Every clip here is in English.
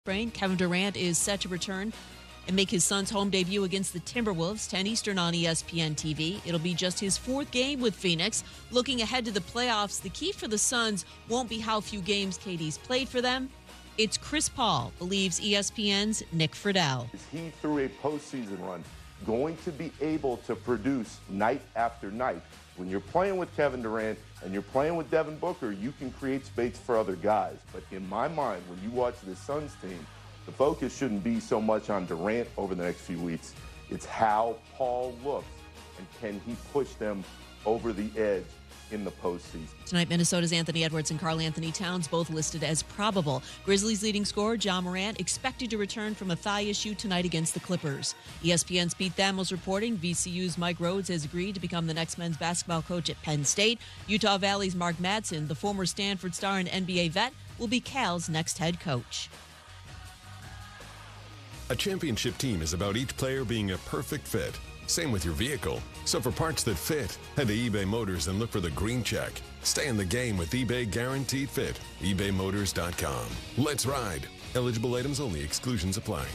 Kevin Durant is set to return and make his son's home debut against the Timberwolves, 10 Eastern on ESPN TV. It'll be just his fourth game with Phoenix. Looking ahead to the playoffs, the key for the Suns won't be how few games KD's played for them. It's Chris Paul, believes ESPN's Nick Friedel. Is he, through a postseason run, going to be able to produce night after night? When you're playing with Kevin Durant and you're playing with Devin Booker, you can create space for other guys. But in my mind, when you watch the Suns team, the focus shouldn't be so much on Durant over the next few weeks. It's how Paul looks, and can he push them over the edge in the postseason. Tonight, Minnesota's Anthony Edwards and Karl Anthony Towns both listed as probable. Grizzlies leading scorer Ja Morant expected to return from a thigh issue tonight against the Clippers. ESPN's Pete Thamel reporting VCU's Mike Rhodes has agreed to become the next men's basketball coach at Penn State. Utah Valley's Mark Madsen, the former Stanford star and NBA vet, will be Cal's next head coach. A championship team is about each player being a perfect fit. Same with your vehicle. So for parts that fit, head to eBay Motors and look for the green check. Stay in the game with eBay Guaranteed Fit. ebaymotors.com. Let's ride. Eligible items only. Exclusions apply.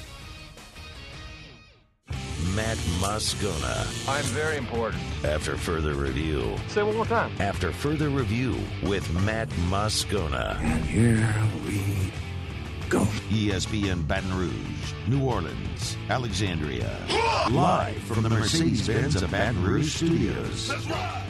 Matt Moscona. I'm very important. After further review. Say it one more time. After further review with Matt Moscona. And here we go. ESPN Baton Rouge, New Orleans, Alexandria. Live from the Mercedes-Benz of Baton Rouge studios. That's right.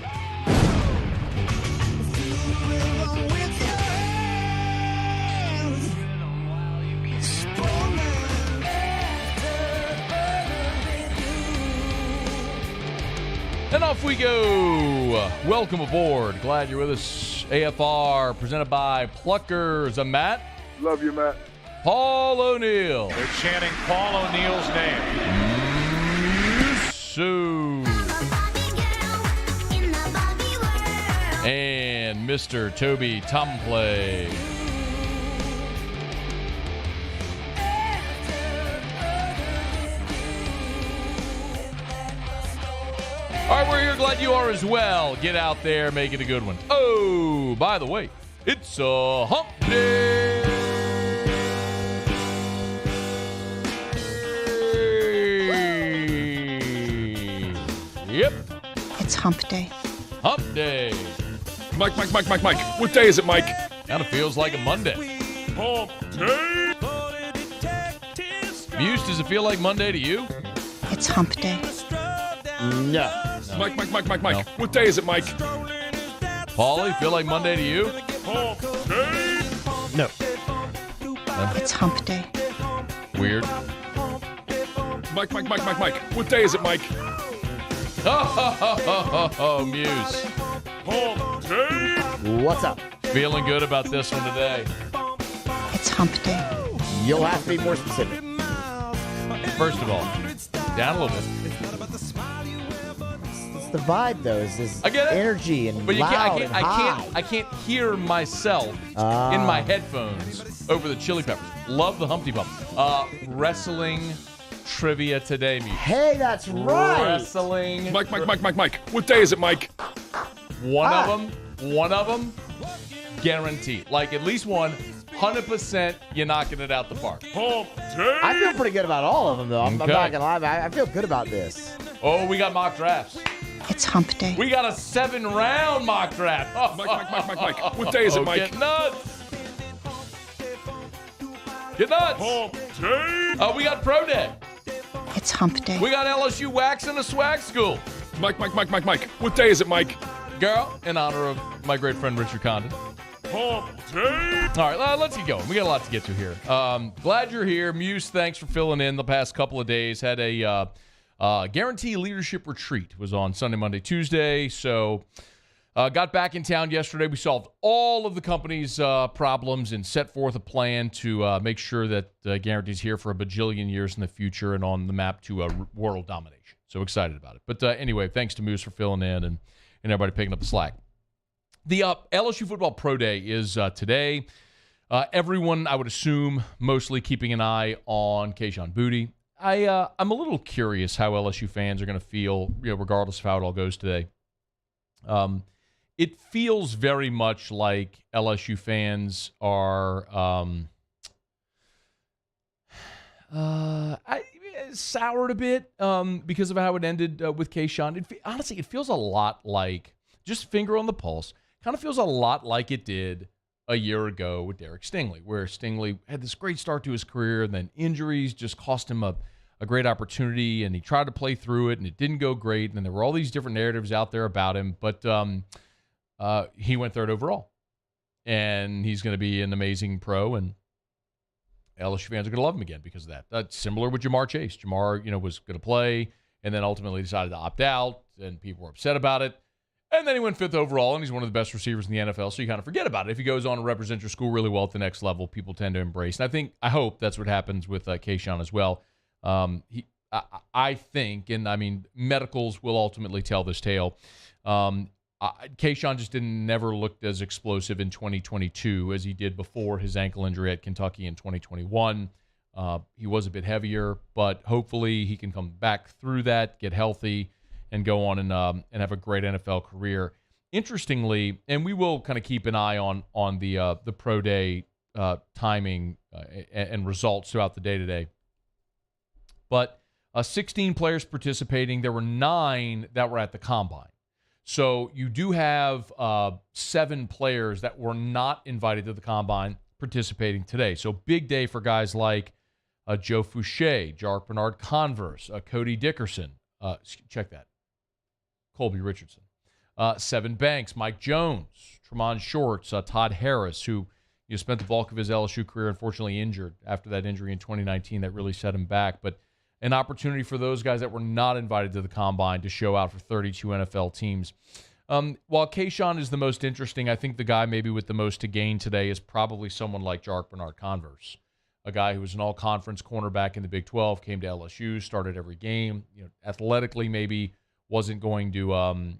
And off we go. Welcome aboard. Glad you're with us. AFR presented by Pluckers. I'm Matt. Love you, Matt. Paul O'Neill. They're chanting Paul O'Neill's name. And Mr. Toby Tomplay. All right, we're here. Glad you are as well. Get out there, make it a good one. Oh, by the way, it's a hump day. Yep. It's hump day. Hump day. Mike. What day is it, Mike? Kind of feels like a Monday. Hump day. Muse, does it feel like Monday to you? It's hump day. No. Mike. No. What day is it, Mike? Paulie, feel like Monday to you? Hump day. No. It's hump day. Weird. Mike. What day is it, Mike? Oh, Muse. Hump day. What's up? Feeling good about this one today. It's hump day. You'll have to be more specific. First of all, down a little bit. It's the vibe, though. Is this energy and but loud and high. I can't hear myself in my headphones over the Chili Peppers. Love the Humpty Bump. Wrestling trivia today, Muse. Hey, that's right. Wrestling. Mike. What day is it, Mike? One of them, guaranteed. Like at least one, 100% you're knocking it out the park. Hump day. I feel pretty good about all of them, though. I'm not going to lie. I feel good about this. Oh, we got mock drafts. It's hump day. We got a 7-round mock draft. Mike. What day is it, Mike? Get nuts. Get nuts. Hump day. We got Pro Day. It's hump day. We got LSU Wax in a swag school. Mike. What day is it, Mike? Girl, in honor of my great friend Richard Condon. Hump day. All right, let's get going. We got a lot to get to here. Glad you're here. Muse, thanks for filling in the past couple of days. Had a Guarantee Leadership Retreat. Was on Sunday, Monday, Tuesday. So got back in town yesterday. We solved all of the company's problems and set forth a plan to make sure that Guarantee's here for a bajillion years in the future and on the map to world domination. So excited about it. But anyway, thanks to Moose for filling in and everybody picking up the slack. The LSU Football Pro Day is today. Everyone, I would assume, mostly keeping an eye on Kayshon Boutte. I'm a little curious how LSU fans are going to feel, regardless of how it all goes today. It feels very much like LSU fans are soured a bit because of how it ended with Kayshawn. Honestly, it feels a lot like, just finger on the pulse, kind of feels a lot like it did a year ago with Derek Stingley, where Stingley had this great start to his career, and then injuries just cost him a great opportunity, and he tried to play through it, and it didn't go great, and there were all these different narratives out there about him, but he went third overall, and he's going to be an amazing pro, and LSU fans are going to love him again because of that. That's similar with Jamar Chase. Jamar, was going to play, and then ultimately decided to opt out, and people were upset about it. And then he went fifth overall, and he's one of the best receivers in the NFL, so you kind of forget about it. If he goes on to represent your school really well at the next level, people tend to embrace. And I hope that's what happens with Kayshawn as well. I think, and I mean, medicals will ultimately tell this tale. Kayshawn just never looked as explosive in 2022 as he did before his ankle injury at Kentucky in 2021. He was a bit heavier, but hopefully he can come back through that, get healthy, and go on and have a great NFL career. Interestingly, and we will kind of keep an eye on the pro day timing and results throughout the day today. But 16 players participating. There were 9 that were at the combine. So you do have 7 players that were not invited to the combine participating today. So big day for guys like Joe Fouché, Jark Bernard-Converse, Cody Dickerson. Check that. Colby Richardson. Sevyn Banks, Mike Jones, Tremont Shorts, Todd Harris, who spent the bulk of his LSU career unfortunately injured after that injury in 2019 that really set him back. But an opportunity for those guys that were not invited to the combine to show out for 32 NFL teams. While Kayshawn is the most interesting, I think the guy maybe with the most to gain today is probably someone like Jark Bernard-Converse, a guy who was an all-conference cornerback in the Big 12, came to LSU, started every game. Athletically maybe wasn't going to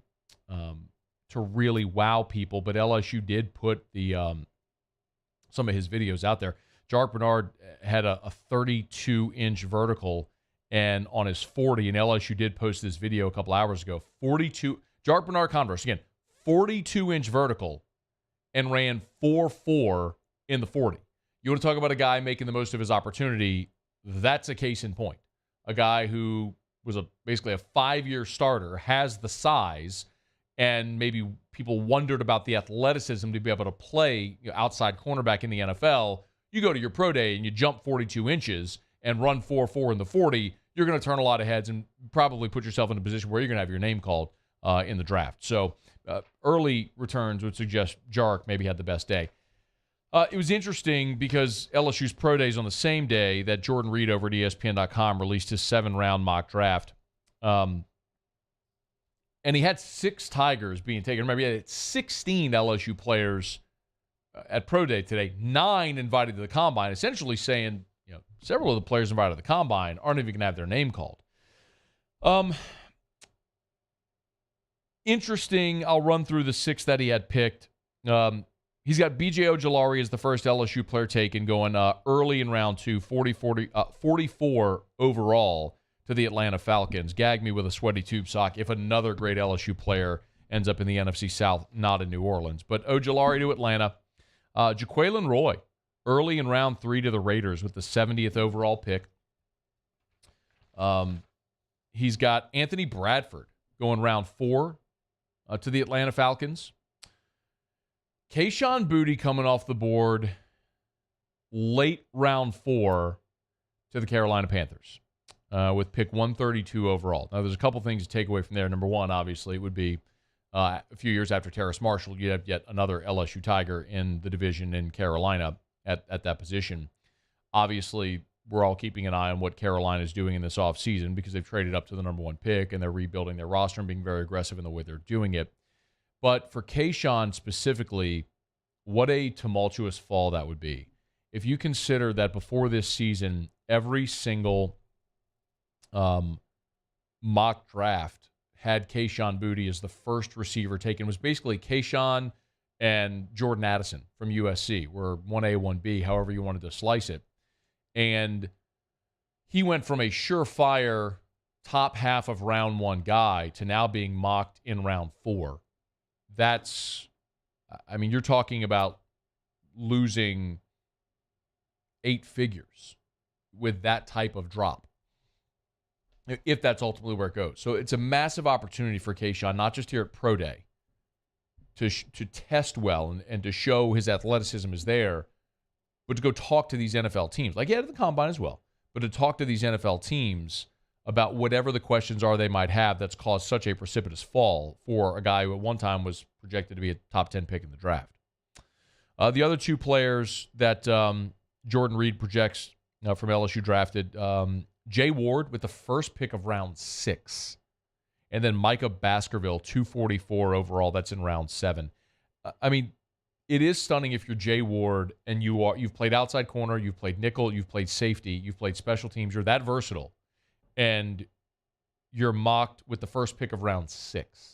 really wow people, but LSU did put some of his videos out there. Jark Bernard had a 32-inch vertical, and on his 40, and LSU did post this video a couple hours ago, Jark Bernard-Converse, again, 42-inch vertical, and ran 4.4 in the 40. You want to talk about a guy making the most of his opportunity, that's a case in point. A guy who was basically a 5-year starter, has the size, and maybe people wondered about the athleticism to be able to play outside cornerback in the NFL. You go to your pro day and you jump 42 inches and run 4.4 in the 40, you're going to turn a lot of heads and probably put yourself in a position where you're going to have your name called in the draft. So early returns would suggest Jark maybe had the best day. It was interesting because LSU's pro day is on the same day that Jordan Reed over at ESPN.com released his 7-round mock draft. And he had 6 Tigers being taken. Remember, he had 16 LSU players at pro day today, 9 invited to the combine, essentially saying, several of the players invited to the combine aren't even going to have their name called. Interesting, I'll run through the 6 that he had picked. He's got B.J. Ojulari as the first LSU player taken, going early in round 2, 44 overall to the Atlanta Falcons. Gag me with a sweaty tube sock if another great LSU player ends up in the NFC South, not in New Orleans. But Ojulari to Atlanta. Jaquelin Roy, early in round 3 to the Raiders with the 70th overall pick. He's got Anthony Bradford going round 4 to the Atlanta Falcons. Kayshon Boutte coming off the board late round 4 to the Carolina Panthers with pick 132 overall. Now, there's a couple things to take away from there. Number one, obviously, it would be a few years after Terrace Marshall, you'd have yet another LSU Tiger in the division in Carolina at that position. Obviously, we're all keeping an eye on what Carolina is doing in this offseason because they've traded up to the number 1 pick and they're rebuilding their roster and being very aggressive in the way they're doing it. But for Kayshon specifically, what a tumultuous fall that would be. If you consider that before this season, every single mock draft had Kayshon Boutte as the first receiver taken. It was basically Kayshon and Jordan Addison from USC, were 1A, 1B, however you wanted to slice it. And he went from a surefire top half of round 1 guy to now being mocked in round 4. You're talking about losing 8 figures with that type of drop. if that's ultimately where it goes. So it's a massive opportunity for Kayshawn, not just here at Pro Day, to test well and to show his athleticism is there, but to go talk to these NFL teams. Like, yeah, to the Combine as well, but to talk to these NFL teams about whatever the questions are they might have that's caused such a precipitous fall for a guy who at one time was projected to be a top 10 pick in the draft. The other two players that Jordan Reed projects from LSU drafted, Jay Ward with the first pick of round 6, and then Micah Baskerville, 244 overall. That's in round 7. I mean, it is stunning if you're Jay Ward and you've played outside corner, you've played nickel, you've played safety, you've played special teams. You're that versatile, and you're mocked with the first pick of round 6.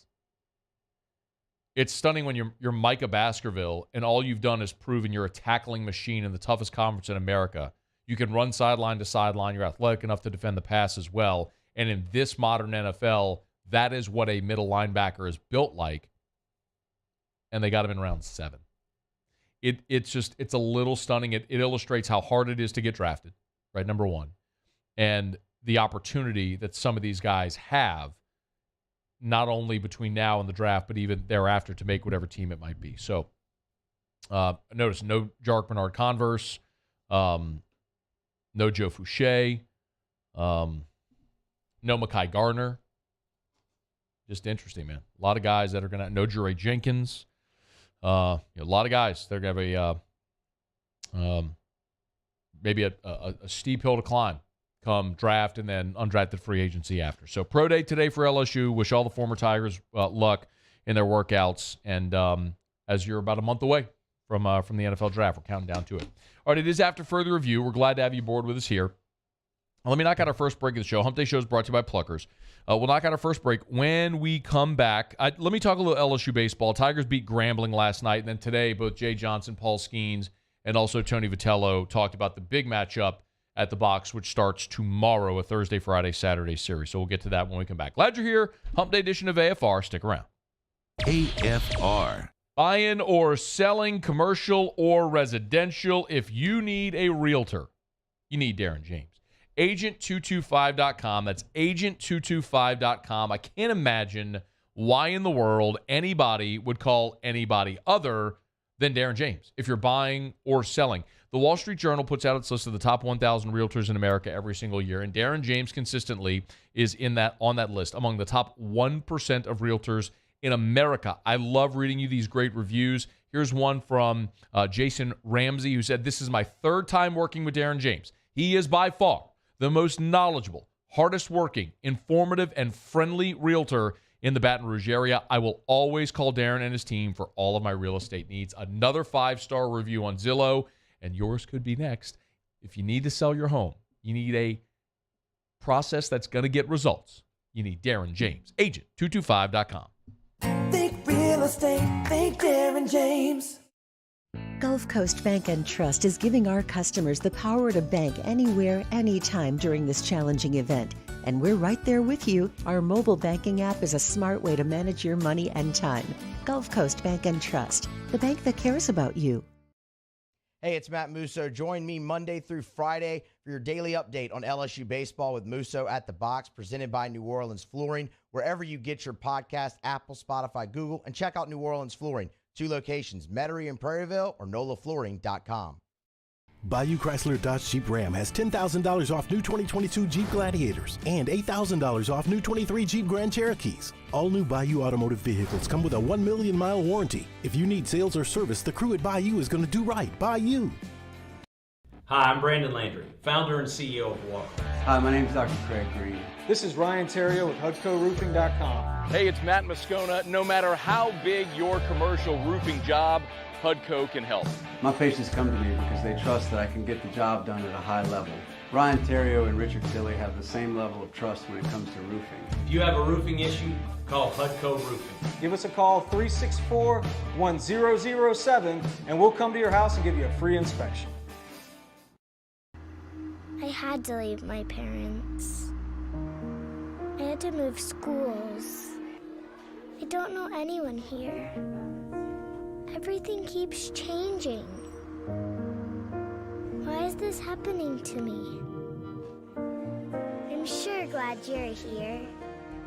It's stunning when you're Micah Baskerville and all you've done is proven you're a tackling machine in the toughest conference in America. You can run sideline to sideline. You're athletic enough to defend the pass as well. And in this modern NFL, that is what a middle linebacker is built like. And they got him in round 7. It's a little stunning. It illustrates how hard it is to get drafted, right? Number one. And the opportunity that some of these guys have, not only between now and the draft, but even thereafter to make whatever team it might be. So notice no Jarek Bernard-Converse, no Joe Fouché, no Mekhi Garner. Just interesting, man. A lot of guys that are going to, no Jure Jenkins. A lot of guys that are going to have maybe a steep hill to climb come draft and then undrafted free agency after. So pro day today for LSU. Wish all the former Tigers luck in their workouts. And as you're about a month away from the NFL draft, we're counting down to it. All right, it is after further review. We're glad to have you aboard with us here. Let me knock out our first break of the show. Hump Day Show is brought to you by Pluckers. We'll knock out our first break. When we come back, let me talk a little LSU baseball. Tigers beat Grambling last night. And then today, both Jay Johnson, Paul Skeens, and also Tony Vitello talked about the big matchup at the box, which starts tomorrow, a Thursday, Friday, Saturday series. So we'll get to that when we come back. Glad you're here. Hump Day edition of AFR. Stick around. AFR. Buying or selling commercial or residential. If you need a realtor, you need Darren James. Agent225.com. That's agent225.com. I can't imagine why in the world anybody would call anybody other than Darren James if you're buying or selling. The Wall Street Journal puts out its list of the top 1,000 realtors in America every single year, and Darren James consistently is on that list among the top 1% of realtors in America. I love reading you these great reviews. Here's one from Jason Ramsey, who said, "This is my third time working with Darren James. He is by far the most knowledgeable, hardest working, informative, and friendly realtor in the Baton Rouge area. I will always call Darren and his team for all of my real estate needs." Another 5-star review on Zillow, and yours could be next. If you need to sell your home, you need a process that's going to get results, you need Darren James. Agent225.com. Think real estate, think Darren James. Gulf Coast Bank and Trust is giving our customers the power to bank anywhere, anytime during this challenging event. And we're right there with you. Our mobile banking app is a smart way to manage your money and time. Gulf Coast Bank and Trust, the bank that cares about you. Hey, it's Matt Musso. Join me Monday through Friday for your daily update on LSU baseball with Musso at the Box, presented by New Orleans Flooring, wherever you get your podcast, Apple, Spotify, Google, and check out New Orleans Flooring. 2 locations, Metairie and Prairieville, or NOLAFlooring.com. Bayou Chrysler Dodge Jeep Ram has $10,000 off new 2022 Jeep Gladiators and $8,000 off new 23 Jeep Grand Cherokees. All new Bayou automotive vehicles come with a 1 million mile warranty. If you need sales or service, the crew at Bayou is going to do right by you. Hi, I'm Brandon Landry, founder and CEO of Water. Hi, my name is Dr. Craig Green. This is Ryan Terrio with HUDCORoofing.com. Hey, it's Matt Moscona. No matter how big your commercial roofing job, HUDCO can help. My patients come to me because they trust that I can get the job done at a high level. Ryan Terrio and Richard Tilley have the same level of trust when it comes to roofing. If you have a roofing issue, call HUDCO Roofing. Give us a call, 364-1007, and we'll come to your house and give you a free inspection. I had to leave my parents. I had to move schools. I don't know anyone here. Everything keeps changing. Why is this happening to me? I'm sure glad glad you're here.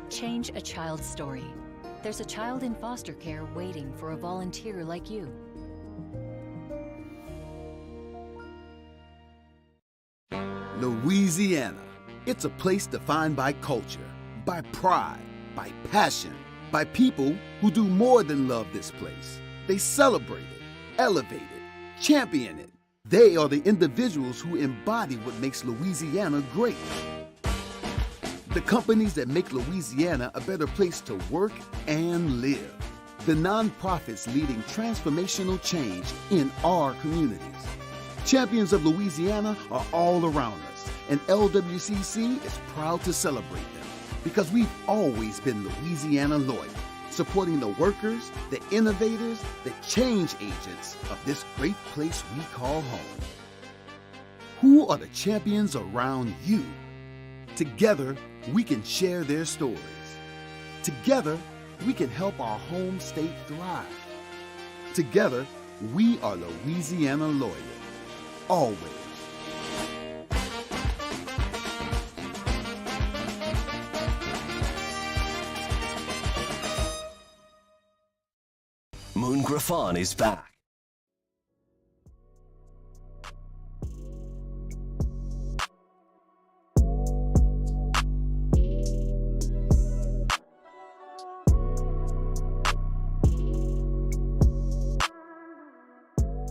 Change a child's story. There's a child in foster care waiting for a volunteer like you. Louisiana. It's a place defined by culture, by pride, by passion, by people who do more than love this place. They celebrate it, elevate it, champion it. They are the individuals who embody what makes Louisiana great. The companies that make Louisiana a better place to work and live. The nonprofits leading transformational change in our communities. Champions of Louisiana are all around us, and LWCC is proud to celebrate them because we've always been Louisiana loyal, supporting the workers, the innovators, the change agents of this great place we call home. Who are the champions around you? Together, we can share their stories. Together, we can help our home state thrive. Together, we are Louisiana loyal. Always. Moon Griffon is back.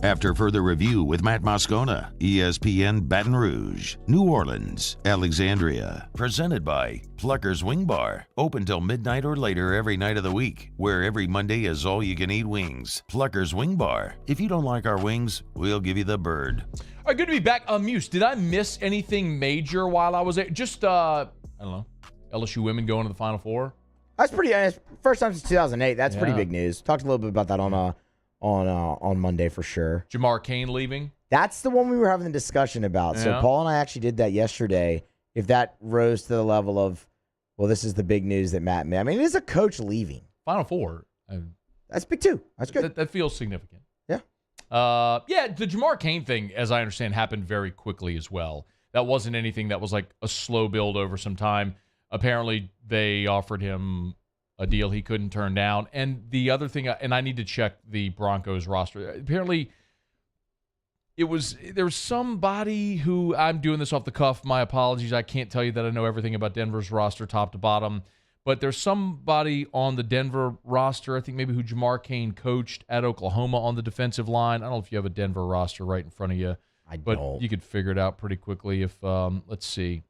After further review with Matt Moscona, ESPN Baton Rouge, New Orleans, Alexandria. Presented by Plucker's Wing Bar. Open till midnight or later every night of the week, where every Monday is all-you-can-eat wings. Plucker's Wing Bar. If you don't like our wings, we'll give you the bird. All right, good to be back. Muse, did I miss anything major while I was there? Just, I don't know, LSU women going to the Final Four? That's pretty, first time since 2008. That's pretty big news. Talked a little bit about that on Monday for sure. Jamar Cain leaving? That's the one we were having the discussion about. Yeah. So Paul and I actually did that yesterday. If that rose to the level of, well, this is the big news that Matt made. I mean, it is a coach leaving. Final Four. That's big too. That's good. That feels significant. Yeah. The Jamar Cain thing, as I understand, happened very quickly as well. That wasn't anything that was like a slow build over some time. Apparently, they offered him a deal he couldn't turn down. And the other thing, and I need to check the Broncos roster. Apparently, there was somebody who, I'm doing this off the cuff, my apologies, I can't tell you that I know everything about Denver's roster top to bottom, but there's somebody on the Denver roster, I think maybe who Jamar Cain coached at Oklahoma on the defensive line. I don't know if you have a Denver roster right in front of you, but you could figure it out pretty quickly if, let's see.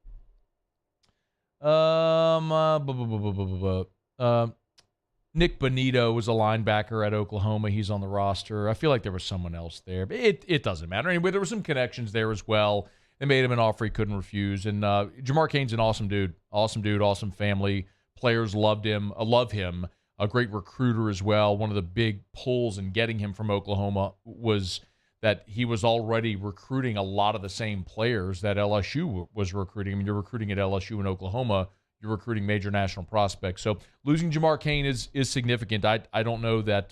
Nick Bonito was a linebacker at Oklahoma. He's on the roster. I feel like there was someone else there, but it doesn't matter. Anyway, there were some connections there as well. They made him an offer he couldn't refuse. And Jamar Cain's an awesome dude, awesome family. Players love him. A great recruiter as well. One of the big pulls in getting him from Oklahoma was that he was already recruiting a lot of the same players that LSU was recruiting. I mean, you're recruiting at LSU and Oklahoma. You're recruiting major national prospects. So losing Jamar Cain is significant. I don't know that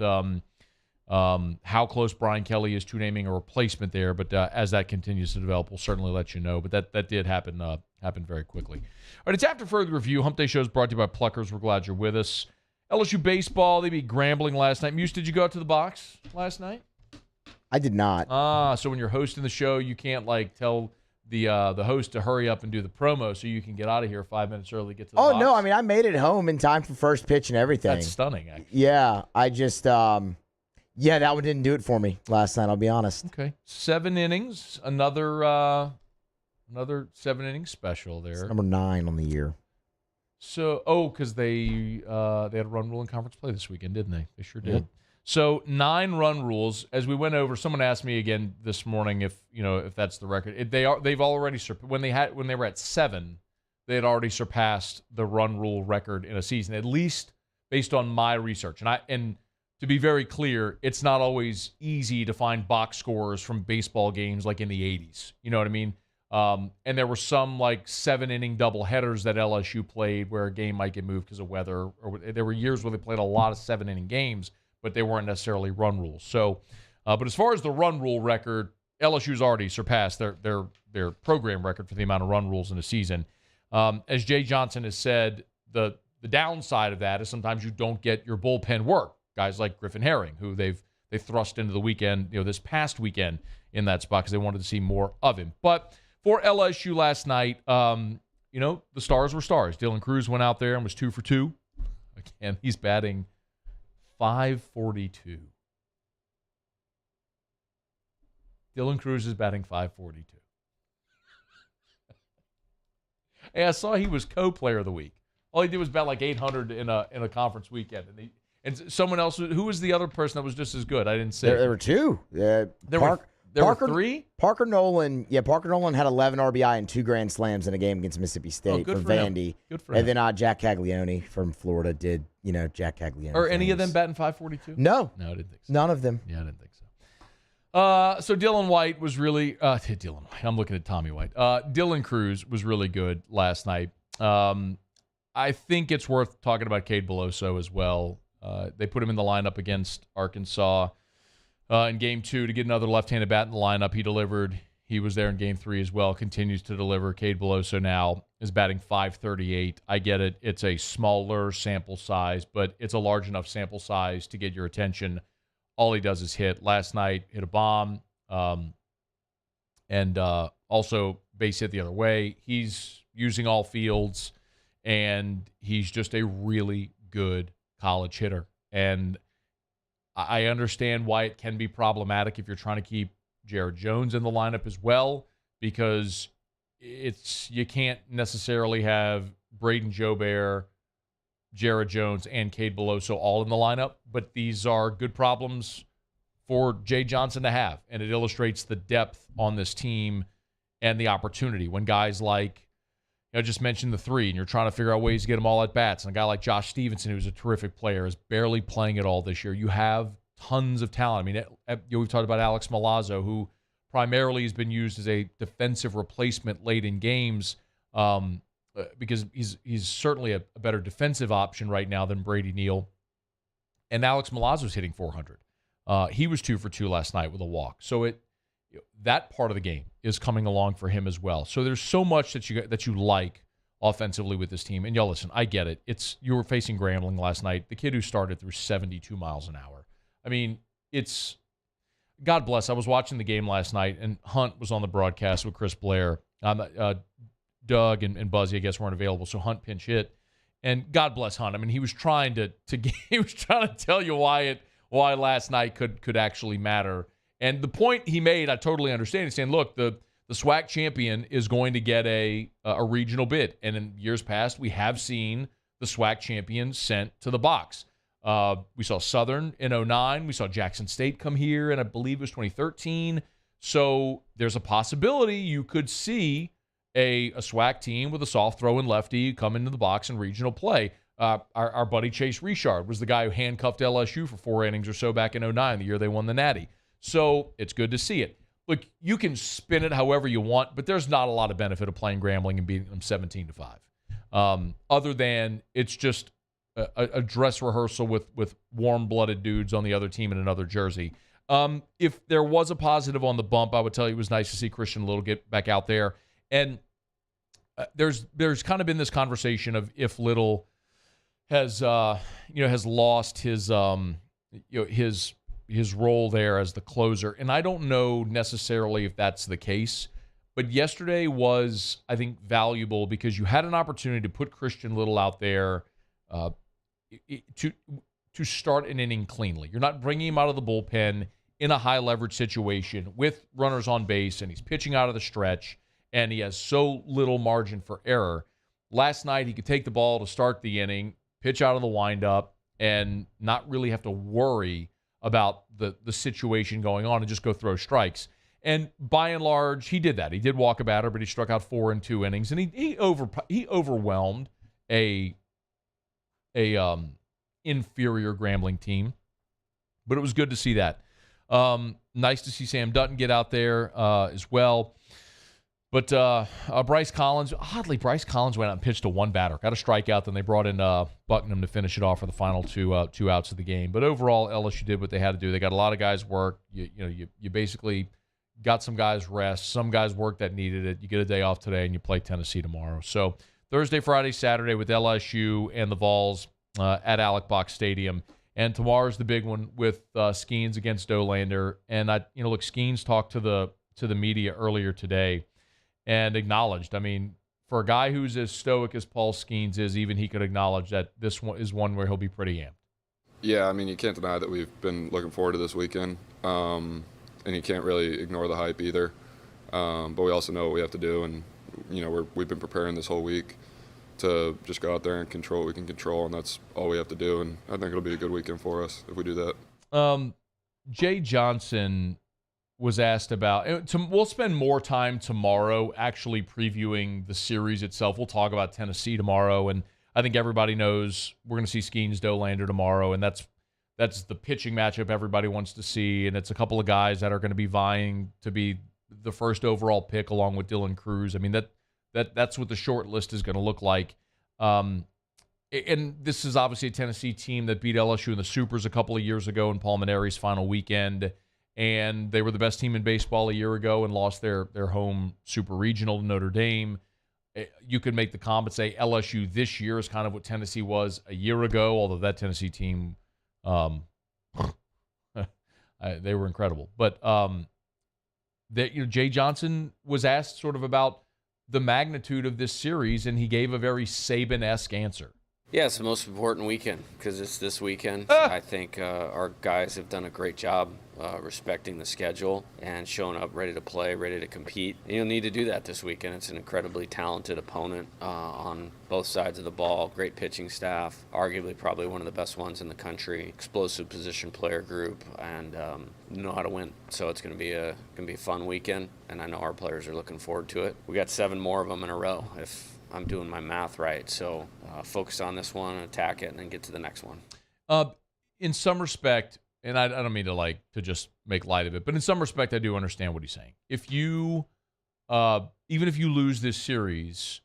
how close Brian Kelly is to naming a replacement there, but as that continues to develop, we'll certainly let you know. But that did happen very quickly. All right, it's After Further Review. Hump Day Show is brought to you by Pluckers. We're glad you're with us. LSU baseball, they beat Grambling last night. Muse, did you go out to the box last night? I did not. So when you're hosting the show, you can't tell the host to hurry up and do the promo so you can get out of here 5 minutes early, get to the box. No, I mean, I made it home in time for first pitch and everything. That's stunning, actually. Yeah, I just, that one didn't do it for me last night, I'll be honest. Okay. 7 innings, another 7-inning special there. It's number 9 on the year. So, because they had a run rule in conference play this weekend, didn't they? They sure did. Yeah. So 9 run rules. As we went over, someone asked me again this morning if that's the record. They've already when they were at 7, they had already surpassed the run rule record in a season, at least based on my research. And to be very clear, it's not always easy to find box scores from baseball games like in the 80s. You know what I mean? And there were some 7-inning doubleheaders that LSU played where a game might get moved because of weather. Or there were years where they played a lot of 7-inning games, but they weren't necessarily run rules. So, but as far as the run rule record, LSU's already surpassed their program record for the amount of run rules in a season. As Jay Johnson has said, the downside of that is sometimes you don't get your bullpen work. Guys like Griffin Herring, who they thrust into the weekend, this past weekend in that spot because they wanted to see more of him. But for LSU last night, the stars were stars. Dylan Cruz went out there and was 2 for 2. Again, he's batting .542. Dylan Cruz is batting .542. Hey, I saw he was co-player of the week. All he did was bat like 800 in a conference weekend, and someone else. Who was the other person that was just as good? I didn't see. There were two. There were three. Parker Nolan had 11 RBI and 2 grand slams in a game against Mississippi State for Vandy. Good for him. And then Jack Caglione from Florida did Jack Caglione. Or any of them batting .542? No, I didn't think so. None of them. Yeah, I didn't think so. So Dylan White was really Dylan White. I'm looking at Tommy White. Dylan Cruz was really good last night. I think it's worth talking about Cade Beloso as well. They put him in the lineup against Arkansas in Game 2 to get another left-handed bat in the lineup. He delivered. He was there in Game 3 as well. Continues to deliver. Cade Beloso now is batting .538. I get it. It's a smaller sample size, but it's a large enough sample size to get your attention. All he does is hit. Last night, hit a bomb, and also base hit the other way. He's using all fields, and he's just a really good college hitter. And I understand why it can be problematic if you're trying to keep Jared Jones in the lineup as well, because you can't necessarily have Braden Jobert, Jared Jones, and Cade Beloso all in the lineup, but these are good problems for Jay Johnson to have, and it illustrates the depth on this team and the opportunity. When guys like, I just mentioned the 3, and you're trying to figure out ways to get them all at bats, and a guy like Josh Stevenson, who's a terrific player, is barely playing it all this year. You have tons of talent. I mean, we've talked about Alex Milazzo, who primarily has been used as a defensive replacement late in games, because he's certainly a better defensive option right now than Brady Neal. And Alex Milazzo's hitting .400. He was 2 for 2 last night with a walk. So that part of the game is coming along for him as well. So there's so much that you like offensively with this team. And y'all listen, I get it. You were facing Grambling last night. The kid who started threw 72 miles an hour. I mean, it's God bless. I was watching the game last night, and Hunt was on the broadcast with Chris Blair. Doug and Buzzy, I guess, weren't available, so Hunt pinch hit. And God bless Hunt. I mean, he was trying to tell you why last night could actually matter. And the point he made, I totally understand. He's saying, look, the SWAC champion is going to get a regional bid. And in years past, we have seen the SWAC champion sent to the box. We saw Southern in 2009. We saw Jackson State come here, and I believe it was 2013. So there's a possibility you could see a SWAC team with a soft throw-in lefty come into the box in regional play. Our buddy Chase Richard was the guy who handcuffed LSU for 4 innings or so back in 2009, the year they won the Natty. So it's good to see it. Look, you can spin it however you want, but there's not a lot of benefit of playing Grambling and beating them 17-5. Other than it's just a dress rehearsal with warm-blooded dudes on the other team in another jersey. If there was a positive on the bump, I would tell you it was nice to see Christian Little get back out there. And there's kind of been this conversation of if Little has lost his role there as the closer, and I don't know necessarily if that's the case. But yesterday was, I think, valuable because you had an opportunity to put Christian Little out there to start an inning cleanly. You're not bringing him out of the bullpen in a high leverage situation with runners on base, and he's pitching out of the stretch. And he has so little margin for error. Last night, he could take the ball to start the inning, pitch out of the windup, and not really have to worry about the situation going on and just go throw strikes. And by and large, he did that. He did walk a batter, but he struck out 4 in 2 innings, and he overwhelmed a inferior Grambling team. But it was good to see that. Nice to see Sam Dutton get out there as well. But Bryce Collins went out and pitched to 1 batter. Got a strikeout, then they brought in Buckingham to finish it off for the final 2 outs of the game. But overall, LSU did what they had to do. They got a lot of guys work. You basically got some guys rest, some guys work that needed it. You get a day off today, and you play Tennessee tomorrow. So Thursday, Friday, Saturday with LSU and the Vols at Alec Box Stadium. And tomorrow's the big one with Skeens against Olander. And look, Skeens talked to the media earlier today and acknowledged. I mean, for a guy who's as stoic as Paul Skeens is, even he could acknowledge that this one is one where he'll be pretty amped. Yeah, I mean, you can't deny that we've been looking forward to this weekend, and you can't really ignore the hype either. But we also know what we have to do, and we've been preparing this whole week to just go out there and control what we can control, and that's all we have to do. And I think it'll be a good weekend for us if we do that. Jay Johnson was asked about. We'll spend more time tomorrow actually previewing the series itself. We'll talk about Tennessee tomorrow, and I think everybody knows we're going to see Skeens Dolander tomorrow, and that's the pitching matchup everybody wants to see, and it's a couple of guys that are going to be vying to be the first overall pick along with Dylan Cruz. I mean, that's what the short list is going to look like. And this is obviously a Tennessee team that beat LSU in the Supers a couple of years ago in Paul Maneri's final weekend, and they were the best team in baseball a year ago and lost their home Super Regional to Notre Dame. You could make the comment, say LSU this year is kind of what Tennessee was a year ago, although that Tennessee team, they were incredible. But Jay Johnson was asked sort of about the magnitude of this series, and he gave a very Saban-esque answer. Yeah, it's the most important weekend because it's this weekend. I think our guys have done a great job respecting the schedule and showing up ready to play, ready to compete. And you'll need to do that this weekend. It's an incredibly talented opponent on both sides of the ball, great pitching staff, arguably probably one of the best ones in the country, explosive position player group, and know how to win. So it's going to be a fun weekend, and I know our players are looking forward to it. We got 7 more of them in a row if I'm doing my math right. So focus on this one, attack it, and then get to the next one. In some respect, and I don't mean to just make light of it, but in some respect, I do understand what he's saying. If you, even if you lose this series,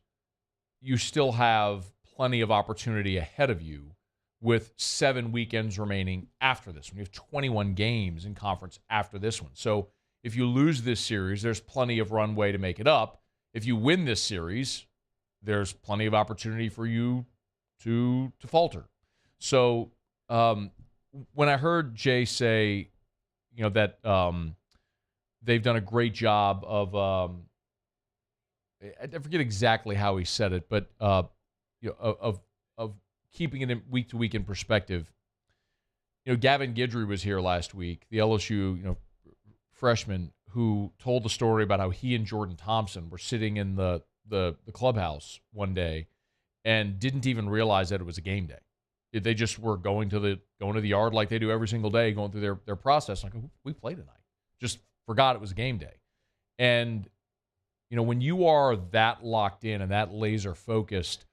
you still have plenty of opportunity ahead of you with 7 weekends remaining after this one. You have 21 games in conference after this one. So if you lose this series, there's plenty of runway to make it up. If you win this series, there's plenty of opportunity for you to falter. So when I heard Jay say, that they've done a great job of, I forget exactly how he said it, but of keeping it week to week in perspective. Gavin Guidry was here last week, the LSU freshman who told the story about how he and Jordan Thompson were sitting in the clubhouse one day and didn't even realize that it was a game day. They just were going to the yard like they do every single day, going through their process. Like, we play tonight. Just forgot it was a game day. And, when you are that locked in and that laser focused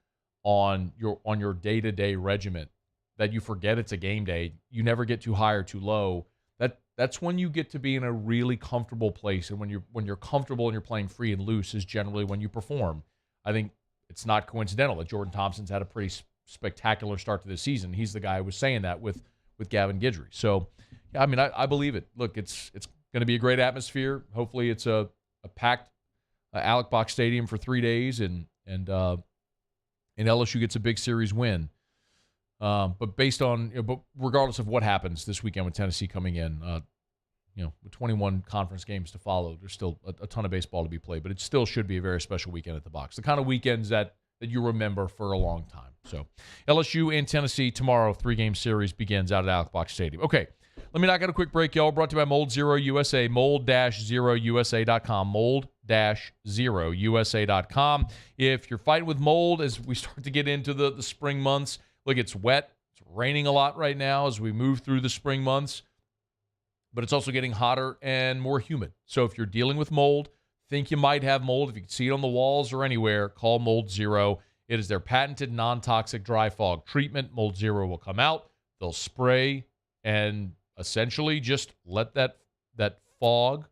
on your day-to-day regiment that you forget it's a game day, you never get too high or too low. That's when you get to be in a really comfortable place. And when you're comfortable and you're playing free and loose is generally when you perform. I think it's not coincidental that Jordan Thompson's had a pretty spectacular start to the season. He's the guy who was saying that with Gavin Guidry. So, yeah, I mean, I believe it. Look, it's going to be a great atmosphere. Hopefully it's a packed Alec Box Stadium for 3 days, and LSU gets a big series win. But based on, but regardless of what happens this weekend with Tennessee coming in, with 21 conference games to follow, there's still a ton of baseball to be played. But it still should be a very special weekend at the Box. The kind of weekends that you remember for a long time. So LSU and Tennessee tomorrow, 3-game series begins out at Alec Box Stadium. Okay, let me knock out a quick break, y'all. Brought to you by Mold Zero USA, mold-0usa.com, mold-0usa.com. If you're fighting with mold as we start to get into the spring months, look, it's wet. It's raining a lot right now as we move through the spring months, but it's also getting hotter and more humid. So if you're dealing with mold, think you might have mold, if you can see it on the walls or anywhere, call Mold Zero. It is their patented non-toxic dry fog treatment. Mold Zero will come out. They'll spray and essentially just let that fog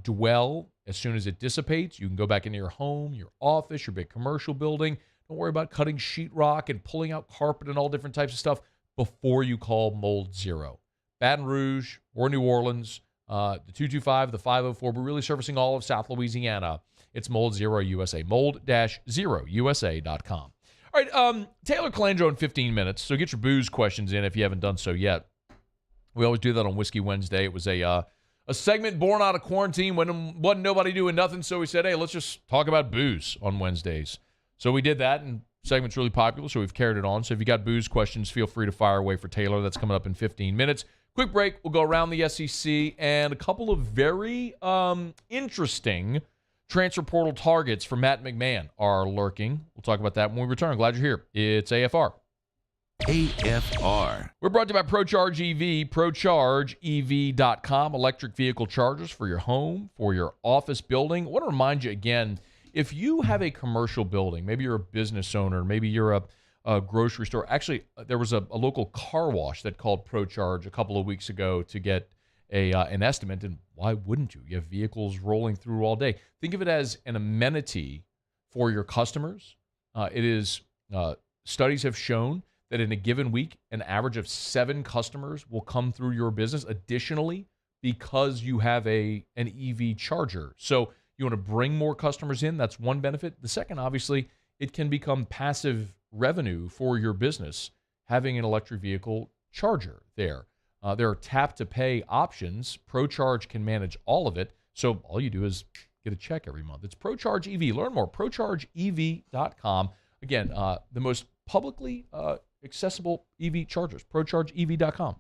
dwell. As soon as it dissipates, you can go back into your home, your office, your big commercial building. Don't worry about cutting sheetrock and pulling out carpet and all different types of stuff before you call Mold Zero. Baton Rouge or New Orleans, the 225, the 504, we're really servicing all of South Louisiana. It's Mold Zero USA, mold-0usa.com. All right, Taylor Calandro in 15 minutes. So get your booze questions in if you haven't done so yet. We always do that on Whiskey Wednesday. It was a segment born out of quarantine when wasn't nobody doing nothing. So we said, hey, let's just talk about booze on Wednesdays. So we did that, and segment's really popular, so we've carried it on. So if you got booze questions, feel free to fire away for Taylor. That's coming up in 15 minutes. Quick break. We'll go around the SEC and a couple of very interesting transfer portal targets for Matt McMahon are lurking. We'll talk about that when we return. Glad you're here. It's AFR. AFR. We're brought to you by ProCharge EV, ProChargeEV.com, electric vehicle chargers for your home, for your office building. I want to remind you again, if you have a commercial building, maybe you're a business owner, maybe you're a grocery store. Actually, there was a local car wash that called ProCharge a couple of weeks ago to get an estimate, and why wouldn't you? You have vehicles rolling through all day. Think of it as an amenity for your customers. It is studies have shown that in a given week, an average of 7 customers will come through your business additionally because you have an EV charger. So you want to bring more customers in. That's one benefit. The second, obviously, it can become passive revenue for your business having an electric vehicle charger there. There are tap-to-pay options. ProCharge can manage all of it. So all you do is get a check every month. It's ProCharge EV. Learn more. ProChargeEV.com. Again, the most publicly accessible EV chargers. ProChargeEV.com.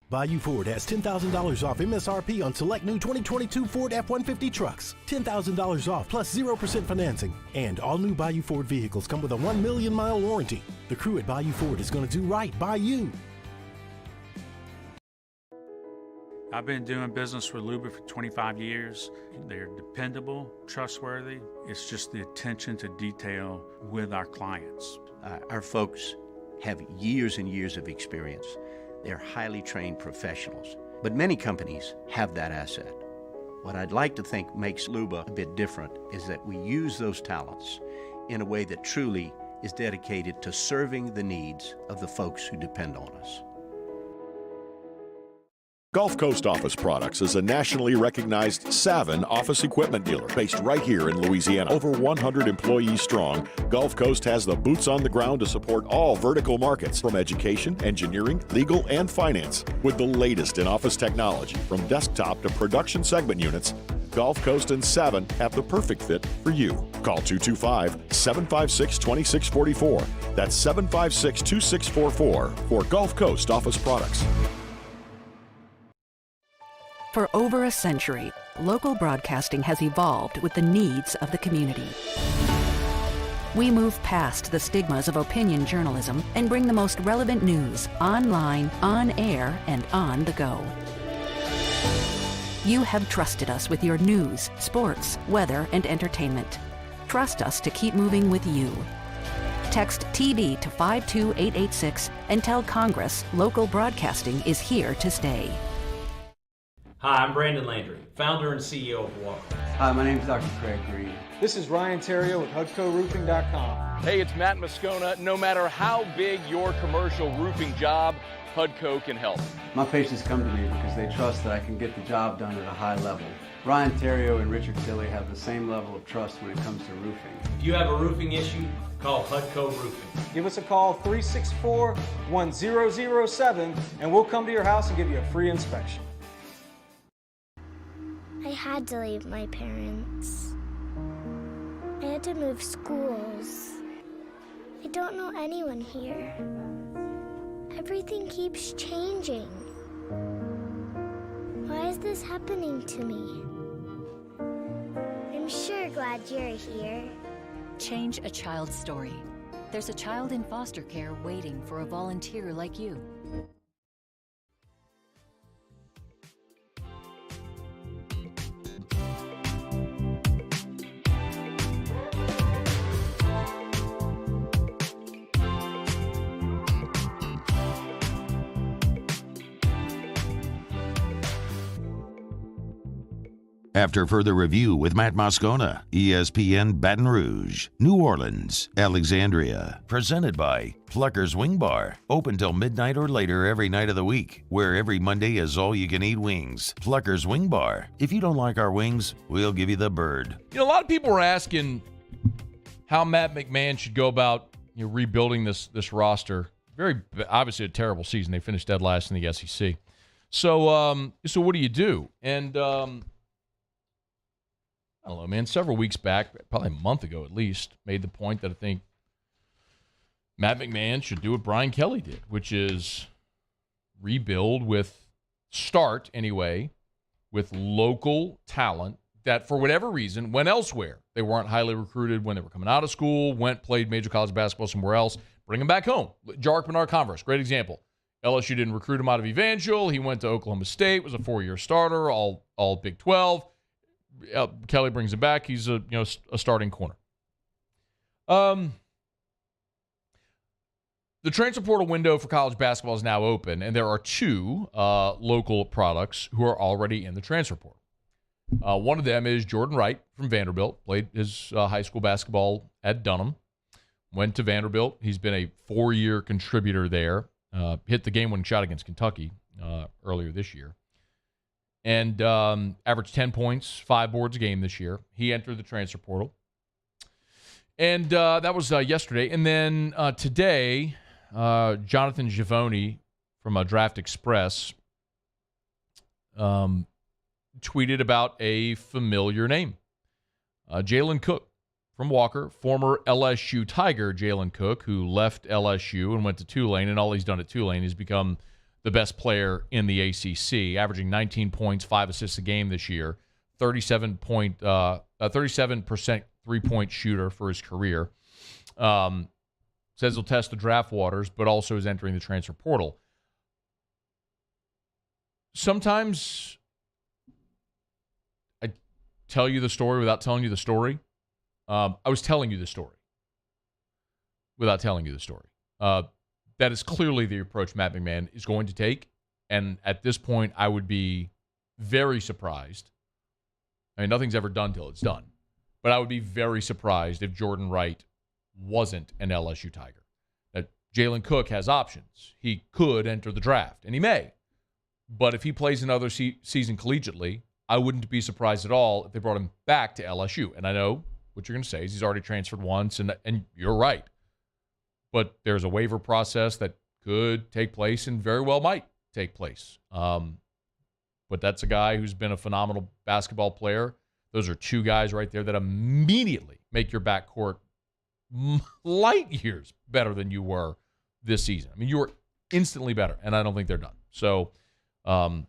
Bayou Ford has $10,000 off MSRP on select new 2022 Ford F-150 trucks. $10,000 off plus 0% financing. And all new Bayou Ford vehicles come with a 1 million mile warranty. The crew at Bayou Ford is going to do right by you. I've been doing business with Luba for 25 years. They're dependable, trustworthy. It's just the attention to detail with our clients. Our folks have years and years of experience. They're highly trained professionals, but many companies have that asset. What I'd like to think makes Luba a bit different is that we use those talents in a way that truly is dedicated to serving the needs of the folks who depend on us. Gulf Coast Office Products is a nationally recognized Savin office equipment dealer based right here in Louisiana. Over 100 employees strong, Gulf Coast has the boots on the ground to support all vertical markets from education, engineering, legal, and finance. With the latest in office technology from desktop to production segment units, Gulf Coast and Savin have the perfect fit for you. Call 225-756-2644. That's 756-2644 for Gulf Coast Office Products. For over a century, local broadcasting has evolved with the needs of the community. We move past the stigmas of opinion journalism and bring the most relevant news online, on air, and on the go. You have trusted us with your news, sports, weather, and entertainment. Trust us to keep moving with you. Text TV to 52886 and tell Congress local broadcasting is here to stay. Hi, I'm Brandon Landry, founder and CEO of Otter. Hi, my name is Dr. Craig Green. This is Ryan Terrio with HUDCORoofing.com. Hey, it's Matt Moscona. No matter how big your commercial roofing job, HUDCO can help. My patients come to me because they trust that I can get the job done at a high level. Ryan Terrio and Richard Tilley have the same level of trust when it comes to roofing. If you have a roofing issue, call HUDCO Roofing. Give us a call, 364-1007, and we'll come to your house and give you a free inspection. I had to leave my parents. I had to move schools. I don't know anyone here. Everything keeps changing. Why is this happening to me? I'm sure glad you're here. Change a child's story. There's a child in foster care waiting for a volunteer like you. After further review with Matt Moscona, ESPN Baton Rouge, New Orleans, Alexandria. Presented by Plucker's Wing Bar. Open till midnight or later every night of the week, where every Monday is all-you-can-eat wings. Plucker's Wing Bar. If you don't like our wings, we'll give you the bird. You know, a lot of people are asking how Matt McMahon should go about rebuilding this roster. Very obviously a terrible season. They finished dead last in the SEC. So what do you do? And I don't know, man. Several weeks back, probably a month ago at least, made the point that I think Matt McMahon should do what Brian Kelly did, which is rebuild with local talent that, for whatever reason, went elsewhere. They weren't highly recruited when they were coming out of school, played major college basketball somewhere else. Bring them back home. Jarek Bernard-Converse, great example. LSU didn't recruit him out of Evangel. He went to Oklahoma State, was a 4-year starter, all Big 12. Kelly brings him back. He's a starting corner. The transfer portal window for college basketball is now open, and there are 2 local products who are already in the transfer portal. One of them is Jordan Wright from Vanderbilt. Played his high school basketball at Dunham. Went to Vanderbilt. He's been a 4-year contributor there. Hit the game-winning shot against Kentucky earlier this year. And averaged 10 points, 5 boards a game this year. He entered the transfer portal. And that was yesterday. And then today, Jonathan Givony from Draft Express tweeted about a familiar name. Jalen Cook from Walker, former LSU Tiger Jalen Cook, who left LSU and went to Tulane. And all he's done at Tulane is become the best player in the ACC, averaging 19 points, 5 assists a game this year, 37% three-point shooter for his career. Says he'll test the draft waters, but also is entering the transfer portal. Sometimes I tell you the story without telling you the story. I was telling you the story without telling you the story. That is clearly the approach Matt McMahon is going to take. And at this point, I would be very surprised. I mean, nothing's ever done till it's done. But I would be very surprised if Jordan Wright wasn't an LSU Tiger. That Jalen Cook has options. He could enter the draft, and he may. But if he plays another season collegiately, I wouldn't be surprised at all if they brought him back to LSU. And I know what you're going to say is he's already transferred once, and you're right. But there's a waiver process that could take place and very well might take place. But that's a guy who's been a phenomenal basketball player. Those are 2 guys right there that immediately make your backcourt light years better than you were this season. I mean, you were instantly better, and I don't think they're done. So nothing's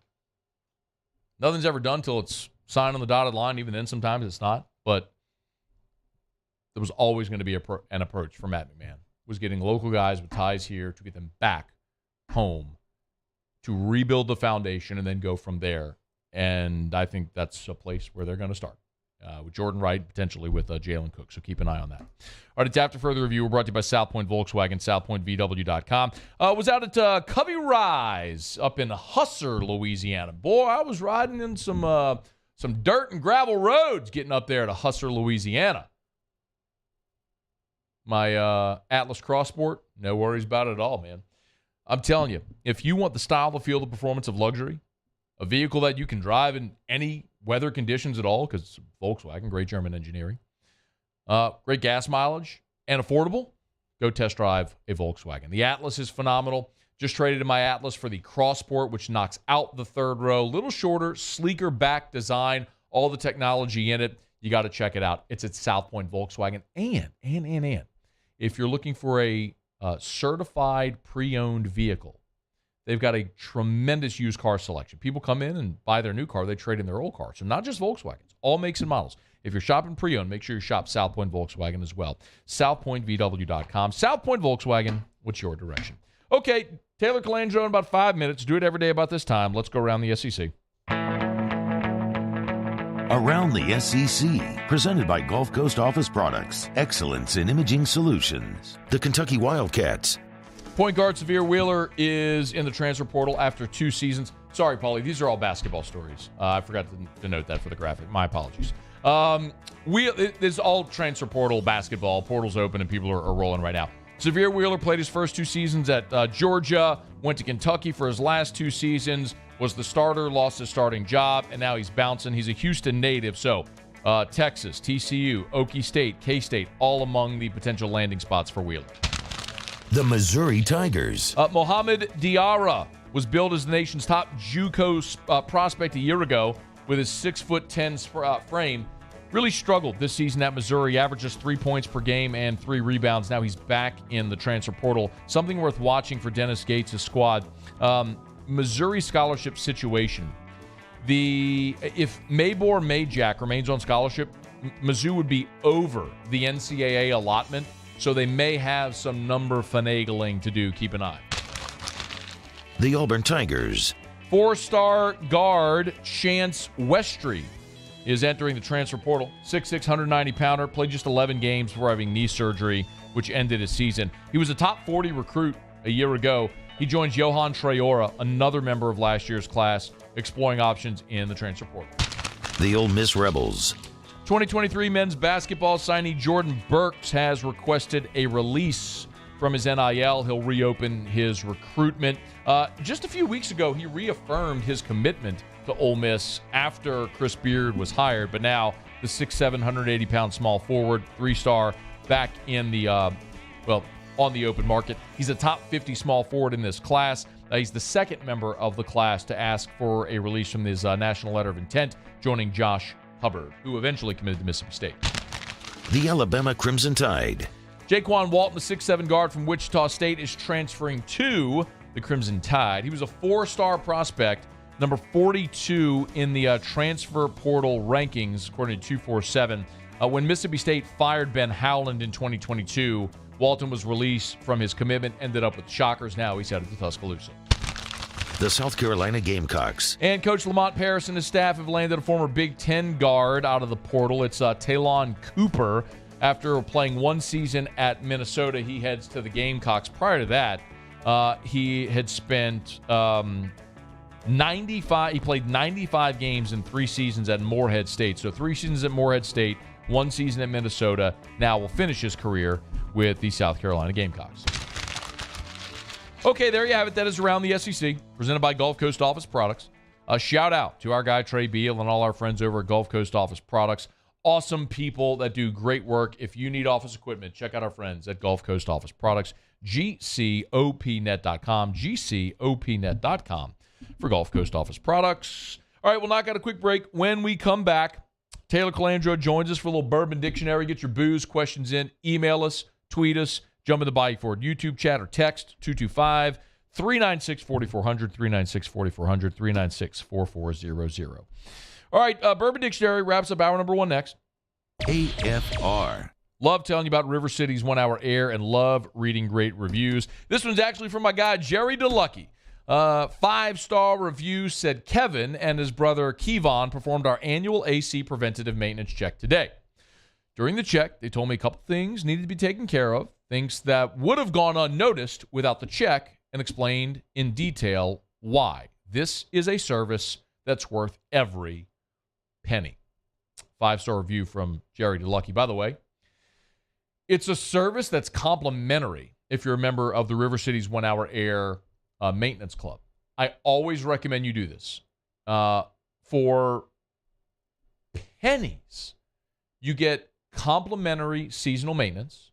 ever done till it's signed on the dotted line. Even then, sometimes it's not. But there was always going to be an approach for Matt McMahon, was getting local guys with ties here to get them back home to rebuild the foundation and then go from there. And I think that's a place where they're going to start with Jordan Wright, potentially with Jalen Cook. So keep an eye on that. All right, it's After Further Review. We're brought to you by South Point Volkswagen, southpointvw.com. Was out at Covey Rise up in Husser, Louisiana. Boy, I was riding in some dirt and gravel roads getting up there to Husser, Louisiana. My Atlas Cross Sport, no worries about it at all, man. I'm telling you, if you want the style, the feel, the performance of luxury, a vehicle that you can drive in any weather conditions at all, because it's Volkswagen, great German engineering, great gas mileage, and affordable, go test drive a Volkswagen. The Atlas is phenomenal. Just traded in my Atlas for the Cross Sport, which knocks out the third row. Little shorter, sleeker back design, all the technology in it. You got to check it out. It's at South Point Volkswagen. And if you're looking for a certified pre-owned vehicle, they've got a tremendous used car selection. People come in and buy their new car, they trade in their old car. So not just Volkswagens, all makes and models. If you're shopping pre-owned, make sure you shop South Point Volkswagen as well. southpointvw.com. South Point Volkswagen, what's your direction? Okay, Taylor Calandro in about 5 minutes. Do it every day about this time. Let's go around the SEC. Around the SEC, presented by Gulf Coast Office Products, excellence in imaging solutions. The Kentucky Wildcats. Point guard Severe Wheeler is in the transfer portal after 2 seasons. Sorry, Paulie. These are all basketball stories. I forgot to note that for the graphic. My apologies. This is all transfer portal basketball. Portal's open and people are rolling right now. Severe Wheeler played his first 2 seasons at Georgia, went to Kentucky for his last 2 seasons, was the starter, lost his starting job, and now he's bouncing. He's a Houston native, so Texas, TCU, Okie State, K-State, all among the potential landing spots for Wheeler. The Missouri Tigers. Mohamed Diarra was billed as the nation's top JUCO prospect a year ago with his 6'10" frame. Really struggled this season at Missouri, averages 3 points per game and 3 rebounds. Now he's back in the transfer portal. Something worth watching for Dennis Gates' squad. Missouri scholarship situation. If Maybor Majak remains on scholarship, Mizzou would be over the NCAA allotment, so they may have some number finagling to do. Keep an eye. The Auburn Tigers. 4-star guard Chance Westry is entering the transfer portal. 6'6", 190-pounder, played just 11 games before having knee surgery, which ended his season. He was a top 40 recruit a year ago. He joins Johan Traora, another member of last year's class, exploring options in the transfer portal. The Ole Miss Rebels. 2023 men's basketball signee Jordan Burks has requested a release from his NIL. He'll reopen his recruitment. Just a few weeks ago, he reaffirmed his commitment to Ole Miss after Chris Beard was hired, but now the 6'7", 180-pound small forward, 3-star, back in the, on the open market. He's a top 50 small forward in this class. He's the second member of the class to ask for a release from his national letter of intent, joining Josh Hubbard, who eventually committed to Mississippi State. The Alabama Crimson Tide. Jaquan Walton, the 6'7" guard from Wichita State, is transferring to the Crimson Tide. He was a 4-star prospect, number 42 in the transfer portal rankings, according to 247. When Mississippi State fired Ben Howland in 2022, Walton was released from his commitment, ended up with Shockers. Now he's headed to Tuscaloosa. The South Carolina Gamecocks. And Coach Lamont Paris and his staff have landed a former Big Ten guard out of the portal. It's Talon Cooper. After playing 1 season at Minnesota, he heads to the Gamecocks. Prior to that, he had spent 95. He played 95 games in 3 seasons at Morehead State. So 3 seasons at Morehead State, 1 season at Minnesota. Now will finish his career with the South Carolina Gamecocks. Okay, there you have it. That is Around the SEC, presented by Gulf Coast Office Products. A shout out to our guy Trey Beal and all our friends over at Gulf Coast Office Products. Awesome people that do great work. If you need office equipment, check out our friends at Gulf Coast Office Products, GCOPnet.com, GCOPnet.com for Gulf Coast Office Products. All right, we'll knock out a quick break. When we come back, Taylor Calandro joins us for a little Bourbon Dictionary. Get your booze questions in. Email us, tweet us, jump in the Bayou Ford YouTube chat, or text 225-396-4400, 396-4400, 396-4400. All right, Bourbon Dictionary wraps up hour number 1 next. AFR. Love telling you about River City's 1 hour air and love reading great reviews. This one's actually from my guy, Jerry DeLucky. 5-star review said Kevin and his brother Kevon performed our annual AC preventative maintenance check today. During the check, they told me a couple things needed to be taken care of, things that would have gone unnoticed without the check, and explained in detail why. This is a service that's worth every penny. 5-star review from Jerry DeLucky. By the way, it's a service that's complimentary if you're a member of the River City's 1 hour air maintenance club. I always recommend you do this. For pennies, you get complimentary seasonal maintenance,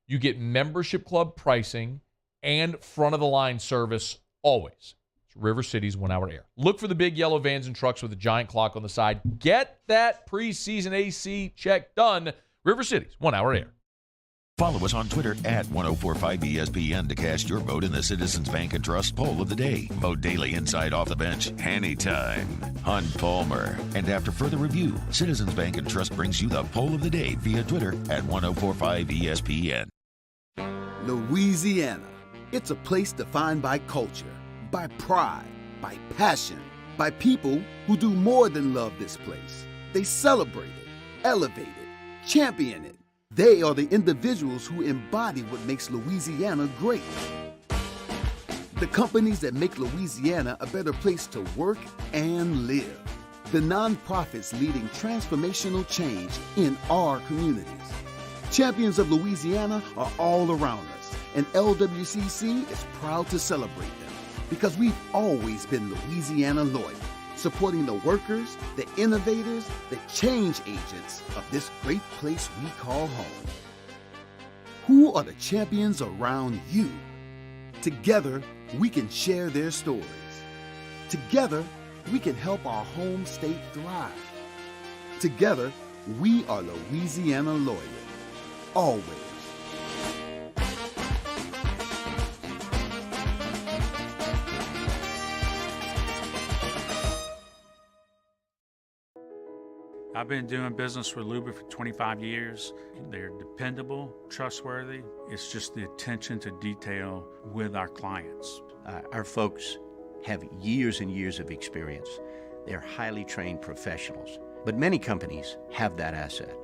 you get membership club pricing, and front-of-the-line service always. River City's 1 hour air. Look for the big yellow vans and trucks with a giant clock on the side. Get that preseason AC check done. River City's 1 hour air. Follow us on Twitter at 1045ESPN to cast your vote in the Citizens Bank and Trust poll of the day. Vote daily inside Off the Bench, anytime. Hunt Palmer. And after further review, Citizens Bank and Trust brings you the poll of the day via Twitter at 1045ESPN. Louisiana. It's a place defined by culture, by pride, by passion, by people who do more than love this place. They celebrate it, elevate it, champion it. They are the individuals who embody what makes Louisiana great. The companies that make Louisiana a better place to work and live. The nonprofits leading transformational change in our communities. Champions of Louisiana are all around us, and LWCC is proud to celebrate them because we've always been Louisiana loyal, supporting the workers, the innovators, the change agents of this great place we call home. Who are the champions around you? Together, we can share their stories. Together, we can help our home state thrive. Together, we are Louisiana loyal. Always. I've been doing business with Luba for 25 years. They're dependable, trustworthy. It's just the attention to detail with our clients. Our folks have years and years of experience. They're highly trained professionals, but many companies have that asset.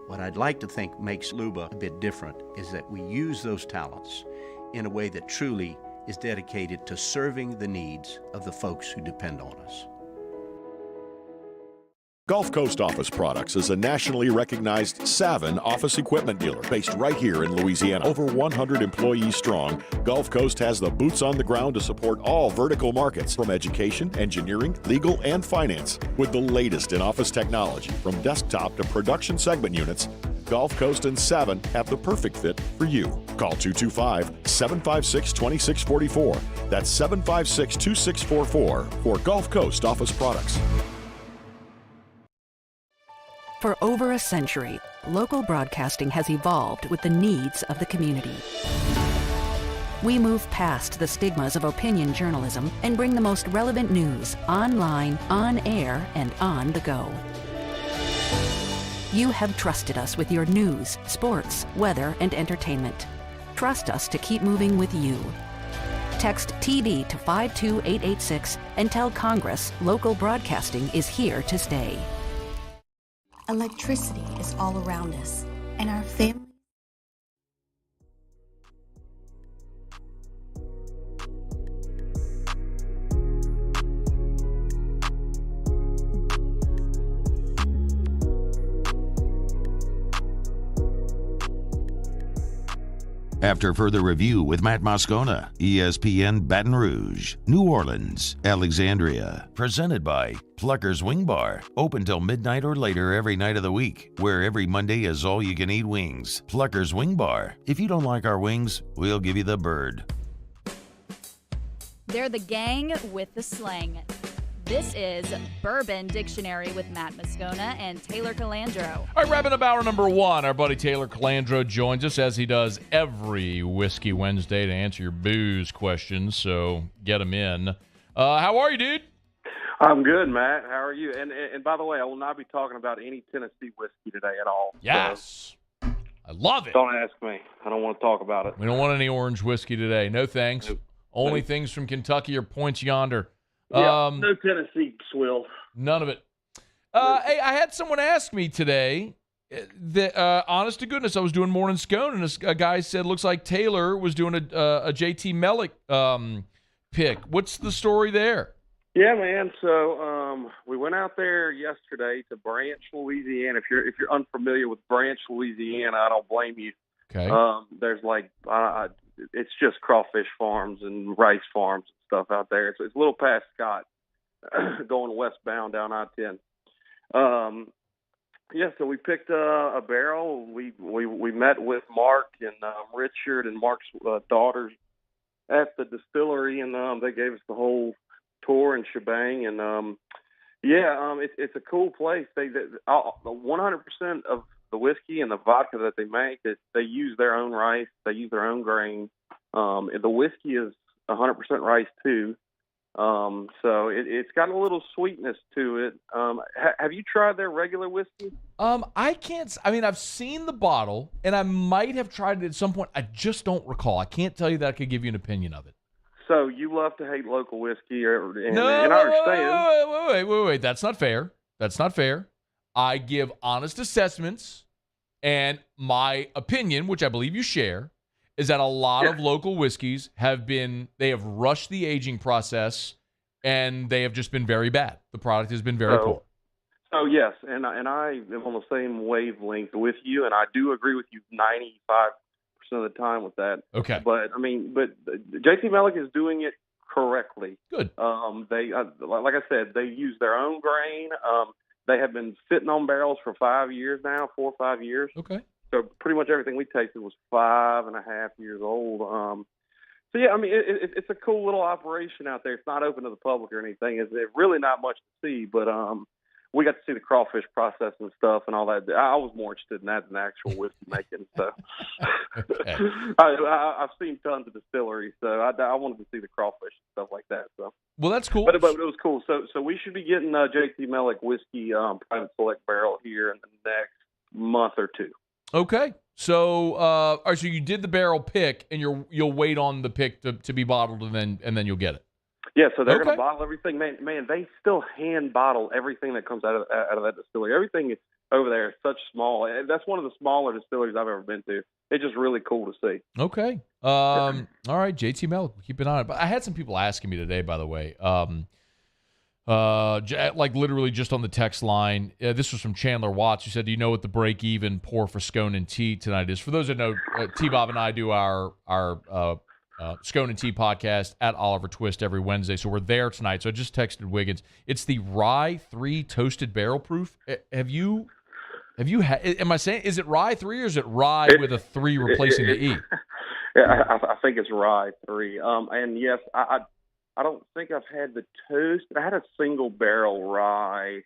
What I'd like to think makes Luba a bit different is that we use those talents in a way that truly is dedicated to serving the needs of the folks who depend on us. Gulf Coast Office Products is a nationally recognized Savin office equipment dealer based right here in Louisiana. Over 100 employees strong, Gulf Coast has the boots on the ground to support all vertical markets, from education, engineering, legal, and finance. With the latest in office technology, from desktop to production segment units, Gulf Coast and Savin have the perfect fit for you. Call 225-756-2644. That's 756-2644 for Gulf Coast Office Products. For over a century, local broadcasting has evolved with the needs of the community. We move past the stigmas of opinion journalism and bring the most relevant news online, on air, and on the go. You have trusted us with your news, sports, weather, and entertainment. Trust us to keep moving with you. Text TD to 52886 and tell Congress local broadcasting is here to stay. Electricity is all around us, and our family. After further review with Matt Moscona, ESPN Baton Rouge, New Orleans, Alexandria. Presented by Plucker's Wing Bar. Open till midnight or later every night of the week, where every Monday is all-you-can-eat wings. Plucker's Wing Bar. If you don't like our wings, we'll give you the bird. They're the gang with the slang. This is Bourbon Dictionary with Matt Moscona and Taylor Calandro. All right, wrapping up hour number one, our buddy Taylor Calandro joins us as he does every Whiskey Wednesday to answer your booze questions, so get him in. How are you, dude? I'm good, Matt. How are you? And by the way, I will not be talking about any Tennessee whiskey today at all. Yes. So I love it. Don't ask me. I don't want to talk about it. We don't want any orange whiskey today. No thanks. Nope. Only things from Kentucky or points yonder. Yeah, no Tennessee swill. None of it. Hey, I had someone ask me today that, honest to goodness, I was doing morning scone, and a guy said, looks like Taylor was doing a JT Mellick pick. What's the story there? Yeah, man. So we went out there yesterday to Branch, Louisiana. If you're unfamiliar with Branch, Louisiana, I don't blame you. Okay. There's like it's just crawfish farms and rice farms and stuff out there. So it's a little past Scott, going westbound down I-10. Yeah, so we picked a barrel. We met with Mark and Richard and Mark's daughters at the distillery, and they gave us the whole tour and shebang. And it's a cool place. They 100% of the whiskey and the vodka that they make, they use their own rice. They use their own grain. The whiskey is 100% rice too. So it's got a little sweetness to it. Have you tried their regular whiskey? I've seen the bottle, and I might have tried it at some point. I just don't recall. I can't tell you that I could give you an opinion of it. So you love to hate local whiskey, and I understand. Wait. That's not fair. I give honest assessments and my opinion, which I believe you share, is that a lot of local whiskeys have rushed the aging process, and they have just been very bad. The product has been very poor. Oh yes, and I am on the same wavelength with you, and I do agree with you 95% of the time with that. Okay. But JT Melick is doing it correctly. Good. They like I said, they use their own grain. They have been sitting on barrels for 5 years now, 4 or 5 years. Okay. So pretty much everything we tasted was 5.5 years old. So yeah, I mean it's a cool little operation out there. It's not open to the public or anything. It's really not much to see, but we got to see the crawfish process and stuff and all that. I was more interested in that than actual whiskey making. So Okay. I've seen tons of distilleries, so I wanted to see the crawfish and stuff like that. So well, that's cool. But it was cool. So we should be getting JT Melick whiskey private select barrel here in the next month or two. Okay. So all right, so you did the barrel pick, and you'll wait on the pick to be bottled, and then you'll get it. Yeah, so they're going to bottle everything. Man, they still hand bottle everything that comes out of that distillery. Everything over there is such small. That's one of the smaller distilleries I've ever been to. It's just really cool to see. Okay. All right, JT Melick, keep an eye on it. But I had some people asking me today, by the way, like literally just on the text line. This was from Chandler Watts, who said, "Do you know what the break-even pour for scone and tea tonight is?" For those that know, T-Bob and I do our Scone and Tea podcast at Oliver Twist every Wednesday, so we're there tonight. So I just texted Wiggins. It's the Rye 3 Toasted Barrel Proof. Have you had? Am I saying, is it Rye 3 or is it Rye with a 3 replacing the E? Yeah, I think it's Rye 3. And yes, I don't think I've had the toast. I had a single barrel rye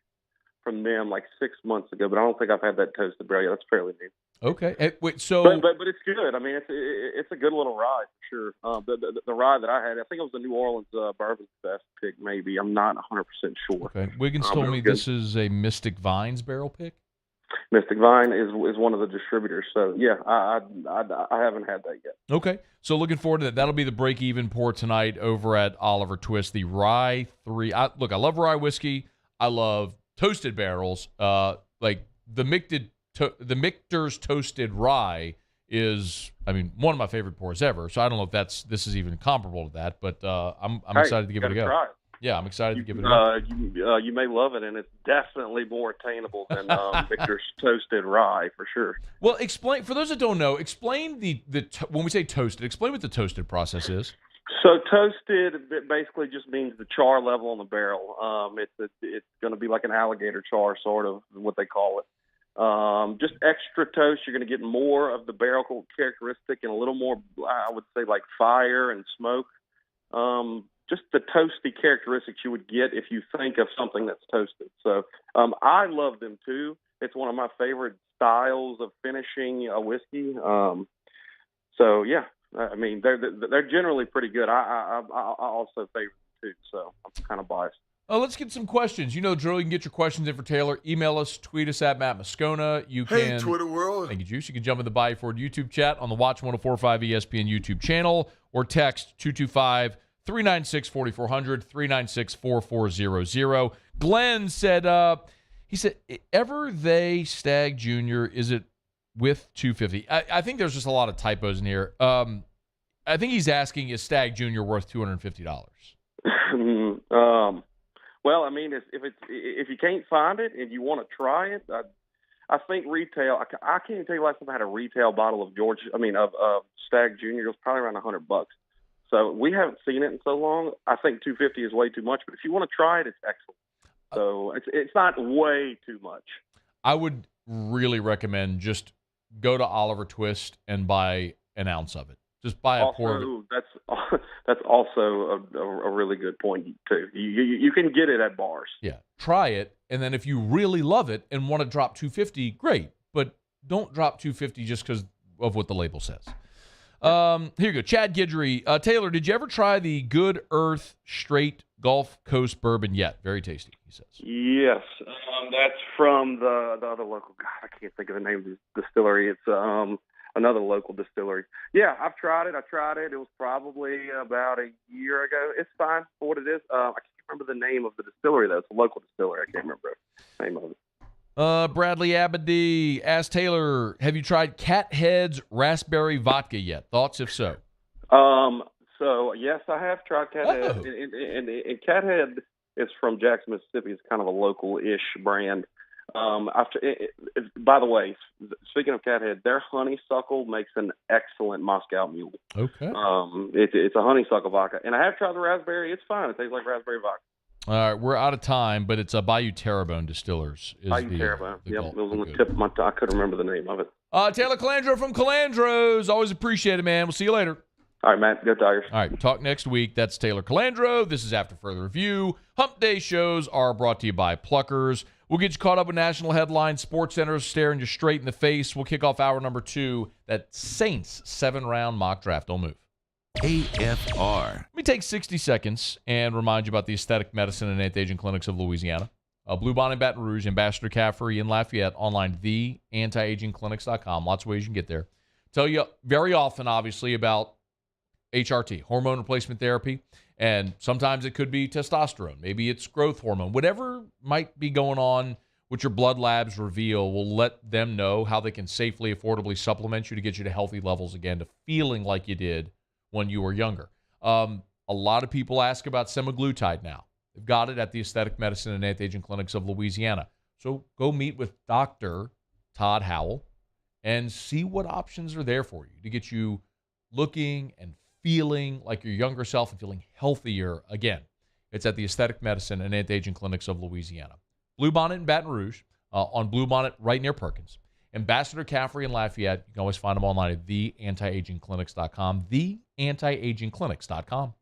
from them like 6 months ago, but I don't think I've had that toasted barrel yet. That's fairly new. Okay. Wait, so but it's good. I mean, it's a good little rye for sure. The rye that I had, I think it was the New Orleans Bourbon Fest pick. Maybe I'm not 100% sure. Okay. Wiggins told me this is a Mystic Vines barrel pick. Mystic Vine is one of the distributors. So yeah, I haven't had that yet. Okay. So looking forward to that. That'll be the break-even pour tonight over at Oliver Twist. The Rye 3. I love rye whiskey. I love toasted barrels. Like the Michter's Toasted Rye is, I mean, one of my favorite pours ever. So I don't know if this is even comparable to that, but I'm excited to give it a go. Try it. Yeah, I'm excited to give it a go. You may love it, and it's definitely more attainable than Michter's Toasted Rye for sure. Well, explain for those that don't know. Explain when we say toasted. Explain what the toasted process is. So toasted basically just means the char level on the barrel. It's going to be like an alligator char, sort of what they call it. Just extra toast. You're going to get more of the barrel characteristic and a little more, I would say, like fire and smoke. Just the toasty characteristics you would get if you think of something that's toasted. So I love them too. It's one of my favorite styles of finishing a whiskey. So yeah, I mean they're generally pretty good. I also favor them too. So I'm kind of biased. Let's get some questions. You know, Drew, you can get your questions in for Taylor. Email us, tweet us at Matt Moscona. Hey, Twitter world. Thank you, Juice. You can jump in the Bayou Ford YouTube chat on the Watch 104.5 ESPN YouTube channel or text 225-396-4400, 396-4400. Glenn said, he said, ever they Stag Jr., is it with 250? I think there's just a lot of typos in here. I think he's asking, is Stag Jr. worth $250? Well, I mean, if you can't find it and you want to try it, I think retail. I can't tell you last time I had a retail bottle of Stag Jr. It was probably around $100. So we haven't seen it in so long. I think $250 is way too much. But if you want to try it, it's excellent. So it's not way too much. I would really recommend just go to Oliver Twist and buy an ounce of it. Just buy a pour. That's also a really good point too. You can get it at bars. Yeah, try it, and then if you really love it and want to drop $250, great. But don't drop $250 just because of what the label says. Here you go, Chad Guidry. Taylor, did you ever try the Good Earth Straight Gulf Coast Bourbon yet? Very tasty, he says. Yes, that's from the other local. God, I can't think of the name of the distillery. It's another local distillery. Yeah, I've tried it. It was probably about a year ago. It's fine for what it is. I can't remember the name of the distillery, though. It's a local distillery. I can't remember the name of it. Bradley Abadi asked Taylor, have you tried Cat Head's raspberry vodka yet? Thoughts, if so? So yes, I have tried Cat Head, and Cat Head is from Jackson, Mississippi. It's kind of a local-ish brand. By the way, speaking of Cat Head, their honeysuckle makes an excellent Moscow Mule. Okay. It's a honeysuckle vodka, and I have tried the raspberry. It's fine. It tastes like raspberry vodka. All right, we're out of time, but it's a Bayou Terrebonne Distillers. Bayou Terrebonne. Yep, it was on the tip of my tongue. I couldn't remember the name of it. Taylor Calandro from Calandro's. Always appreciate it, man. We'll see you later. All right, Matt. Go Tigers. All right, talk next week. That's Taylor Calandro. This is After Further Review. Hump Day shows are brought to you by Pluckers. We'll get you caught up with national headlines. SportsCenter is staring you straight in the face. We'll kick off hour number 2. That Saints 7-round mock draft. Don't move. AFR. Let me take 60 seconds and remind you about the aesthetic medicine and anti-aging clinics of Louisiana. Bourbon in Baton Rouge, Ambassador Caffrey in Lafayette, online, theantiagingclinics.com. Lots of ways you can get there. Tell you very often, obviously, about HRT, hormone replacement therapy, and sometimes it could be testosterone. Maybe it's growth hormone. Whatever might be going on, which your blood labs reveal, will let them know how they can safely, affordably supplement you to get you to healthy levels again, to feeling like you did when you were younger. A lot of people ask about semaglutide now. They've got it at the Aesthetic Medicine and Anti-Aging Clinics of Louisiana. So go meet with Dr. Todd Howell and see what options are there for you to get you looking and feeling like your younger self and feeling healthier again. It's at the Aesthetic Medicine and Anti-Aging Clinics of Louisiana. Bluebonnet in Baton Rouge, on Bluebonnet right near Perkins. Ambassador Caffrey in Lafayette. You can always find them online at theantiagingclinics.com, theantiagingclinics.com.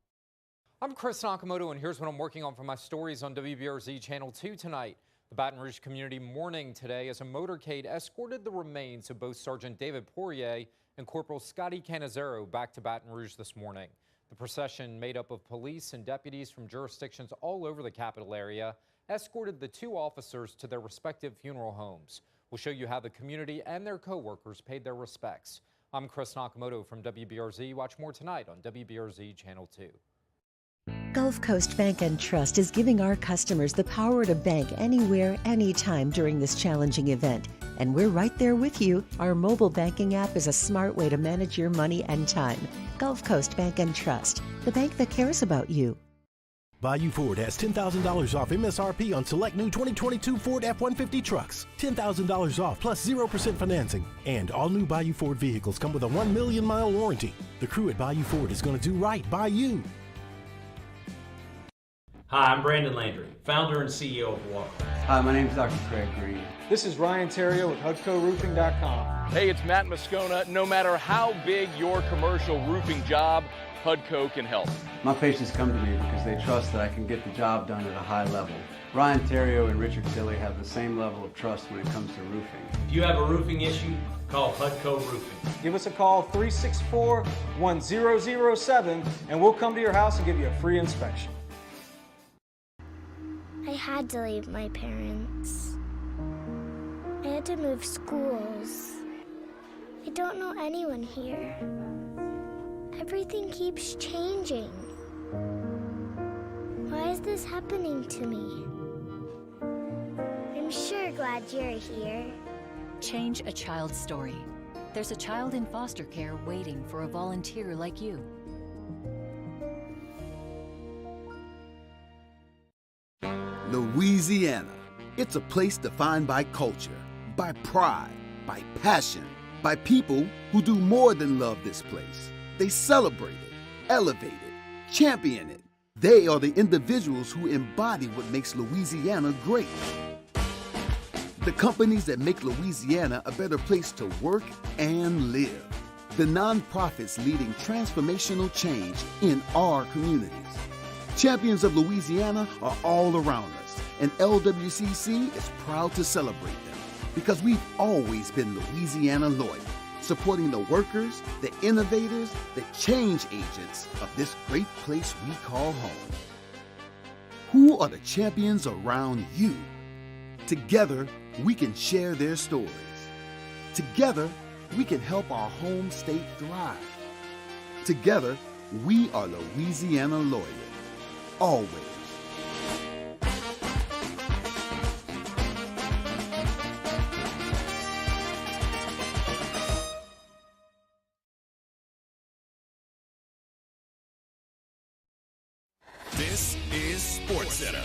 I'm Chris Nakamoto, and here's what I'm working on for my stories on WBRZ Channel 2 tonight. The Baton Rouge community mourning today as a motorcade escorted the remains of both Sergeant David Poirier and Corporal Scotty Canizero back to Baton Rouge this morning. The procession, made up of police and deputies from jurisdictions all over the capital area, escorted the two officers to their respective funeral homes. We'll show you how the community and their co-workers paid their respects. I'm Chris Nakamoto from WBRZ. Watch more tonight on WBRZ Channel 2. Gulf Coast Bank and Trust is giving our customers the power to bank anywhere, anytime during this challenging event. And we're right there with you. Our mobile banking app is a smart way to manage your money and time. Gulf Coast Bank and Trust, the bank that cares about you. Bayou Ford has $10,000 off MSRP on select new 2022 Ford F-150 trucks. $10,000 off plus 0% financing. And all new Bayou Ford vehicles come with a 1 million mile warranty. The crew at Bayou Ford is going to do right by you. Hi, I'm Brandon Landry, founder and CEO of Otter. Hi, my name is Dr. Craig Green. This is Ryan Terrio with HUDCORoofing.com. Hey, it's Matt Moscona. No matter how big your commercial roofing job, HUDCO can help. My patients come to me because they trust that I can get the job done at a high level. Ryan Terrio and Richard Tilley have the same level of trust when it comes to roofing. If you have a roofing issue, call HUDCO Roofing. Give us a call, 364-1007, and we'll come to your house and give you a free inspection. I had to leave my parents. I had to move schools. I don't know anyone here. Everything keeps changing. Why is this happening to me? I'm sure glad you're here. Change a child's story. There's a child in foster care waiting for a volunteer like you. Louisiana. It's a place defined by culture, by pride, by passion, by people who do more than love this place. They celebrate it, elevate it, champion it. They are the individuals who embody what makes Louisiana great. The companies that make Louisiana a better place to work and live. The nonprofits leading transformational change in our communities. Champions of Louisiana are all around us, and LWCC is proud to celebrate them because we've always been Louisiana loyal, supporting the workers, the innovators, the change agents of this great place we call home. Who are the champions around you? Together, we can share their stories. Together, we can help our home state thrive. Together, we are Louisiana loyal. Always. This is SportsCenter.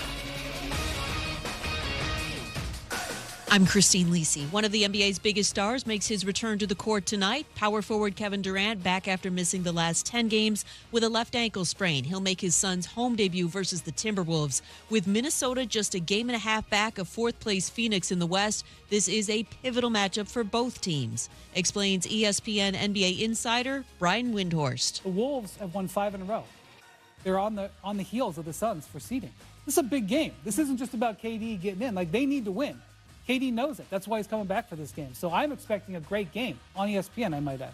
I'm Christine Lisi. One of the NBA's biggest stars makes his return to the court tonight. Power forward Kevin Durant back after missing the last 10 games with a left ankle sprain. He'll make his son's home debut versus the Timberwolves. With Minnesota just a game and a half back of fourth-place Phoenix in the West, this is a pivotal matchup for both teams, explains ESPN NBA insider Brian Windhorst. The Wolves have won 5 in a row. They're on the heels of the Suns for seeding. This is a big game. This isn't just about KD getting in. Like, they need to win. KD knows it. That's why he's coming back for this game. So I'm expecting a great game on ESPN, I might add.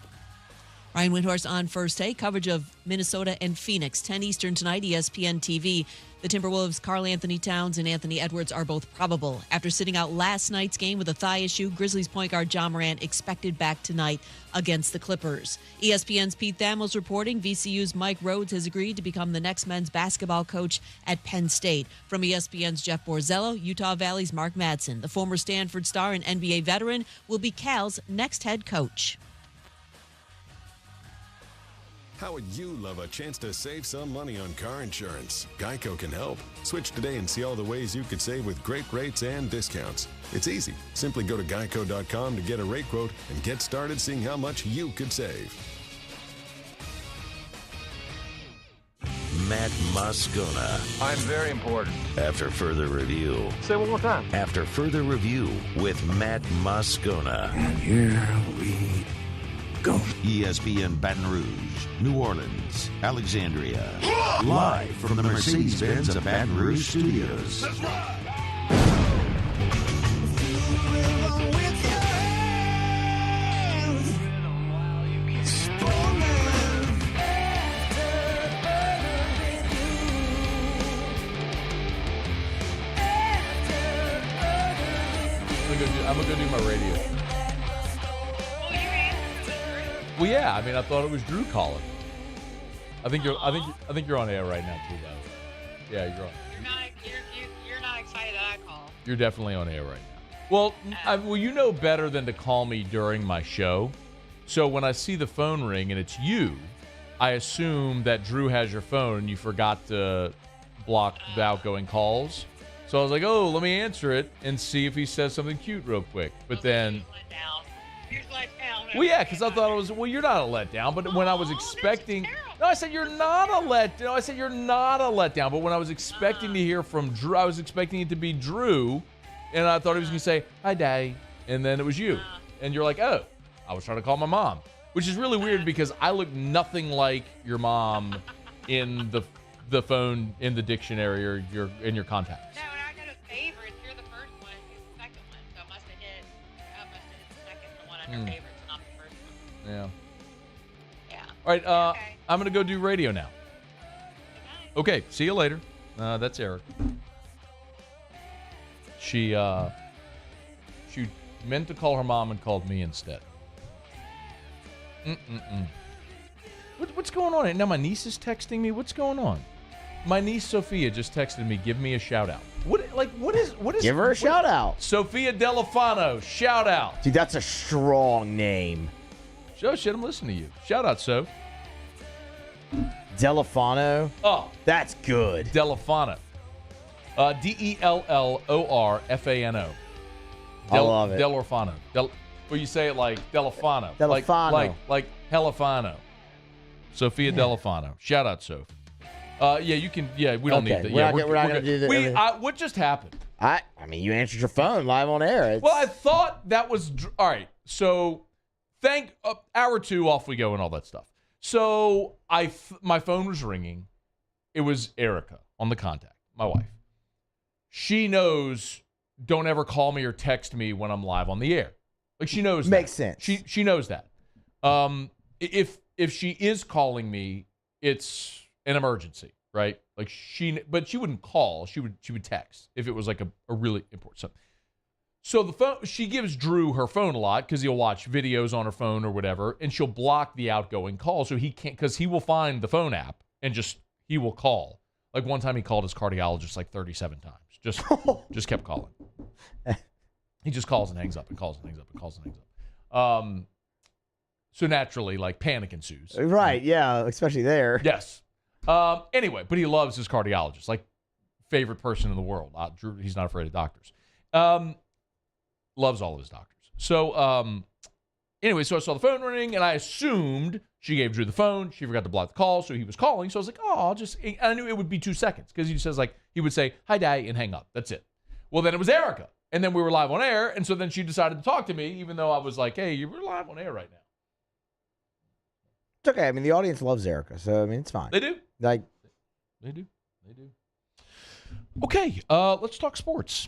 Ryan Windhorst on First Take. Coverage of Minnesota and Phoenix, 10 Eastern tonight, ESPN TV. The Timberwolves' Karl Anthony Towns and Anthony Edwards are both probable. After sitting out last night's game with a thigh issue, Grizzlies point guard John Morant expected back tonight against the Clippers. ESPN's Pete Thamels reporting VCU's Mike Rhodes has agreed to become the next men's basketball coach at Penn State. From ESPN's Jeff Borzello, Utah Valley's Mark Madsen. The former Stanford star and NBA veteran will be Cal's next head coach. How would you love a chance to save some money on car insurance? Geico can help. Switch today and see all the ways you could save with great rates and discounts. It's easy. Simply go to geico.com to get a rate quote and get started seeing how much you could save. Matt Moscona. I'm very important. After further review. Say it one more time. After further review with Matt Moscona. And here we go. ESPN Baton Rouge, New Orleans, Alexandria. Live from the Mercedes-Benz of Baton Rouge studios. That's right. I'm gonna go do my radio. Well, yeah. I mean, I thought it was Drew calling. I think you're on air right now too, though. Yeah, you're on. You're not excited that I call. You're definitely on air right now. Well, well, you know better than to call me during my show. So when I see the phone ring and it's you, I assume that Drew has your phone and you forgot to block the outgoing calls. So I was like, oh, let me answer it and see if he says something cute real quick. But then... Well, yeah, because I thought it was, well, you're not a letdown. But when I was expecting... No, I said you're not a letdown. No, I said you're not a letdown. But when I was expecting to hear from Drew, I was expecting it to be Drew. And I thought he was going to say, hi, Daddy. And then it was you. And you're like, oh, I was trying to call my mom. Which is really weird because I look nothing like your mom in the phone, in the dictionary, or in your contacts. No, when I go to favorites, you're the first one. He's the second one. So I must have hit the second one under favorites, not the first one. Yeah. Yeah. All right, Okay. I'm going to go do radio now. Okay, see you later. That's Eric. She meant to call her mom and called me instead. What's going on? Now my niece is texting me. What's going on? My niece Sophia just texted me. Give me a shout out. What is? Give her a shout out. Sophia Delafano, shout out. Dude, that's a strong name. Show shit. I'm listening to you. Shout out, Soph. Delafano. Oh, that's good. Delafano. Dellorfano. I love it. Delorfano. Well, you say it like Delafano. Delafano. Like Helafano. Sophia Delafano. Shout out, Soph. Yeah, you can. Yeah, we don't need that. Yeah, we're not going to do that. What just happened? I mean, you answered your phone live on air. Well, I thought that was all right. So, hour two off we go and all that stuff. So my phone was ringing. It was Erica on the contact, my wife. She knows. Don't ever call me or text me when I'm live on the air. Like she knows. Makes sense. She knows that. If she is calling me, it's an emergency, right? Like but she wouldn't call. She would text if it was like a really important something. So the phone, she gives Drew her phone a lot because he'll watch videos on her phone or whatever, and she'll block the outgoing call so he can't, because he will find the phone app and he will call. Like one time he called his cardiologist like 37 times. Just kept calling. He just calls and hangs up and calls and hangs up and calls and hangs up. So naturally, like panic ensues. Right, yeah, especially there. Yes. Anyway, but he loves his cardiologist, like favorite person in the world. Drew, he's not afraid of doctors. Loves all of his doctors. So anyway, so I saw the phone ring, and I assumed she gave Drew the phone. She forgot to block the call, so he was calling. So I was like, oh, I knew it would be 2 seconds because he would say, hi, Daddy, and hang up. That's it. Well, then it was Erica. And then we were live on air, and so then she decided to talk to me, even though I was like, hey, you're live on air right now. It's okay. I mean, the audience loves Erica, so, I mean, it's fine. They do. Like, They do. Okay, let's talk sports.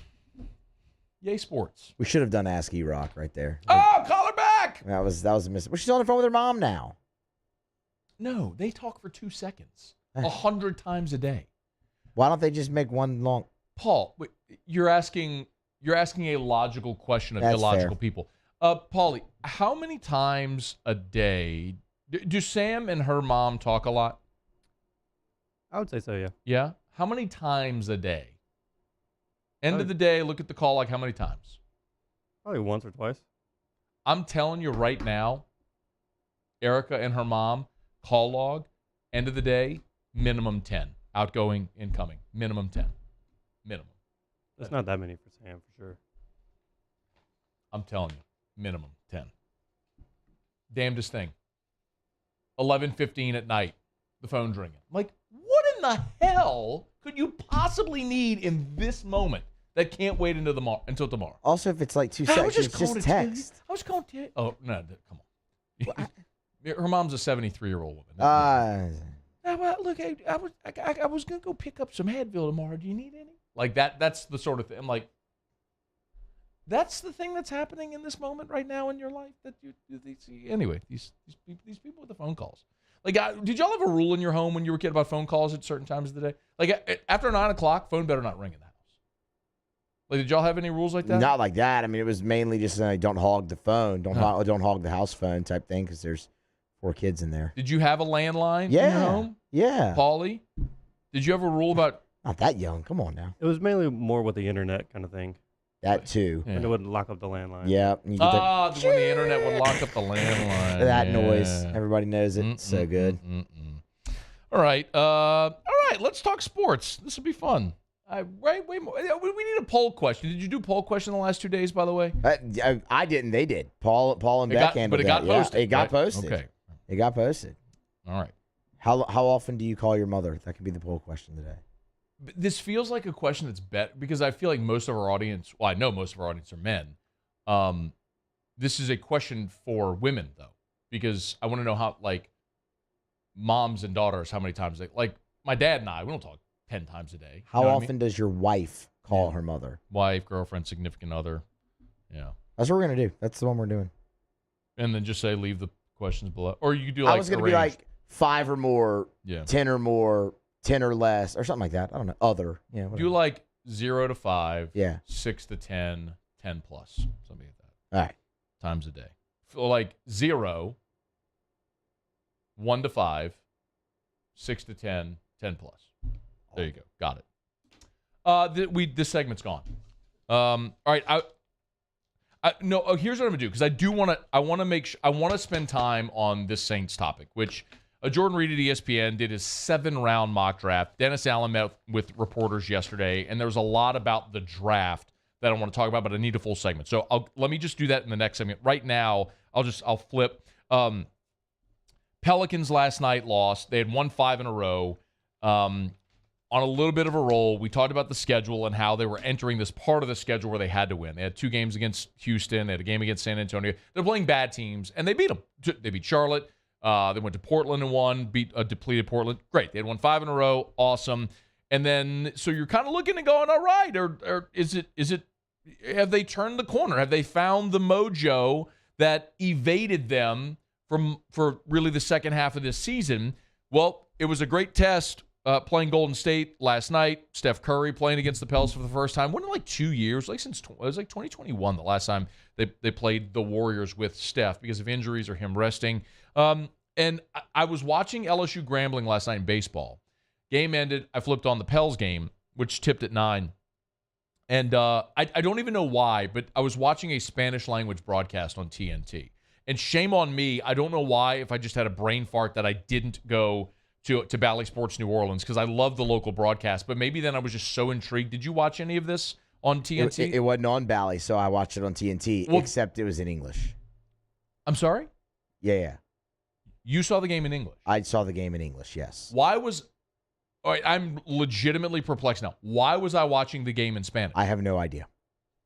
Yay, sports. we should have done Ask E-Rock right there. Oh, call her back! That was a miss. Well, she's on the phone with her mom now. No, they talk for 2 seconds, 100 times a day. Why don't they just make one long? Paul, wait, you're asking a logical question of That's illogical fair. people. Paulie, how many times a day do Sam and her mom talk a lot? I would say so, yeah. Yeah? How many times a day? End of the day, look at the call, like how many times? Probably once or twice. I'm telling you right now, Erica and her mom, call log, end of the day, minimum 10. Outgoing, incoming, minimum 10. Minimum. That's not that many for Sam, for sure. I'm telling you, minimum 10. Damnedest thing. 11:15 at night, the phone's ringing. I'm like, what in the hell could you possibly need in this moment that can't wait until tomorrow? Also, if it's like 2 I was seconds, just it's calling just to tell you. text. I was calling to tell you. Oh, no, come on. Her mom's a 73-year-old woman. Well, look, I was going to go pick up some Advil tomorrow. Do you need any? Like that's the sort of thing. I'm like, that's the thing that's happening in this moment right now in your life that you see. Anyway, these people with the phone calls. Like, did y'all have a rule in your home when you were a kid about phone calls at certain times of the day? Like, after 9 o'clock, phone better not ring in the house. Like, did y'all have any rules like that? Not like that. I mean, it was mainly just don't hog the phone, don't hog the house phone type thing because there's 4 kids in there. Did you have a landline in your home? Yeah. Paulie, did you have a rule about? Not that young. Come on now. It was mainly more with the internet kind of thing. That too. And it wouldn't lock up the landline. Yeah. When the internet would lock up the landline. That noise. Everybody knows it. So good. All right. Let's talk sports. This will be fun. We need a poll question. Did you do a poll question the last 2 days, by the way? I didn't. They did. Paul and Beck handled but it got that. posted. Yeah, it got right? posted. Okay. It got posted. All right. How often do you call your mother? That could be the poll question today. This feels like a question that's better because I feel like most of our audience, well, I know most of our audience are men. This is a question for women, though, because I want to know how, like, moms and daughters, how many times like my dad and I, we don't talk 10 times a day. How often does your wife call her mother? Wife, girlfriend, significant other. Yeah. That's what we're going to do. That's the one we're doing. And then just say, leave the questions below. Or you could do like, I was going to be like 5 or more, 10 or more, 10 or less, or something like that. I don't know. Other. Yeah. Do like 0 to 5. Yeah. 6 to 10, 10 plus. Something like that. All right. Times a day. So like 0, 1 to 5, 6 to 10, 10 plus. There you go. Got it. This segment's gone. All right. Here's what I'm gonna do because I want to spend time on this Saints topic, which Jordan Reed at ESPN did his 7-round mock draft. Dennis Allen met with reporters yesterday, and there was a lot about the draft that I want to talk about, but I need a full segment. So let me just do that in the next segment. Right now, I'll flip. Pelicans last night lost. They had won 5 in a row. On a little bit of a roll. We talked about the schedule and how they were entering this part of the schedule where they had to win. They had 2 games against Houston. They had a game against San Antonio. They're playing bad teams, and they beat them. They beat Charlotte. They went to Portland and won, beat a depleted Portland. Great. They had won 5 in a row. Awesome. And then, so you're kind of looking and going, all right, or is it, have they turned the corner? Have they found the mojo that evaded them for really the second half of this season? Well, it was a great test playing Golden State last night. Steph Curry playing against the Pels for the first time. Wasn't it like 2 years? It was like 2021 the last time they played the Warriors with Steph because of injuries or him resting. And I was watching LSU Grambling last night in baseball. Game ended. I flipped on the Pels game, which tipped at 9. And I don't even know why, but I was watching a Spanish language broadcast on TNT. And shame on me. I don't know why, if I just had a brain fart, that I didn't go to Bally Sports New Orleans because I love the local broadcast. But maybe then I was just so intrigued. Did you watch any of this on TNT? It wasn't on Bally, so I watched it on TNT, except it was in English. I'm sorry? Yeah. You saw the game in English? I saw the game in English, yes. Why was... All right, I'm legitimately perplexed now. Why was I watching the game in Spanish? I have no idea.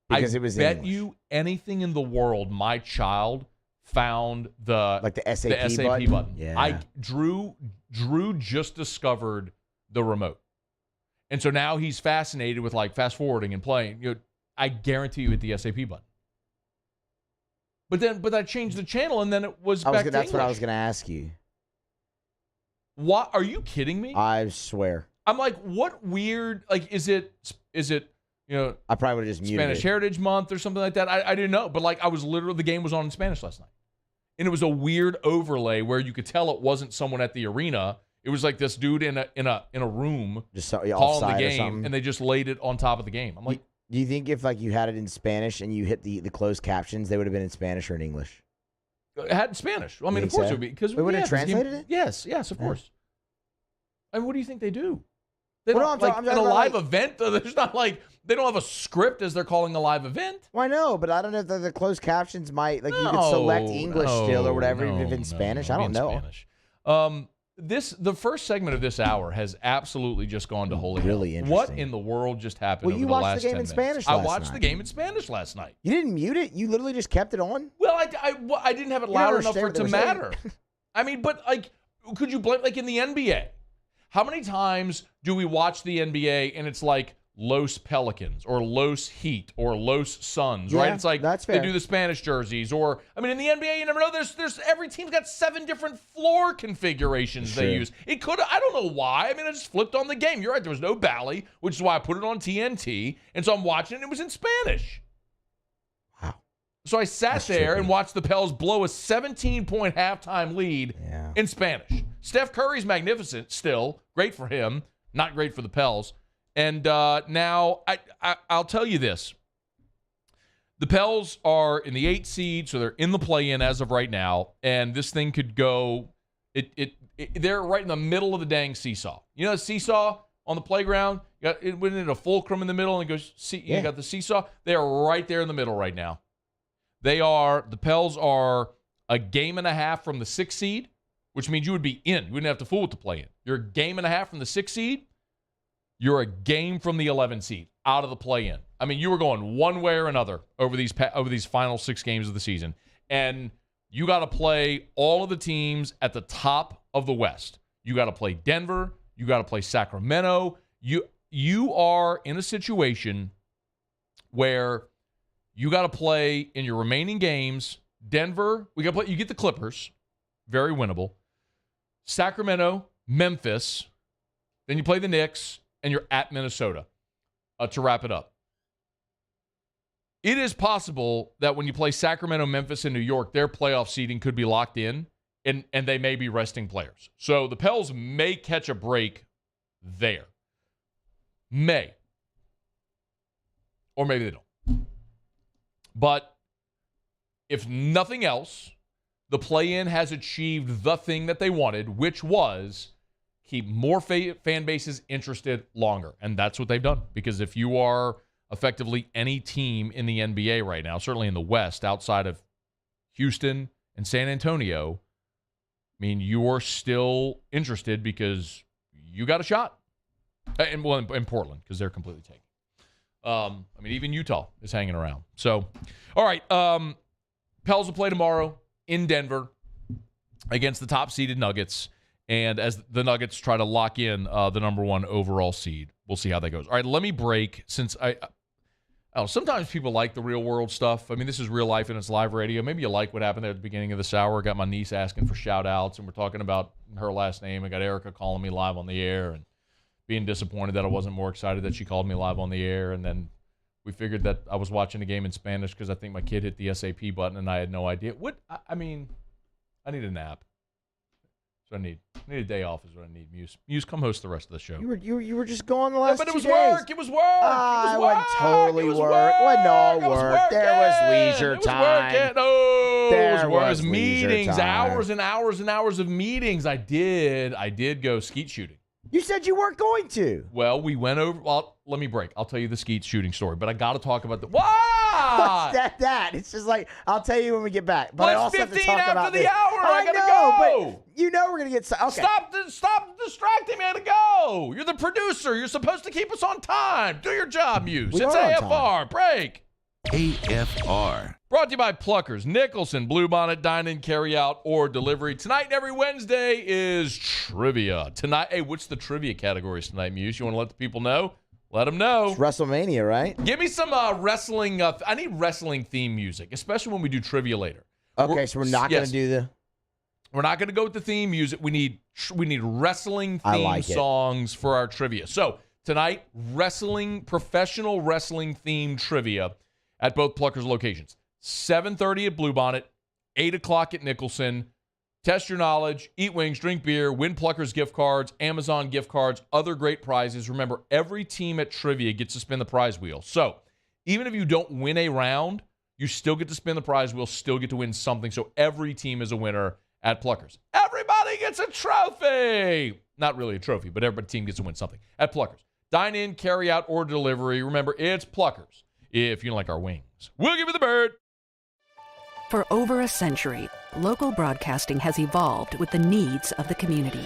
Because it was in bet English. you anything in the world my child found the SAP button. Yeah. Drew just discovered the remote. And so now he's fascinated with like fast forwarding and playing. You know, I guarantee you hit the SAP button. But I changed the channel and then it was back to That's English. what I was going to ask you. What? Are you kidding me? I swear. I'm like, what weird, like, is it, you know, I probably would have just muted Spanish it. Heritage Month or something like that? I didn't know. But like, I was literally, the game was on in Spanish last night. And it was a weird overlay where you could tell it wasn't someone at the arena. It was like this dude in a room just calling the game, and they just laid it on top of the game. I'm like, do you think if like you had it in Spanish and you hit the closed captions, they would have been in Spanish or in English? It had in Spanish. I mean, of course it would be because we would have translated it. Yes, of course. I mean, what do you think they do? I'm in a live event, there's not like they don't have a script as they're calling a live event. Well, I know, but I don't know if the closed captions might you could select English still or whatever, even if in Spanish. I don't know. Spanish. The first segment of this hour has absolutely just gone to holy really hell. interesting. What in the world just happened? Well, over you the watched last the game 10 in minutes? Spanish I last watched night. the game in Spanish last night. You didn't mute it. You literally just kept it on. Well, I didn't have it loud enough for it to matter. I mean, but like, could you blame like in the NBA? How many times do we watch the NBA and it's like Los Pelicans or Los Heat or Los Suns, right? It's like that's fair. They do the Spanish jerseys, or I mean, in the NBA, you never know. There's every team's got 7 different floor configurations they use. It could, I don't know why. I mean, I just flipped on the game. You're right. There was no Bally, which is why I put it on TNT, and so I'm watching it. And it was in Spanish. Wow. So I sat there and watched the Pels blow a 17-point halftime lead in Spanish. Steph Curry's magnificent still. Great for him. Not great for the Pels. And now I'll tell you this. The Pels are in the 8th seed, so they're in the play-in as of right now. And this thing could go they're right in the middle of the dang seesaw. You know the seesaw on the playground? It went into fulcrum in the middle and it goes, you got the seesaw? They are right there in the middle right now. The Pels are a game and a half from the 6th seed, which means you would be in. You wouldn't have to fool with the play-in. You're a game and a half from the 6th seed. You're a game from the 11th seed out of the play-in. I mean, you were going one way or another over these final 6 games of the season. And you got to play all of the teams at the top of the West. You got to play Denver. You got to play Sacramento. You are in a situation where you got to play in your remaining games. Denver, we got to play. You get the Clippers, very winnable. Sacramento, Memphis, then you play the Knicks, and you're at Minnesota to wrap it up. It is possible that when you play Sacramento, Memphis, and New York, their playoff seeding could be locked in, and they may be resting players. So the Pels may catch a break there. May. Or maybe they don't. But if nothing else, the play-in has achieved the thing that they wanted, which was keep more fan bases interested longer. And that's what they've done. Because if you are effectively any team in the NBA right now, certainly in the West, outside of Houston and San Antonio, I mean, you're still interested because you got a shot. And in Portland, because they're completely taken. I mean, even Utah is hanging around. So, all right. Pels will play tomorrow in Denver against the top-seeded Nuggets. And as the Nuggets try to lock in the number 1 overall seed, we'll see how that goes. All right, let me break since sometimes people like the real world stuff. I mean, this is real life and it's live radio. Maybe you like what happened there at the beginning of this hour. I got my niece asking for shout-outs, and we're talking about her last name. I got Erica calling me live on the air and being disappointed that I wasn't more excited that she called me live on the air. And then we figured that I was watching a game in Spanish because I think my kid hit the SAP button and I had no idea. I need a nap. So I need a day off is what I need. Muse, come host the rest of the show. You were just gone the last 2 days. But it was work. It was work. It wasn't totally work. It wasn't all work. There was leisure time. There was was leisure meetings, time. hours and hours and hours of meetings. I did go skeet shooting. You said you weren't going to. Well, we went over. Well, let me break. I'll tell you the skeet shooting story, but I got to talk about the. What? What's that? It's just like, I'll tell you when we get back. But I also have to 15 talk after about the this. hour. I gotta know, go. But you know we're gonna get. Okay. Stop distracting me. I gotta go. You're the producer. You're supposed to keep us on time. Do your job, Muse. We It's are on AFR. Break. AFR. Brought to you by Pluckers, Nicholson, Bluebonnet, dine-in, carry-out, or delivery. Tonight and every Wednesday is trivia. Tonight, hey, what's the trivia categories tonight, Muse? You want to let the people know? Let them know. It's WrestleMania, right? Give me some wrestling. I need wrestling theme music, especially when we do trivia later. Okay, so we're not gonna do the. We're not going to go with the theme music. We need wrestling theme songs for our trivia. So tonight, professional wrestling themed trivia at both Pluckers locations. 7:30 at Bluebonnet, 8 o'clock at Nicholson. Test your knowledge, eat wings, drink beer, win Pluckers gift cards, Amazon gift cards, other great prizes. Remember, every team at trivia gets to spin the prize wheel. So even if you don't win a round, you still get to spin the prize wheel, still get to win something. So every team is a winner at Pluckers. Everybody gets a trophy. Not really a trophy, but every team gets to win something at Pluckers. Dine in, carry out, or delivery. Remember, it's Pluckers. If you don't like our wings, we'll give you the bird. For over a century, local broadcasting has evolved with the needs of the community.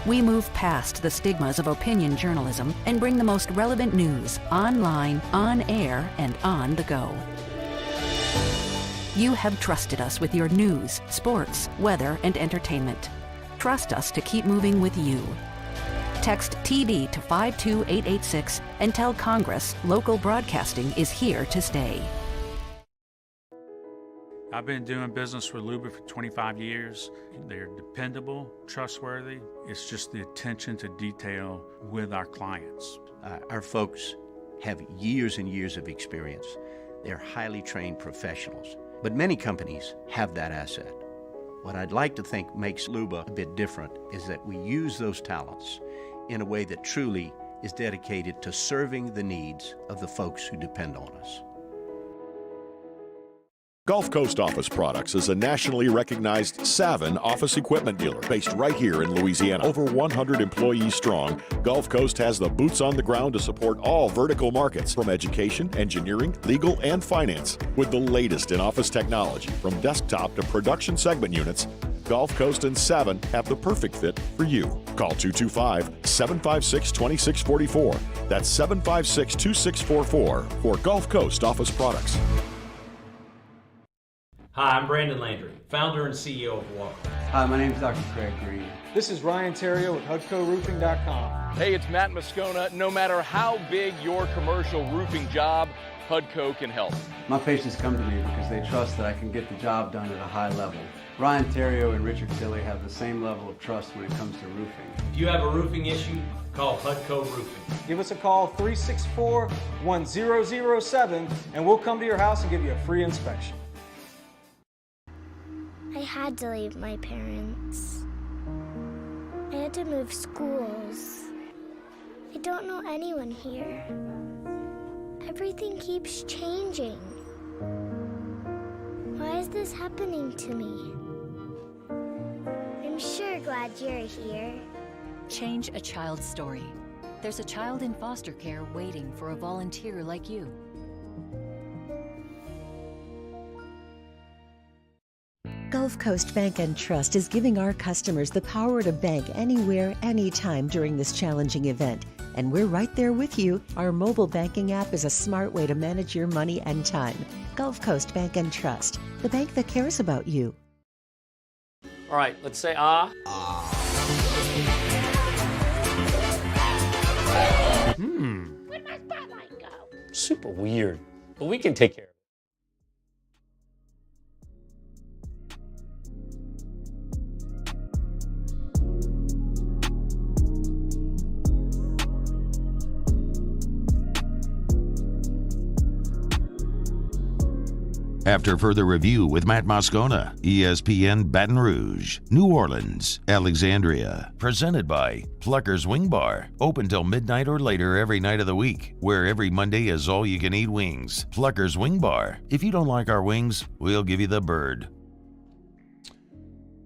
We move past the stigmas of opinion journalism and bring the most relevant news online, on air, and on the go. You have trusted us with your news, sports, weather, and entertainment. Trust us to keep moving with you. Text TB to 52886 and tell Congress local broadcasting is here to stay. I've been doing business with Luba for 25 years. They're dependable, trustworthy. It's just the attention to detail with our clients. Our folks have years and years of experience. They're highly trained professionals, but many companies have that asset. What I'd like to think makes Luba a bit different is that we use those talents in a way that truly is dedicated to serving the needs of the folks who depend on us. Gulf Coast Office Products is a nationally recognized Savin office equipment dealer based right here in Louisiana. Over 100 employees strong, Gulf Coast has the boots on the ground to support all vertical markets from education, engineering, legal, and finance. With the latest in office technology, from desktop to production segment units, Gulf Coast and Savin have the perfect fit for you. Call 225-756-2644. That's 756-2644 for Gulf Coast Office Products. Hi, I'm Brandon Landry, founder and CEO of Otter. Hi, my name is Dr. Craig Green. This is Ryan Terrio with HUDCORoofing.com. Hey, it's Matt Moscona. No matter how big your commercial roofing job, HUDCO can help. My patients come to me because they trust that I can get the job done at a high level. Ryan Terrio and Richard Tilley have the same level of trust when it comes to roofing. If you have a roofing issue, call HUDCO Roofing. Give us a call, 364-1007, and we'll come to your house and give you a free inspection. I had to leave my parents. I had to move schools. I don't know anyone here. Everything keeps changing. Why is this happening to me? I'm sure glad you're here. Change a child's story. There's a child in foster care waiting for a volunteer like you. Gulf Coast Bank and Trust is giving our customers the power to bank anywhere, anytime during this challenging event. And we're right there with you. Our mobile banking app is a smart way to manage your money and time. Gulf Coast Bank and Trust, the bank that cares about you. All right, let's say ah. Where'd my spotlight go? Super weird, but we can take care of it. After further review with Matt Moscona, ESPN Baton Rouge, New Orleans, Alexandria. Presented by Plucker's Wing Bar. Open till midnight or later every night of the week, where every Monday is all-you-can-eat wings. Plucker's Wing Bar. If you don't like our wings, we'll give you the bird.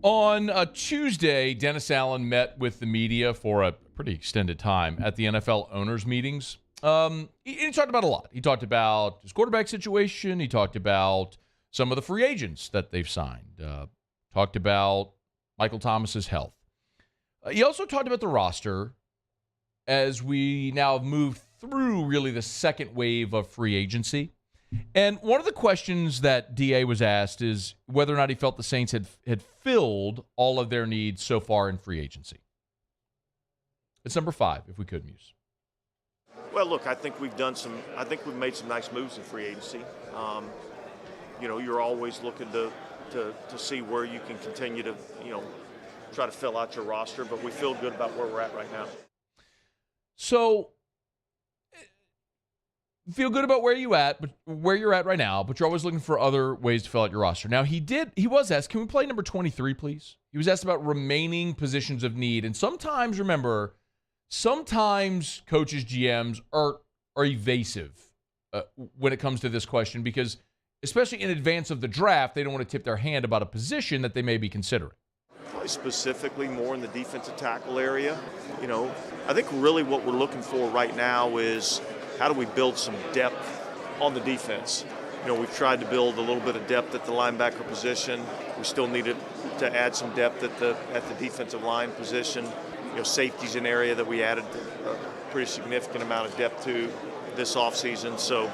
On a Tuesday, Dennis Allen met with the media for a pretty extended time at the NFL owners' meetings. He talked about a lot. He talked about his quarterback situation. He talked about some of the free agents that they've signed. Talked about Michael Thomas's health. He also talked about the roster as we now have moved through really the second wave of free agency. And one of the questions that DA was asked is whether or not he felt the Saints had filled all of their needs so far in free agency. It's number 5, if we could, Muse. Well, look, I think we've made some nice moves in free agency. You're always looking to see where you can continue to, try to fill out your roster, but we feel good about where we're at right now. So, feel good about where you're at right now, but you're always looking for other ways to fill out your roster. Now, he was asked, can we play number 23, please? He was asked about remaining positions of need. And sometimes coaches, GMs are evasive when it comes to this question because, especially in advance of the draft, they don't want to tip their hand about a position that they may be considering. Probably specifically more in the defensive tackle area. I think really what we're looking for right now is how do we build some depth on the defense? We've tried to build a little bit of depth at the linebacker position. We still needed to add some depth at the defensive line position. Safety's an area that we added a pretty significant amount of depth to this offseason. So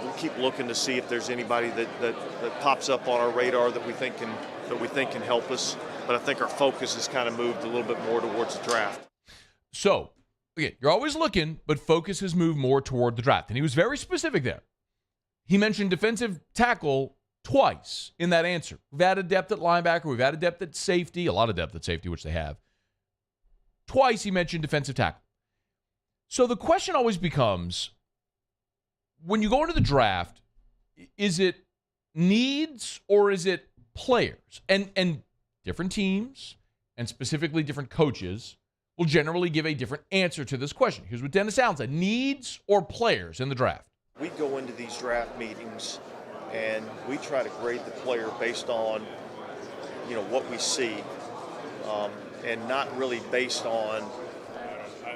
we'll keep looking to see if there's anybody that pops up on our radar that we think can help us. But I think our focus has kind of moved a little bit more towards the draft. So, again, you're always looking, but focus has moved more toward the draft. And he was very specific there. He mentioned defensive tackle twice in that answer. We've added depth at linebacker. We've added depth at safety, a lot of depth at safety, which they have. Twice he mentioned defensive tackle. So the question always becomes, when you go into the draft, is it needs or is it players? And different teams, and specifically different coaches, will generally give a different answer to this question. Here's what Dennis Allen said: needs or players in the draft? We go into these draft meetings and we try to grade the player based on, what we see, and not really based on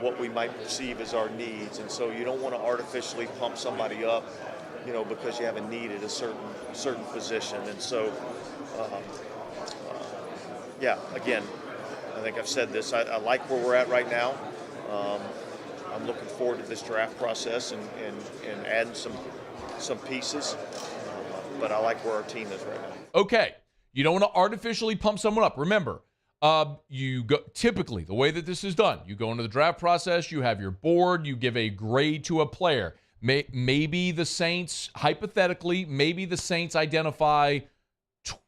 what we might perceive as our needs. And so you don't want to artificially pump somebody up, because you have a need at a certain position. And so, again, I think I've said this. I like where we're at right now. I'm looking forward to this draft process and adding some pieces. But I like where our team is right now. Okay. You don't want to artificially pump someone up. Remember, typically, the way that this is done, you go into the draft process, you have your board, you give a grade to a player. Maybe the Saints, hypothetically, identify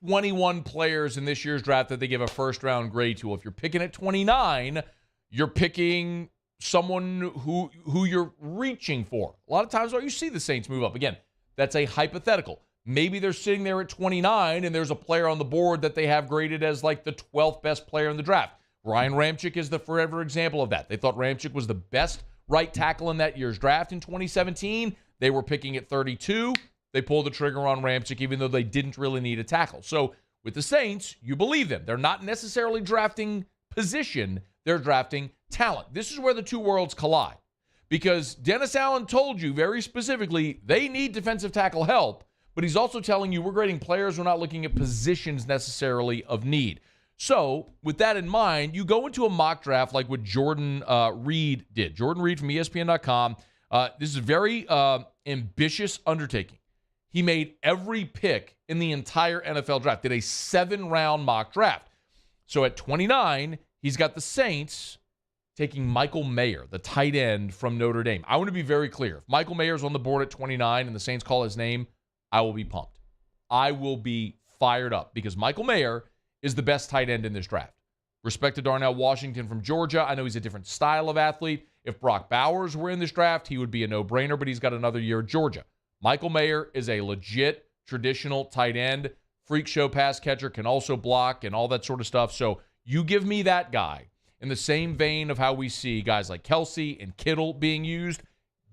21 players in this year's draft that they give a first-round grade to. If you're picking at 29, you're picking someone who you're reaching for. A lot of times, you see the Saints move up. Again, that's a hypothetical. Maybe they're sitting there at 29 and there's a player on the board that they have graded as like the 12th best player in the draft. Ryan Ramczyk is the forever example of that. They thought Ramczyk was the best right tackle in that year's draft in 2017. They were picking at 32. They pulled the trigger on Ramczyk even though they didn't really need a tackle. So with the Saints, you believe them. They're not necessarily drafting position. They're drafting talent. This is where the two worlds collide. Because Dennis Allen told you very specifically they need defensive tackle help. But he's also telling you we're grading players. We're not looking at positions necessarily of need. So with that in mind, you go into a mock draft like what Jordan Reed did. Jordan Reed from ESPN.com. This is a very ambitious undertaking. He made every pick in the entire NFL draft. Did a 7-round mock draft. So at 29, he's got the Saints taking Michael Mayer, the tight end from Notre Dame. I want to be very clear. If Michael Mayer's on the board at 29 and the Saints call his name, I will be pumped. I will be fired up because Michael Mayer is the best tight end in this draft. Respect to Darnell Washington from Georgia. I know he's a different style of athlete. If Brock Bowers were in this draft, he would be a no-brainer, but he's got another year at Georgia. Michael Mayer is a legit, traditional tight end. Freak show pass catcher, can also block and all that sort of stuff. So you give me that guy in the same vein of how we see guys like Kelsey and Kittle being used.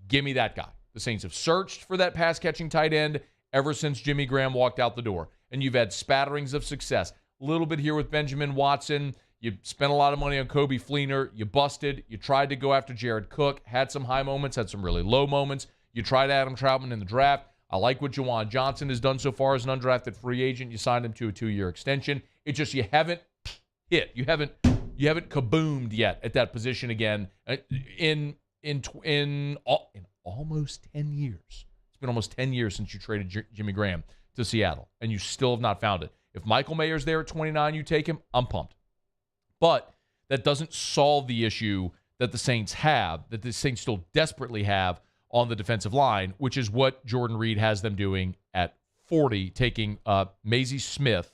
Give me that guy. The Saints have searched for that pass-catching tight end ever since Jimmy Graham walked out the door. And you've had spatterings of success. A little bit here with Benjamin Watson. You spent a lot of money on Kobe Fleener. You busted. You tried to go after Jared Cook. Had some high moments, had some really low moments. You tried Adam Troutman in the draft. I like what Juwan Johnson has done so far as an undrafted free agent. You signed him to a 2-year extension. It's just you haven't hit. You haven't kaboomed yet at that position again in almost 10 years. It's been almost 10 years since you traded Jimmy Graham to Seattle, and you still have not found it. If Michael Mayer's there at 29, you take him, I'm pumped. But that doesn't solve the issue that the Saints have, that the Saints still desperately have on the defensive line, which is what Jordan Reed has them doing at 40, taking Maisie Smith,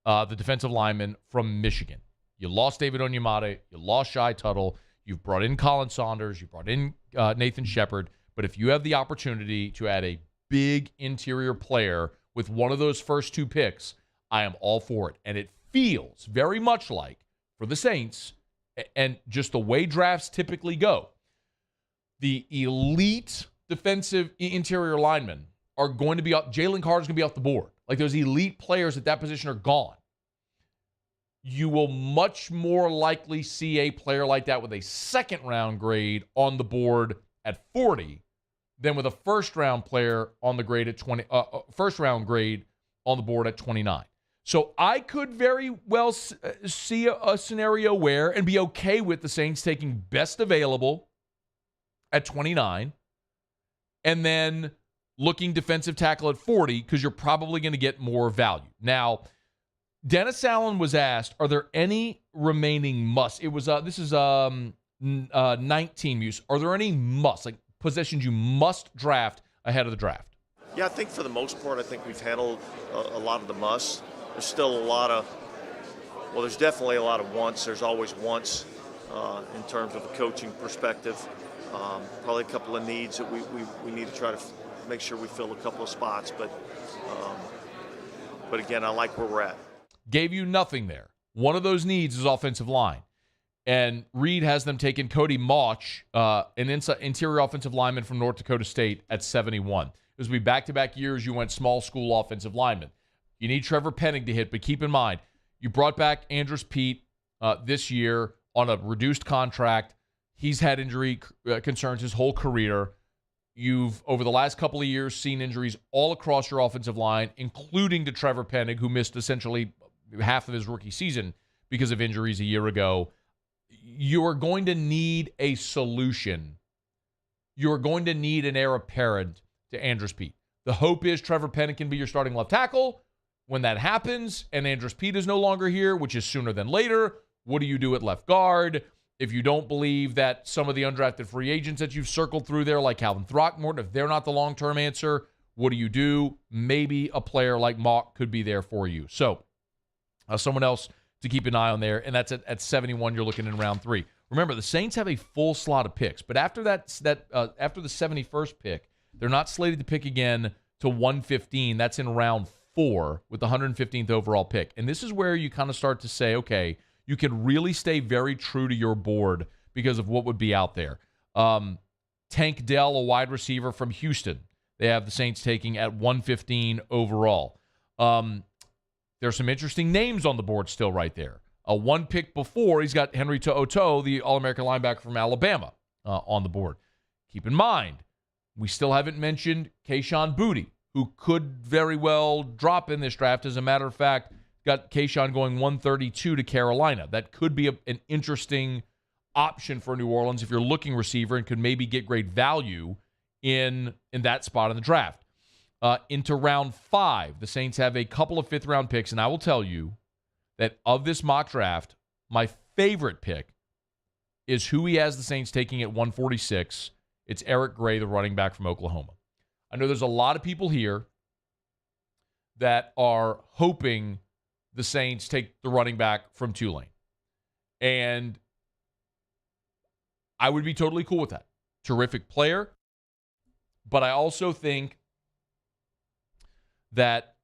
the defensive lineman from Michigan. You lost David Onyemata. You lost Shai Tuttle. You've brought in Colin Saunders. You brought in Nathan Shepard. But if you have the opportunity to add a big interior player with one of those first 2 picks, I am all for it. And it feels very much like, for the Saints, and just the way drafts typically go, the elite defensive interior linemen are going to be up. Jalen Carter's going to be off the board. Like, those elite players at that position are gone. You will much more likely see a player like that with a second-round grade on the board at 40 than with a first-round player on the grade at 20. First-round grade on the board at 29. So I could very well see a scenario where, and be okay with the Saints taking best available at 29, and then looking defensive tackle at 40, because you're probably going to get more value. Now, Dennis Allen was asked, are there any remaining musts? It was this is 19 use. Are there any musts, like positions you must draft ahead of the draft? Yeah, I think for the most part, I think we've handled a lot of the musts. There's still a lot of, well, there's definitely a lot of wants. There's always wants in terms of a coaching perspective. Probably a couple of needs that we need to try to make sure we fill a couple of spots. But again, I like where we're at. Gave you nothing there. One of those needs is offensive line. And Reed has them taking Cody Mauch, an interior offensive lineman from North Dakota State, at 71. This will be back-to-back years you went small school offensive lineman. You need Trevor Penning to hit, but keep in mind, you brought back Andrus Peat this year on a reduced contract. He's had injury concerns his whole career. You've, over the last couple of years, seen injuries all across your offensive line, including to Trevor Penning, who missed essentially half of his rookie season because of injuries a year ago. You are going to need a solution. You're going to need an heir apparent to Andrus Peat. The hope is Trevor Penning can be your starting left tackle. When that happens and Andrus Peat is no longer here, which is sooner than later, what do you do at left guard? If you don't believe that some of the undrafted free agents that you've circled through there, like Calvin Throckmorton, if they're not the long-term answer, what do you do? Maybe a player like Mauch could be there for you. So someone else to keep an eye on there, and that's at 71. You're looking in round 3. Remember, the Saints have a full slot of picks, but after after the 71st pick, they're not slated to pick again to 115. That's in round 4 with the 115th overall pick. And this is where you kind of start to say, okay, you can really stay very true to your board because of what would be out there. Tank Dell, a wide receiver from Houston, they have the Saints taking at 115 overall. There's some interesting names on the board still right there. One pick before, he's got Henry To'oto, the All-American linebacker from Alabama, on the board. Keep in mind, we still haven't mentioned Kayshon Boutte, who could very well drop in this draft. As a matter of fact, got Kayshon going 132 to Carolina. That could be an interesting option for New Orleans if you're looking receiver and could maybe get great value in that spot in the draft. Into round 5, the Saints have a couple of 5th-round picks, and I will tell you that of this mock draft, my favorite pick is who he has the Saints taking at 146. It's Eric Gray, the running back from Oklahoma. I know there's a lot of people here that are hoping the Saints take the running back from Tulane. And I would be totally cool with that. Terrific player. But I also think that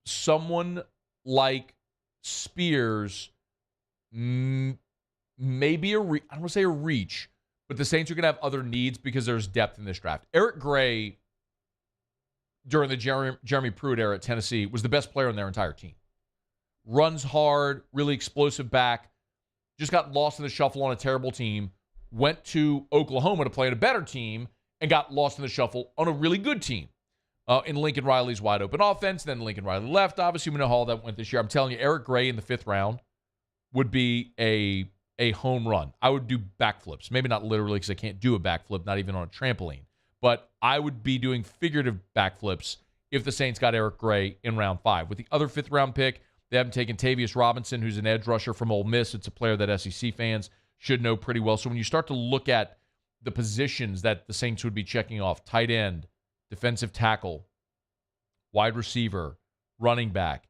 someone like Spears maybe I don't want to say a reach, but the Saints are going to have other needs because there's depth in this draft. Eric Gray, during the Jeremy Pruitt era at Tennessee, was the best player on their entire team. Runs hard, really explosive back, just got lost in the shuffle on a terrible team, went to Oklahoma to play on a better team, and got lost in the shuffle on a really good team in Lincoln Riley's wide open offense. Then Lincoln Riley left. Obviously, we know how all that went this year. I'm telling you, Eric Gray in the 5th round would be a home run. I would do backflips. Maybe not literally because I can't do a backflip, not even on a trampoline. But I would be doing figurative backflips if the Saints got Eric Gray in round 5. With the other 5th round pick, they haven't taken Tavius Robinson, who's an edge rusher from Ole Miss. It's a player that SEC fans should know pretty well. So when you start to look at the positions that the Saints would be checking off, tight end, defensive tackle, wide receiver, running back,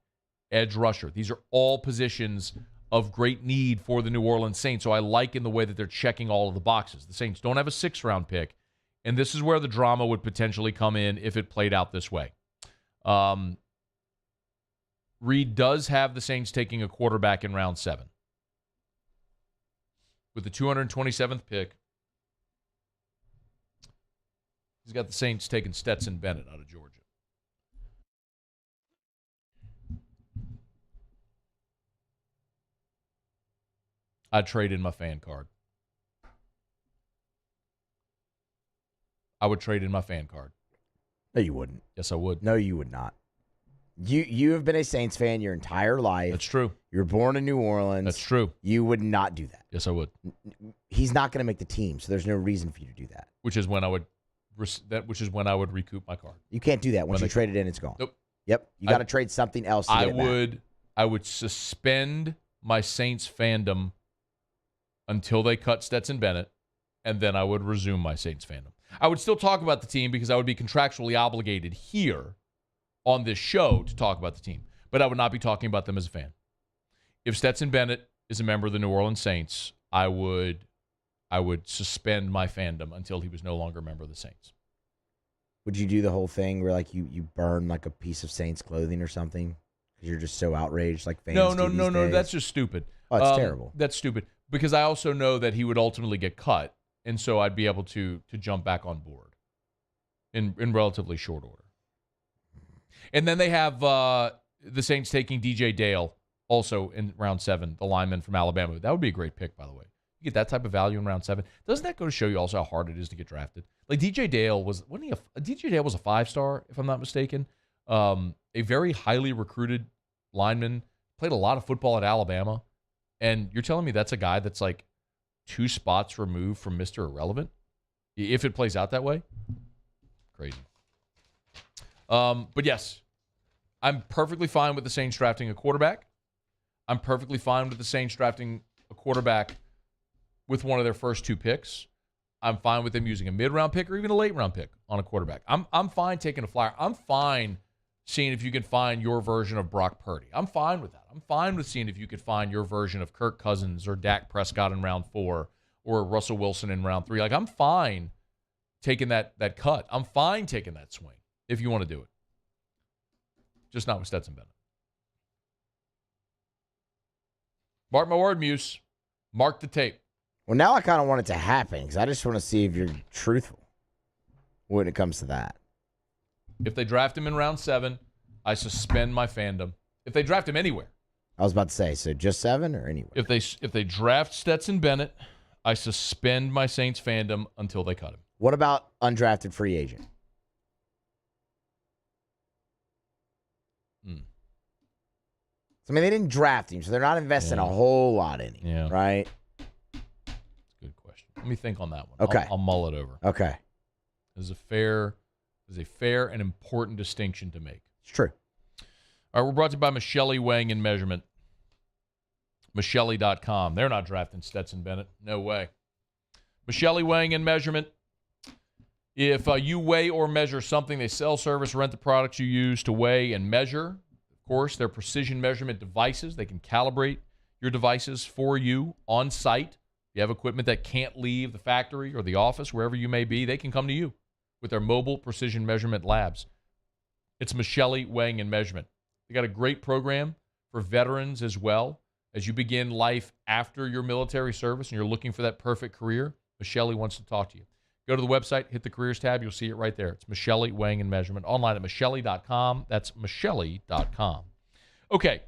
edge rusher, these are all positions of great need for the New Orleans Saints. So I like in the way that they're checking all of the boxes. The Saints don't have a 6th round pick, and this is where the drama would potentially come in if it played out this way. Reed does have the Saints taking a quarterback in round 7. With the 227th pick, he's got the Saints taking Stetson Bennett out of Georgia. I'd trade in my fan card. I would trade in my fan card. No, you wouldn't. Yes, I would. No, you would not. You have been a Saints fan your entire life. That's true. You're born in New Orleans. That's true. You would not do that. Yes, I would. He's not going to make the team, so there's no reason for you to do that. Which is when I would recoup my card. You can't do that. Once you trade it in, it's gone. Nope. Yep. You got to trade something else to get it back. I would suspend my Saints fandom until they cut Stetson Bennett, and then I would resume my Saints fandom. I would still talk about the team because I would be contractually obligated here on this show to talk about the team, but I would not be talking about them as a fan. If Stetson Bennett is a member of the New Orleans Saints, I would suspend my fandom until he was no longer a member of the Saints. Would you do the whole thing where like you burn like a piece of Saints clothing or something because you're just so outraged like fans? No. That's just stupid. Oh, it's terrible. That's stupid because I also know that he would ultimately get cut, and so I'd be able to jump back on board in relatively short order. And then they have the Saints taking DJ Dale also in round 7, the lineman from Alabama. That would be a great pick, by the way. You get that type of value in round 7. Doesn't that go to show you also how hard it is to get drafted? Like DJ Dale was a 5-star, if I'm not mistaken. A very highly recruited lineman, played a lot of football at Alabama. And you're telling me that's a guy that's like 2 spots removed from Mr. Irrelevant? If it plays out that way? Crazy. But yes, I'm perfectly fine with the Saints drafting a quarterback. I'm perfectly fine with the Saints drafting a quarterback with one of their first 2 picks. I'm fine with them using a mid-round pick or even a late-round pick on a quarterback. I'm fine taking a flyer. I'm fine seeing if you can find your version of Brock Purdy. I'm fine with that. I'm fine with seeing if you could find your version of Kirk Cousins or Dak Prescott in round 4 or Russell Wilson in round 3. Like, I'm fine taking that cut. I'm fine taking that swing if you want to do it. Just not with Stetson Bennett. Mark my word, Muse. Mark the tape. Well, now I kind of want it to happen because I just want to see if you're truthful when it comes to that. If they draft him in round 7, I suspend my fandom. If they draft him anywhere. I was about to say, so just 7 or anywhere? If they draft Stetson Bennett, I suspend my Saints fandom until they cut him. What about undrafted free agent? I mean, they didn't draft him, so they're not investing a whole lot in him, right? Good question. Let me think on that one. Okay. I'll mull it over. Okay. There's a fair and important distinction to make. It's true. All right, we're brought to you by Michelli Weighing and Measurement. Michelli.com. They're not drafting Stetson Bennett. No way. Michelli Weighing and Measurement. If you weigh or measure something, they sell, service, rent the products you use to weigh and measure. Of course, they're precision measurement devices. They can calibrate your devices for you on site. If you have equipment that can't leave the factory or the office, wherever you may be, they can come to you. with their mobile precision measurement labs. It's Michelli Weighing and Measurement. They got a great program for veterans as well. As you begin life after your military service and you're looking for that perfect career, Michelli wants to talk to you. Go to the website, hit the careers tab. You'll see it right there. It's Michelli Weighing and Measurement. Online at Michelli.com. That's Michelli.com. Okay.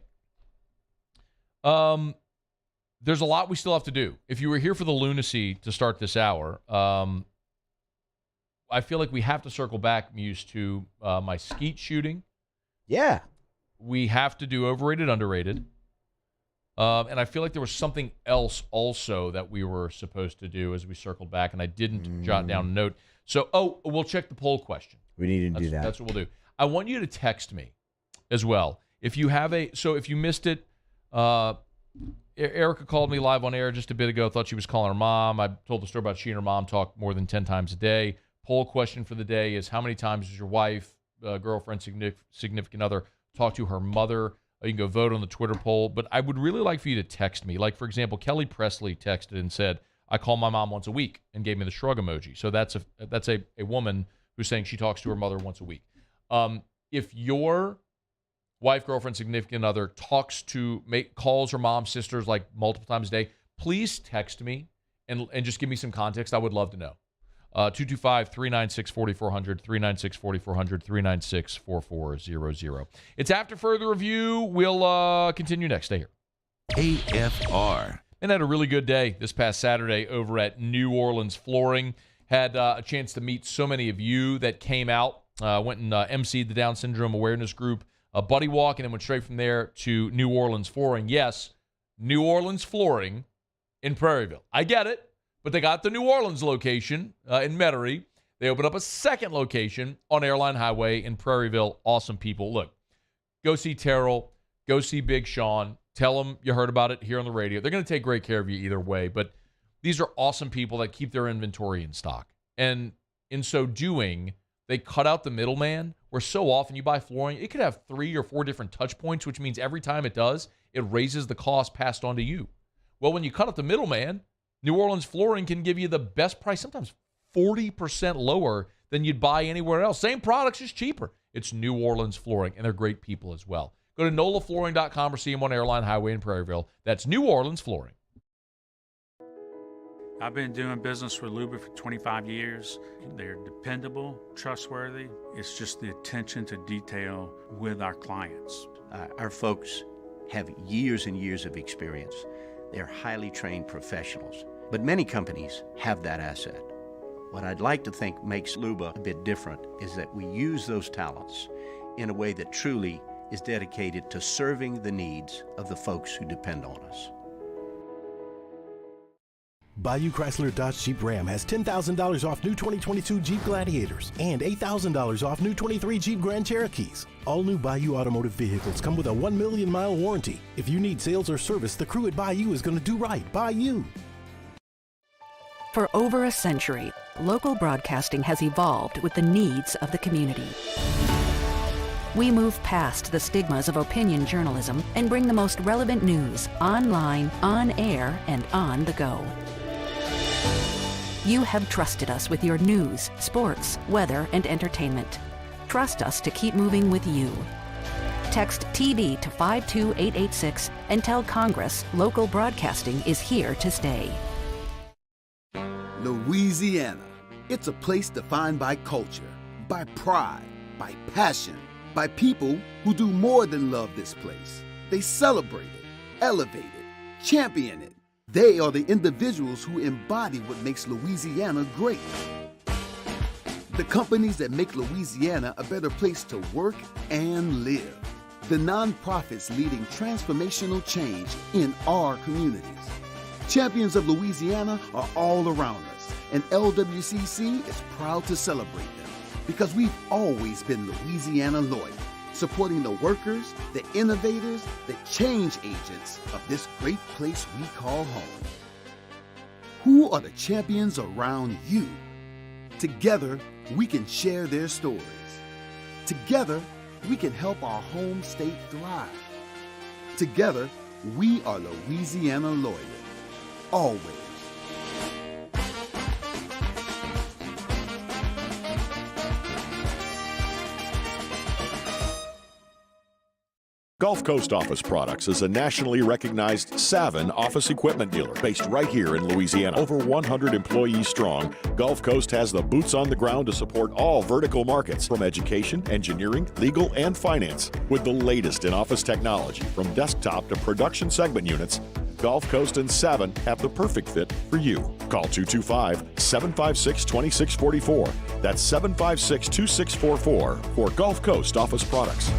There's a lot we still have to do. If you were here for the lunacy to start this hour, I feel like we have to circle back, Muse, to my skeet shooting. Yeah. We have to do overrated, underrated. And I feel like there was something else also that we were supposed to do as we circled back, and I didn't jot down a note. So, we'll check the poll question. We need to do that. That's what we'll do. I want you to text me as well. If you have if you missed it, Erica called me live on air just a bit ago, thought she was calling her mom. I told the story about she and her mom talk more than 10 times a day. Poll question for the day is, how many times does your wife, girlfriend, significant other talk to her mother? You can go vote on the Twitter poll, but I would really like for you to text me. Like, for example, Kelly Presley texted and said, I call my mom once a week, and gave me the shrug emoji. So that's a woman who's saying she talks to her mother once a week. If your wife, girlfriend, significant other calls her mom, sisters like multiple times a day, please text me and just give me some context. I would love to know. 225-396-4400, 396-4400, 396-4400. It's after further review. We'll continue next. Stay here. AFR. And had a really good day this past Saturday over at New Orleans Flooring. Had a chance to meet so many of you that came out. Went and emceed the Down Syndrome Awareness Group, a buddy walk, and then went straight from there to New Orleans Flooring. Yes, New Orleans Flooring in Prairieville. I get it. But they got the New Orleans location in Metairie. They opened up a second location on Airline Highway in Prairieville. Awesome people. Look, go see Terrell. Go see Big Sean. Tell them you heard about it here on the radio. They're going to take great care of you either way. But these are awesome people that keep their inventory in stock. And in so doing, they cut out the middleman, where so often you buy flooring, it could have 3 or 4 different touch points, which means every time it does, it raises the cost passed on to you. Well, when you cut out the middleman, New Orleans Flooring can give you the best price, sometimes 40% lower than you'd buy anywhere else. Same products, just cheaper. It's New Orleans Flooring, and they're great people as well. Go to NOLAflooring.com or see them on Airline Highway in Prairieville. That's New Orleans Flooring. I've been doing business with Luba for 25 years. They're dependable, trustworthy. It's just the attention to detail with our clients. Our folks have years and years of experience. They're highly trained professionals. But many companies have that asset. What I'd like to think makes Luba a bit different is that we use those talents in a way that truly is dedicated to serving the needs of the folks who depend on us. Bayou Chrysler Dodge Jeep Ram has $10,000 off new 2022 Jeep Gladiators and $8,000 off new 23 Jeep Grand Cherokees. All new Bayou automotive vehicles come with a 1 million mile warranty. If you need sales or service, the crew at Bayou is going to do right by you. For over a century, local broadcasting has evolved with the needs of the community. We move past the stigmas of opinion journalism and bring the most relevant news online, on air, and on the go. You have trusted us with your news, sports, weather, and entertainment. Trust us to keep moving with you. Text TV to 52886 and tell Congress local broadcasting is here to stay. Louisiana. It's a place defined by culture, by pride, by passion, by people who do more than love this place. They celebrate it, elevate it, champion it. They are the individuals who embody what makes Louisiana great. The companies that make Louisiana a better place to work and live. The nonprofits leading transformational change in our communities. Champions of Louisiana are all around us, and LWCC is proud to celebrate them because we've always been Louisiana loyal, supporting the workers, the innovators, the change agents of this great place we call home. Who are the champions around you? Together, we can share their stories. Together, we can help our home state thrive. Together, we are Louisiana loyal. Always. Gulf Coast Office Products is a nationally recognized Savin office equipment dealer based right here in Louisiana. Over 100 employees strong, Gulf Coast has the boots on the ground to support all vertical markets, from education, engineering, legal, and finance. With the latest in office technology, from desktop to production segment units, Gulf Coast and Savin have the perfect fit for you. Call 225-756-2644. That's 756-2644 for Gulf Coast Office Products.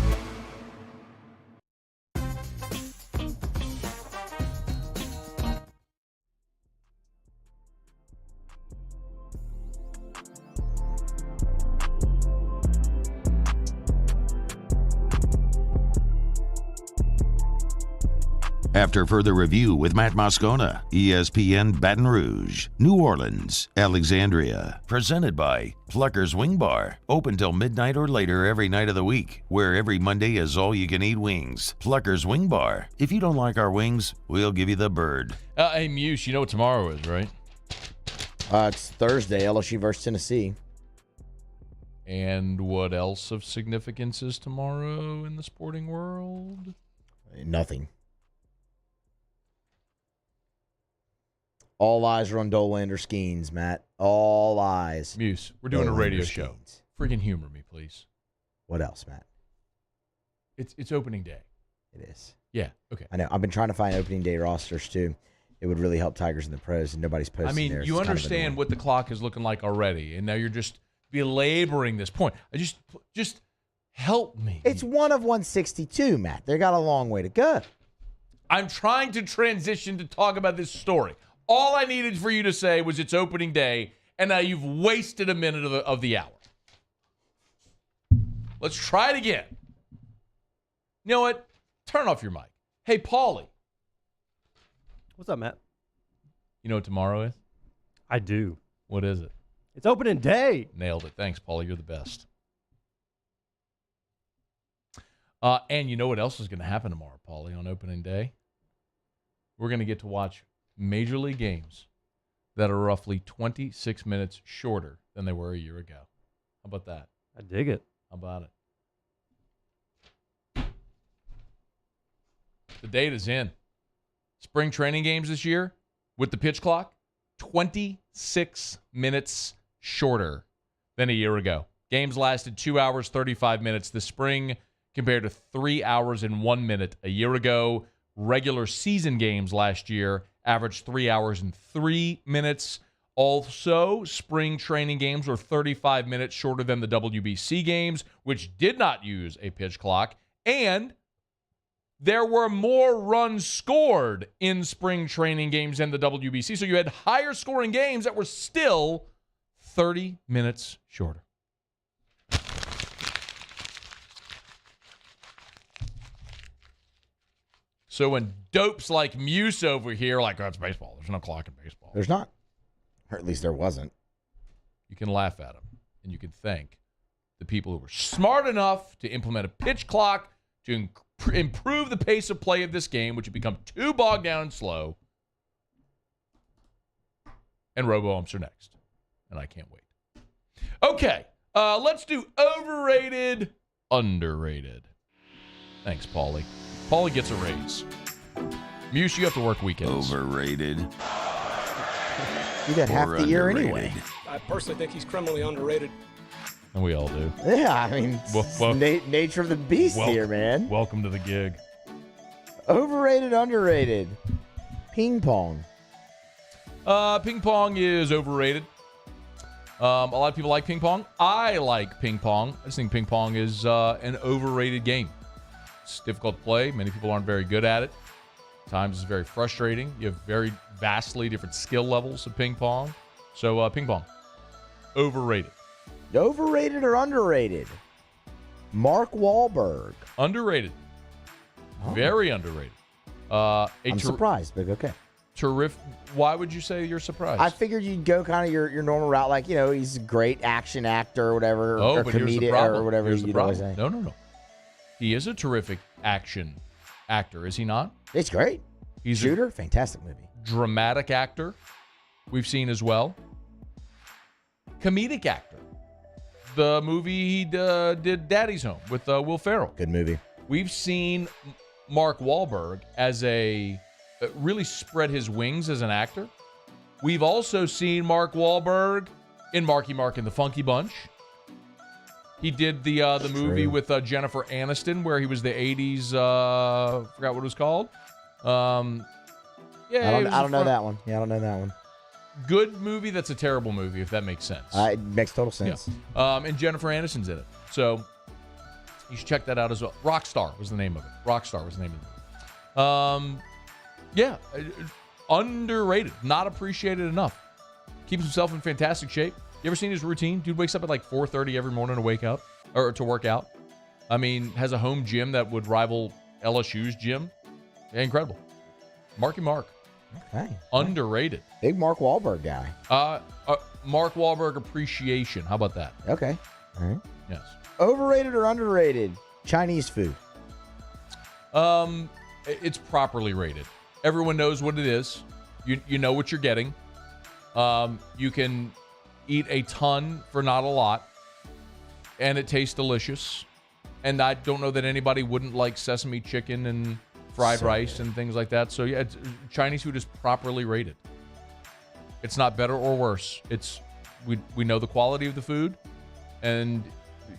After further review with Matt Moscona, ESPN Baton Rouge, New Orleans, Alexandria. Presented by Plucker's Wing Bar. Open till midnight or later every night of the week, where every Monday is all-you-can-eat wings. Plucker's Wing Bar. If you don't like our wings, we'll give you the bird. Hey, Muse, you know what tomorrow is, right? It's Thursday, LSU versus Tennessee. And what else of significance is tomorrow in the sporting world? Nothing. All eyes are on Dolander Skeens, Matt. All eyes. Muse, we're doing a radio Dolander show. Skeens. Freaking humor me, please. What else, Matt? It's opening day. It is. Yeah, okay. I know. I've been trying to find opening day rosters, too. It would really help Tigers and the pros, and nobody's posting I mean, theirs. you It's kind of understand annoying. what the clock is looking like already, and now you're just belaboring this point. Just help me. It's one of 162, Matt. They got a long way to go. I'm trying to transition to talk about this story. All I needed for you to say was it's opening day, and now you've wasted a minute of the hour. Let's try it again. You know what? Turn off your mic. Hey, Paulie. What's up, Matt? You know what tomorrow is? I do. What is it? It's opening day. Nailed it. Thanks, Paulie. You're the best. And you know what else is going to happen tomorrow, Paulie, on opening day? We're going to get to watch Major League games that are roughly 26 minutes shorter than they were a year ago. How about that? I dig it. How about it? The date is in. Spring training games this year with the pitch clock, 26 minutes shorter than a year ago. Games lasted 2 hours, 35 minutes this spring compared to 3 hours and 1 minute a year ago. Regular season games last year averaged 3 hours and 3 minutes. Also, spring training games were 35 minutes shorter than the WBC games, which did not use a pitch clock. And there were more runs scored in spring training games than the WBC. So you had higher scoring games that were still 30 minutes shorter. So when dopes like Muse over here, like, oh, it's baseball. There's no clock in baseball. There's not. Or at least there wasn't. You can laugh at them, and you can thank the people who were smart enough to implement a pitch clock to improve the pace of play of this game, which had become too bogged down and slow. And robo-umps are next, and I can't wait. Okay, let's do overrated, underrated. Thanks, Paulie. Paulie gets a raise. Muse, you have to work weekends. Overrated. You got half the year anyway. I personally think he's criminally underrated. And we all do. Yeah, I mean, nature of the beast here, man. Welcome to the gig. Overrated, underrated. Ping pong. Ping pong is overrated. A lot of people like ping pong. I like ping pong. I just think ping pong is an overrated game. It's difficult to play. Many people aren't very good at it. At times it's very frustrating. You have very vastly different skill levels of ping pong. So ping pong, overrated. Overrated or underrated? Mark Wahlberg. Underrated. Oh. Very underrated. I'm surprised, but okay. Terrific. Why would you say you're surprised? I figured you'd go kind of your normal route, like, you know, he's a great action actor or whatever, Oh, or but here's the comedian problem. or whatever Here's the you'd always say. problem. No. He is a terrific action actor, is he not? It's great. He's Shooter, fantastic movie. Dramatic actor, we've seen as well. Comedic actor. The movie he did Daddy's Home with Will Ferrell. Good movie. We've seen Mark Wahlberg as really spread his wings as an actor. We've also seen Mark Wahlberg in Marky Mark and the Funky Bunch. He did the movie with Jennifer Aniston where he was the 80s, forgot what it was called. I don't know that one. Yeah, I don't know that one. Good movie that's a terrible movie, if that makes sense. It makes total sense. Yeah. And Jennifer Aniston's in it. So you should check that out as well. Rockstar was the name of it. Rockstar was the name of it. Yeah, underrated. Not appreciated enough. Keeps himself in fantastic shape. You ever seen his routine? Dude wakes up at like 4:30 every morning to wake up or to work out. I mean, has a home gym that would rival LSU's gym. Incredible. Marky Mark. Okay. Underrated. Big Mark Wahlberg guy. Mark Wahlberg appreciation. How about that? Okay. All right. Yes. Overrated or underrated Chinese food? It's properly rated. Everyone knows what it is. You know what you're getting. You can eat a ton for not a lot, and it tastes delicious. And I don't know that anybody wouldn't like sesame chicken and fried rice and things like that. So yeah, Chinese food is properly rated. It's not better or worse. We know the quality of the food, and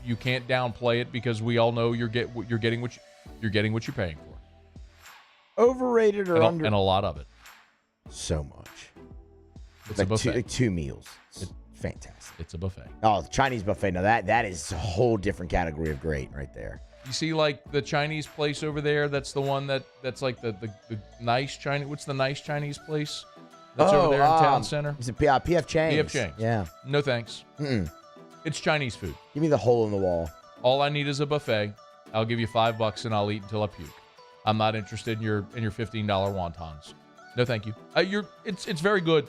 you can't downplay it because we all know you're getting what you're paying for. Overrated or and a lot of it. So much. It's a buffet. Two meals. It's fantastic. It's a buffet. Oh, the Chinese buffet. Now that is a whole different category of great right there. You see, like the Chinese place over there. That's the one that's like the nice Chinese. What's the nice Chinese place that's over there in town center? Is it PF Chang's? PF Chang's. Yeah. No thanks. It's Chinese food. Give me the hole in the wall. All I need is a buffet. I'll give you $5 and I'll eat until I puke. I'm not interested in your $15 wontons. No, thank you. It's very good,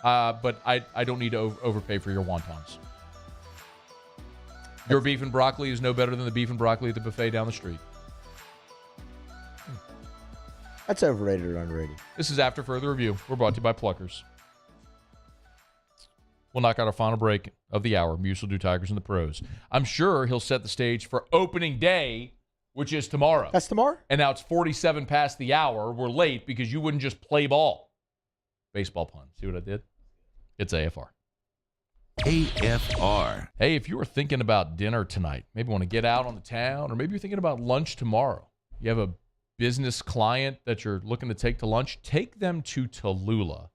but I don't need to overpay for your wontons. Your beef and broccoli is no better than the beef and broccoli at the buffet down the street. That's overrated or underrated. This is After Further Review. We're brought to you by Pluckers. We'll knock out our final break of the hour. Muse will do Tigers and the Pros. I'm sure he'll set the stage for opening day, which is tomorrow. That's tomorrow? And now it's 47 past the hour. We're late because you wouldn't just play ball. Baseball pun. See what I did? It's AFR. AFR. Hey, if you were thinking about dinner tonight, maybe want to get out on the town, or maybe you're thinking about lunch tomorrow. You have a business client that you're looking to take to lunch, take them to Tallulah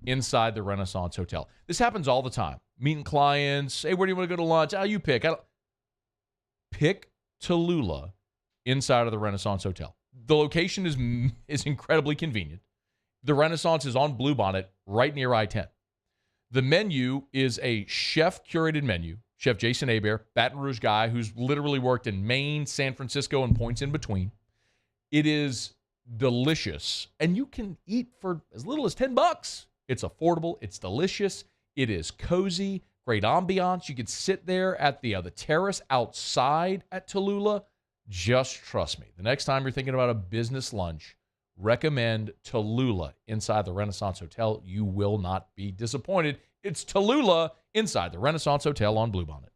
inside the Renaissance Hotel. This happens all the time. Meeting clients. Hey, where do you want to go to lunch? You pick. Pick Tallulah inside of the Renaissance Hotel. The location is incredibly convenient. The Renaissance is on Bluebonnet, right near I-10. The menu is a chef-curated menu. Chef Jason Hebert, Baton Rouge guy who's literally worked in Maine, San Francisco, and points in between. It is delicious, and you can eat for as little as $10. It's affordable. It's delicious. It is cozy, great ambiance. You could sit there at the terrace outside at Tallulah. Just trust me. The next time you're thinking about a business lunch, recommend Tallulah inside the Renaissance Hotel. You will not be disappointed. It's Tallulah inside the Renaissance Hotel on Bluebonnet.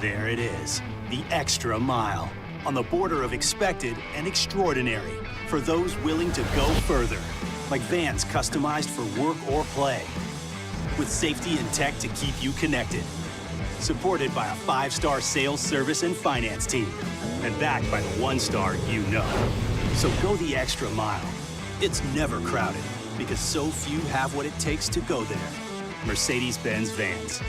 There it is, the extra mile, on the border of expected and extraordinary for those willing to go further, like vans customized for work or play, with safety and tech to keep you connected. Supported by a 5-star sales, service, and finance team, and backed by the 1-star you know. So go the extra mile. It's never crowded because so few have what it takes to go there. Mercedes-Benz Vans.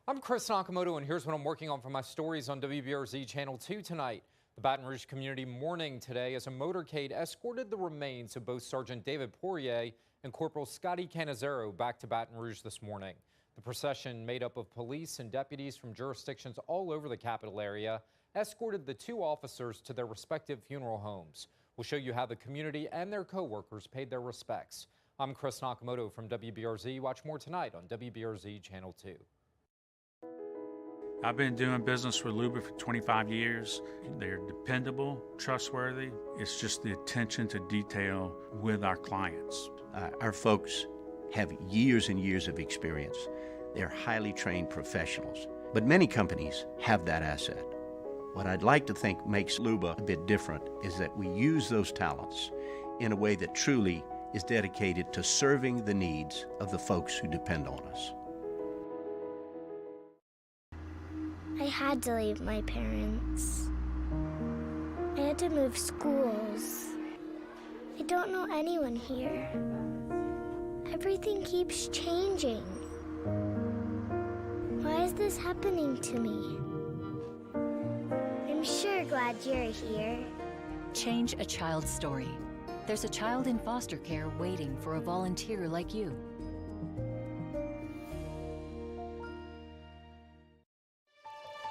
I'm Chris Nakamoto, and here's what I'm working on for my stories on WBRZ Channel 2 tonight. The Baton Rouge community mourning today as a motorcade escorted the remains of both Sergeant David Poirier and Corporal Scotty Canizero back to Baton Rouge this morning. The procession, made up of police and deputies from jurisdictions all over the capital area, escorted the two officers to their respective funeral homes. We'll show you how the community and their co-workers paid their respects. I'm Chris Nakamoto from WBRZ. Watch more tonight on WBRZ Channel 2. I've been doing business with Luba for 25 years. They're dependable, trustworthy. It's just the attention to detail with our clients. Our folks have years and years of experience. They're highly trained professionals, but many companies have that asset. What I'd like to think makes Luba a bit different is that we use those talents in a way that truly is dedicated to serving the needs of the folks who depend on us. I had to leave my parents. I had to move schools. I don't know anyone here. Everything keeps changing. Why is this happening to me? I'm sure glad you're here. Change a child's story. There's a child in foster care waiting for a volunteer like you.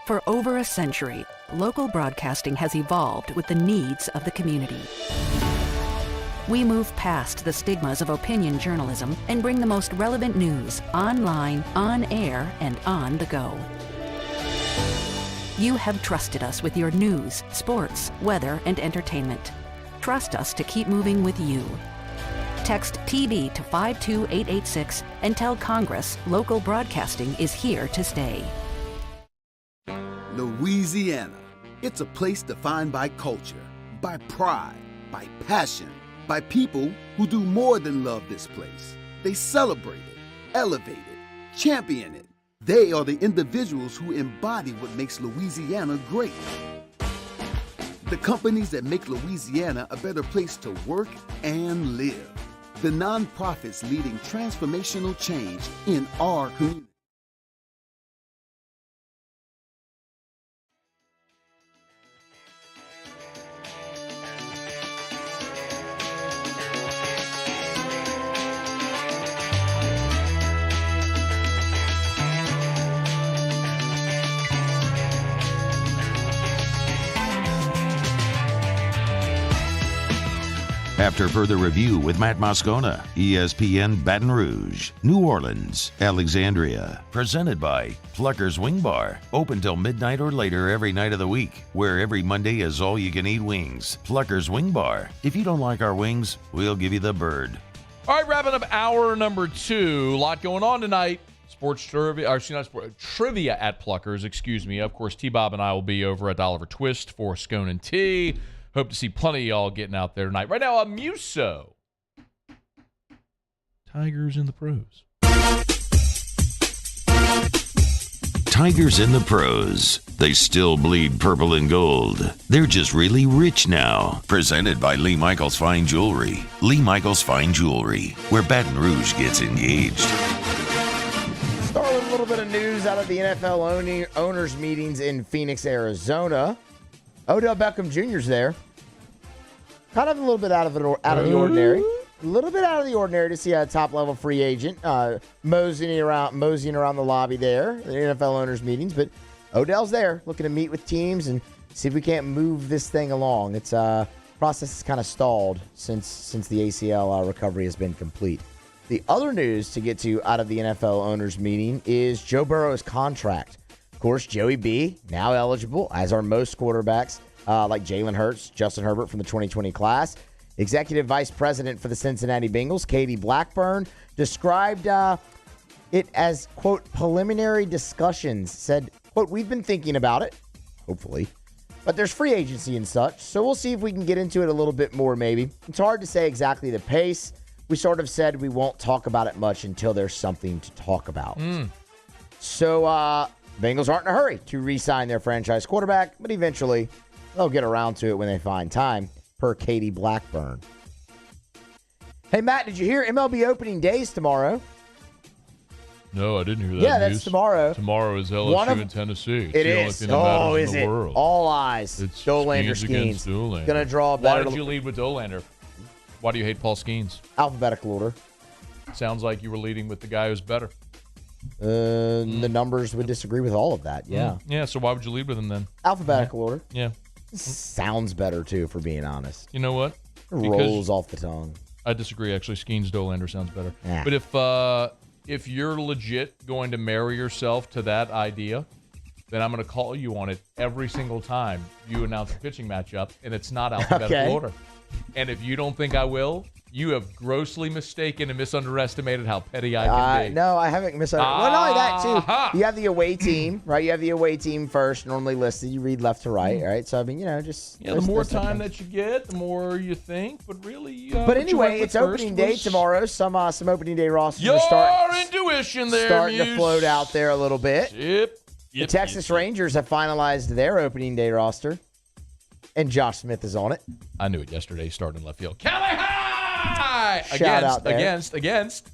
For over a century, local broadcasting has evolved with the needs of the community. We move past the stigmas of opinion journalism and bring the most relevant news online, on air, and on the go. You have trusted us with your news, sports, weather, and entertainment. Trust us to keep moving with you. Text TV to 52886 and tell Congress local broadcasting is here to stay. Louisiana. It's a place defined by culture, by pride, by passion, by people who do more than love this place. They celebrate it, elevate it, champion it. They are the individuals who embody what makes Louisiana great. The companies that make Louisiana a better place to work and live. The nonprofits leading transformational change in our community. After further review with Matt Moscona, ESPN Baton Rouge, New Orleans, Alexandria. Presented by Plucker's Wing Bar. Open till midnight or later every night of the week, where every Monday is all-you-can-eat wings. Plucker's Wing Bar. If you don't like our wings, we'll give you the bird. All right, wrapping up hour number 2. A lot going on tonight. Trivia at Pluckers, excuse me. Of course, T-Bob and I will be over at Oliver Twist for Scone and Tea. Hope to see plenty of y'all getting out there tonight. Right now, a Muso. Tigers in the pros. Tigers in the pros. They still bleed purple and gold. They're just really rich now. Presented by Lee Michaels Fine Jewelry. Lee Michaels Fine Jewelry, where Baton Rouge gets engaged. Start with a little bit of news out of the NFL owners meetings in Phoenix, Arizona. Odell Beckham Jr.'s there. Kind of a little bit out of the ordinary. A little bit out of the ordinary to see a top-level free agent moseying around the lobby there, the NFL owners meetings. But Odell's there, looking to meet with teams and see if we can't move this thing along. It's process is kind of stalled since the ACL recovery has been complete. The other news to get to out of the NFL owners meeting is Joe Burrow's contract. Of course, Joey B, now eligible, as are most quarterbacks, like Jalen Hurts, Justin Herbert from the 2020 class. Executive Vice President for the Cincinnati Bengals, Katie Blackburn, described it as, quote, preliminary discussions. Said, quote, we've been thinking about it, hopefully, but there's free agency and such, so we'll see if we can get into it a little bit more maybe. It's hard to say exactly the pace. We sort of said we won't talk about it much until there's something to talk about. So, Bengals aren't in a hurry to re-sign their franchise quarterback, but eventually they'll get around to it when they find time, per Katie Blackburn. Hey, Matt, did you hear MLB opening days tomorrow? No, I didn't hear that. Yeah, news. That's tomorrow. Tomorrow is LSU in Tennessee. It is. Oh, is it? World. All eyes. It's Dolander Skeens. Going to draw a better. Why did you lead with Dolander? Why do you hate Paul Skeens? Alphabetical order. Sounds like you were leading with the guy who's better. The numbers would disagree with all of that, yeah. Yeah, so why would you lead with him then? Alphabetical order. Yeah. Sounds better, too, for being honest. You know what? Rolls off the tongue. I disagree, actually. Skeens Dolander sounds better. Yeah. But if you're legit going to marry yourself to that idea, then I'm going to call you on it every single time you announce a pitching matchup, and it's not alphabetical order. And if you don't think I will, You have grossly mistaken and misunderestimated how petty I can be. No, I haven't misunderstood. Well, not only that, too. You have the away team, right? You have the away team first, normally listed. You read left to right, right? So, I mean, just... Yeah, the more time that you get, the more you think, but really... but anyway, it's opening day tomorrow. Some opening day rosters Your are intuition there, starting Muse. to float out there a little bit. Yep. The Texas Rangers have finalized their opening day roster, and Josh Smith is on it. I knew it yesterday, starting in left field. Cali High! Shout out there. Against.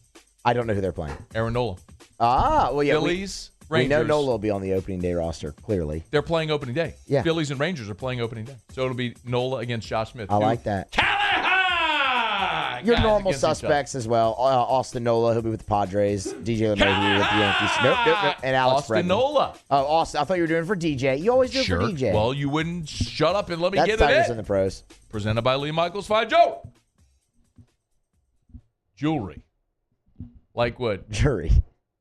I don't know who they're playing. Aaron Nola. Well, yeah. Phillies, we Rangers. know Nola will be on the opening day roster, clearly. They're playing opening day. Yeah. Phillies and Rangers are playing opening day. So it'll be Nola against Josh Smith. I like that. Cali High! Your Guys normal against each other. suspects as well. Austin Nola, he'll be with the Padres. DJ LeMahieu with the Yankees. Nope. And Alex Austin Bregman. Nola. Oh, Austin. I thought you were doing it for DJ. You always do it for DJ. Well, you wouldn't shut up and let me That's get Tigers it in the pros. Presented by Lee Michaels Fine Joe. Jewelry. Like what? Jury.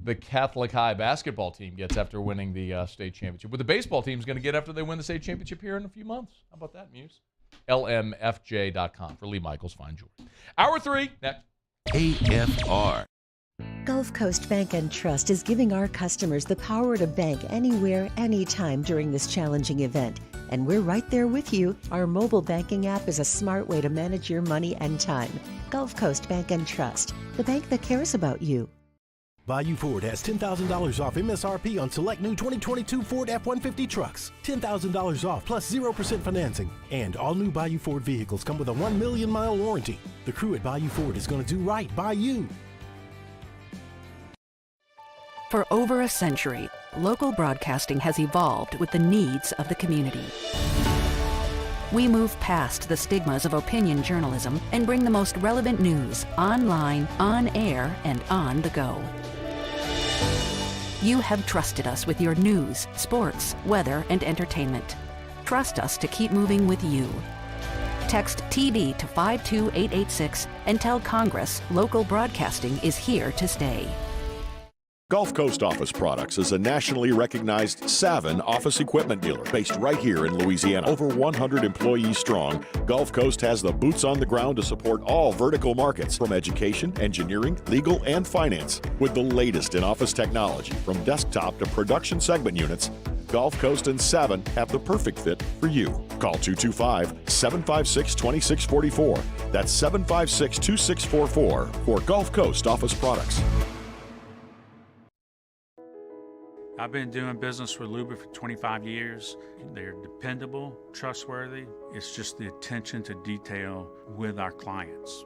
The Catholic High basketball team gets after winning the state championship. What the baseball team's going to get after they win the state championship here in a few months. How about that, Muse? LMFJ.com for Lee Michaels Fine Jewelry. Hour 3, next. AFR. Gulf Coast Bank and Trust is giving our customers the power to bank anywhere, anytime during this challenging event. And we're right there with you. Our mobile banking app is a smart way to manage your money and time. Gulf Coast Bank and Trust, the bank that cares about you. Bayou Ford has $10,000 off MSRP on select new 2022 Ford F-150 trucks. $10,000 off plus 0% financing. And all new Bayou Ford vehicles come with a 1 million mile warranty. The crew at Bayou Ford is going to do right by you. For over a century, local broadcasting has evolved with the needs of the community. We move past the stigmas of opinion journalism and bring the most relevant news online, on air, and on the go. You have trusted us with your news, sports, weather, and entertainment. Trust us to keep moving with you. Text TB to 52886 and tell Congress local broadcasting is here to stay. Gulf Coast Office Products is a nationally recognized Savin office equipment dealer based right here in Louisiana. Over 100 employees strong, Gulf Coast has the boots on the ground to support all vertical markets from education, engineering, legal, and finance. With the latest in office technology from desktop to production segment units, Gulf Coast and Savin have the perfect fit for you. Call 225-756-2644. That's 756-2644 for Gulf Coast Office Products. I've been doing business with Luba for 25 years. They're dependable, trustworthy. It's just the attention to detail with our clients.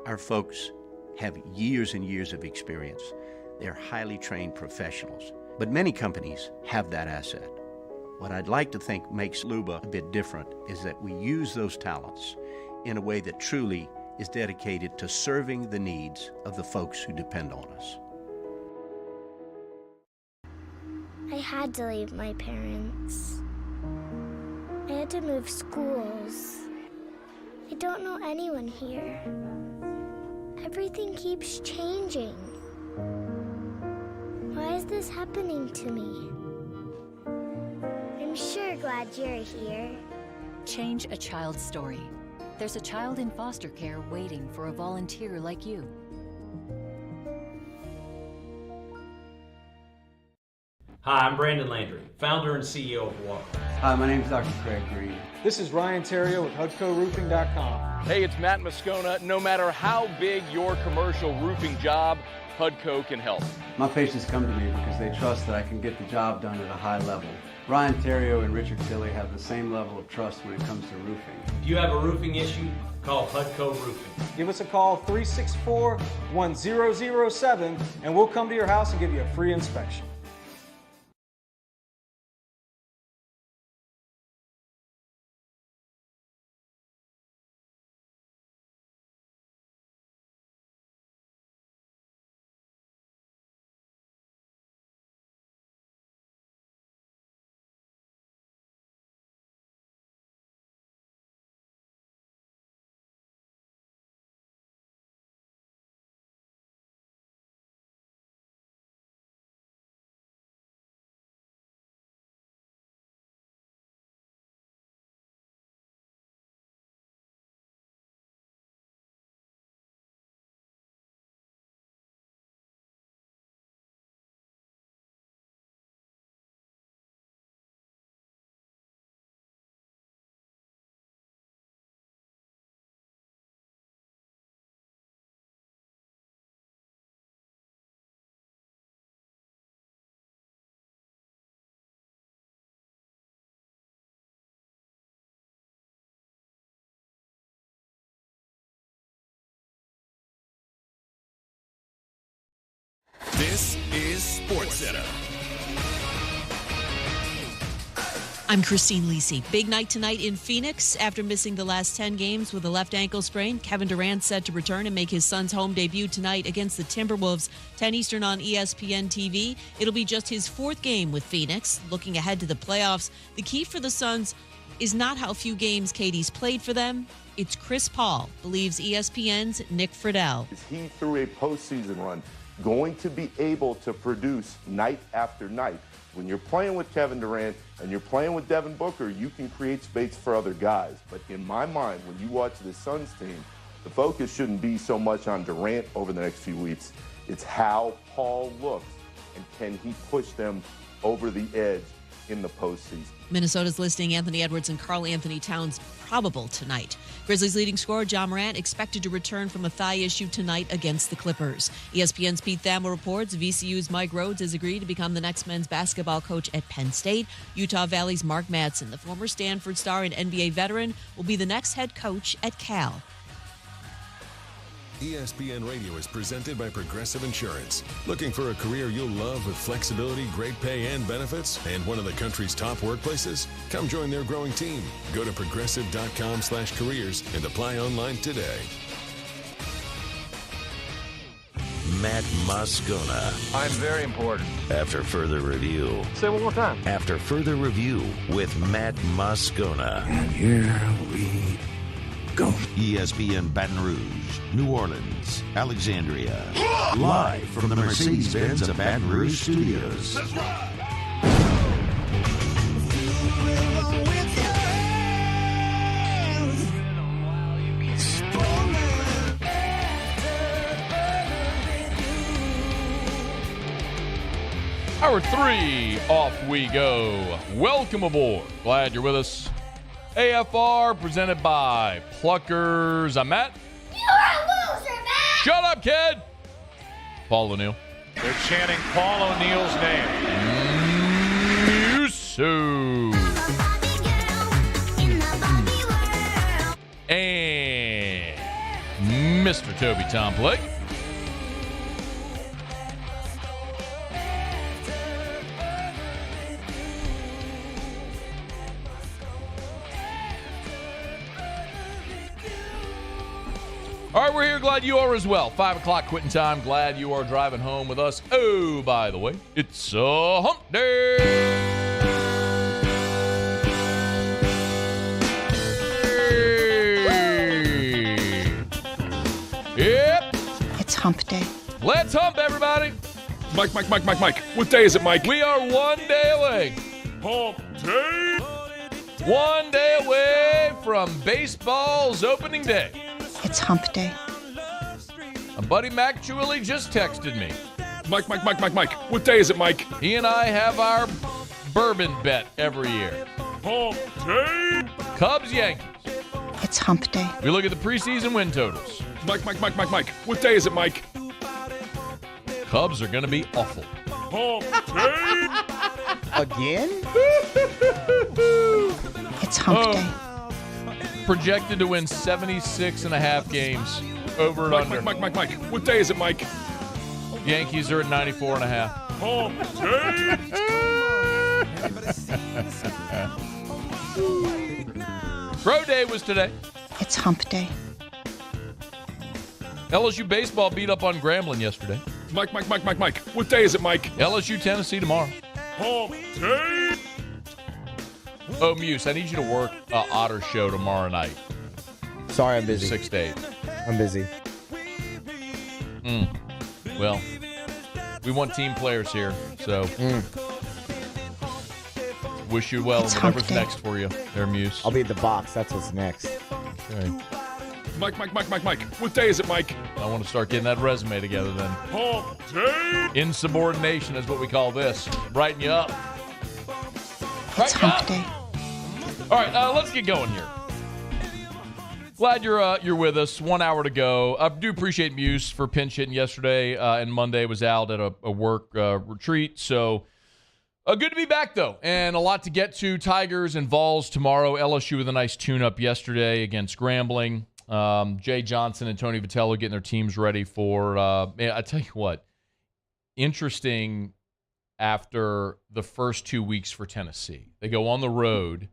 Our folks have years and years of experience. They're highly trained professionals. But many companies have that asset. What I'd like to think makes Luba a bit different is that we use those talents in a way that truly is dedicated to serving the needs of the folks who depend on us. I had to leave my parents. I had to move schools. I don't know anyone here. Everything keeps changing. Why is this happening to me? I'm sure glad you're here. Change a child's story. There's a child in foster care waiting for a volunteer like you. Hi, I'm Brandon Landry, founder and CEO of Otter. Hi, my name is Dr. Craig Green. This is Ryan Terrio with HUDCORoofing.com. Hey, it's Matt Moscona. No matter how big your commercial roofing job, HUDCO can help. My patients come to me because they trust that I can get the job done at a high level. Ryan Terrio and Richard Tilley have the same level of trust when it comes to roofing. If you have a roofing issue, call HUDCO Roofing. Give us a call, 364-1007, and we'll come to your house and give you a free inspection. This is SportsCenter. I'm Christine Lisi. Big night tonight in Phoenix. After missing the last 10 games with a left ankle sprain, Kevin Durant set to return and make his Suns' home debut tonight against the Timberwolves, 10 Eastern on ESPN TV. It'll be just his 4th game with Phoenix. Looking ahead to the playoffs, the key for the Suns is not how few games KD's played for them. It's Chris Paul, believes ESPN's Nick Friedel. Is he, through a postseason run, going to be able to produce night after night? When you're playing with Kevin Durant and you're playing with Devin Booker, you can create space for other guys. But in my mind, when you watch the Suns team, the focus shouldn't be so much on Durant over the next few weeks. It's how Paul looks and can he push them over the edge in the postseason. Minnesota's listing Anthony Edwards and Karl Anthony Towns probable tonight. Grizzlies leading scorer John Morant expected to return from a thigh issue tonight against the Clippers. ESPN's Pete Thamel reports VCU's Mike Rhodes has agreed to become the next men's basketball coach at Penn State. Utah Valley's Mark Madsen, the former Stanford star and NBA veteran, will be the next head coach at Cal. ESPN Radio is presented by Progressive Insurance. Looking for a career you'll love with flexibility, great pay, and benefits, and one of the country's top workplaces? Come join their growing team. Go to progressive.com/careers and apply online today. Matt Moscona. I'm very important. After further review. Say it one more time. After further review with Matt Moscona. And here we go. ESPN Baton Rouge, New Orleans, Alexandria. Live from the Mercedes-Benz of Baton Rouge studios. Let's ride. Hour 3, off we go. Welcome aboard. Glad you're with us. AFR presented by Pluckers. I'm Matt. You're a loser, Matt! Shut up, kid! Paul O'Neill. They're chanting Paul O'Neill's name. Yusu. And Mr. Toby Tomplake. All right, we're here. Glad you are as well. 5 o'clock quitting time. Glad you are driving home with us. Oh, by the way, it's a hump day. Yep. It's hump day. Let's hump, everybody. Mike. What day is it, Mike? We are 1 day away. Hump day. 1 day away from baseball's opening day. It's hump day. My buddy Mac Chewley just texted me. Mike. What day is it, Mike? He and I have our bourbon bet every year. Hump day. Cubs, Yankees. It's hump day. We look at the preseason win totals. Mike. What day is it, Mike? Cubs are going to be awful. Hump day. Again? It's hump day. Projected to win 76.5 games. Over and under. Mike. What day is it, Mike? Yankees are at 94.5. Hump day. Pro Day was today. It's hump day. LSU baseball beat up on Grambling yesterday. Mike. What day is it, Mike? LSU Tennessee tomorrow. Hump day. Oh, Muse, I need you to work Otter show tomorrow night. Sorry, I'm busy. 6 to 8. I'm busy. Well, we want team players here, so wish you well. Whatever's next for you there, Muse. I'll be at the box. That's what's next. Okay. Mike. What day is it, Mike? I want to start getting that resume together then. Hump day. Insubordination is what we call this. Brighten you up. It's hump day. All right, let's get going here. Glad you're with us. 1 hour to go. I do appreciate Muse for pinch hitting yesterday, and Monday was out at a work retreat. So good to be back, though, and a lot to get to. Tigers and Vols tomorrow. LSU with a nice tune-up yesterday against Grambling. Jay Johnson and Tony Vitello getting their teams ready for, I tell you what, interesting after the first 2 weeks for Tennessee. They go on the road,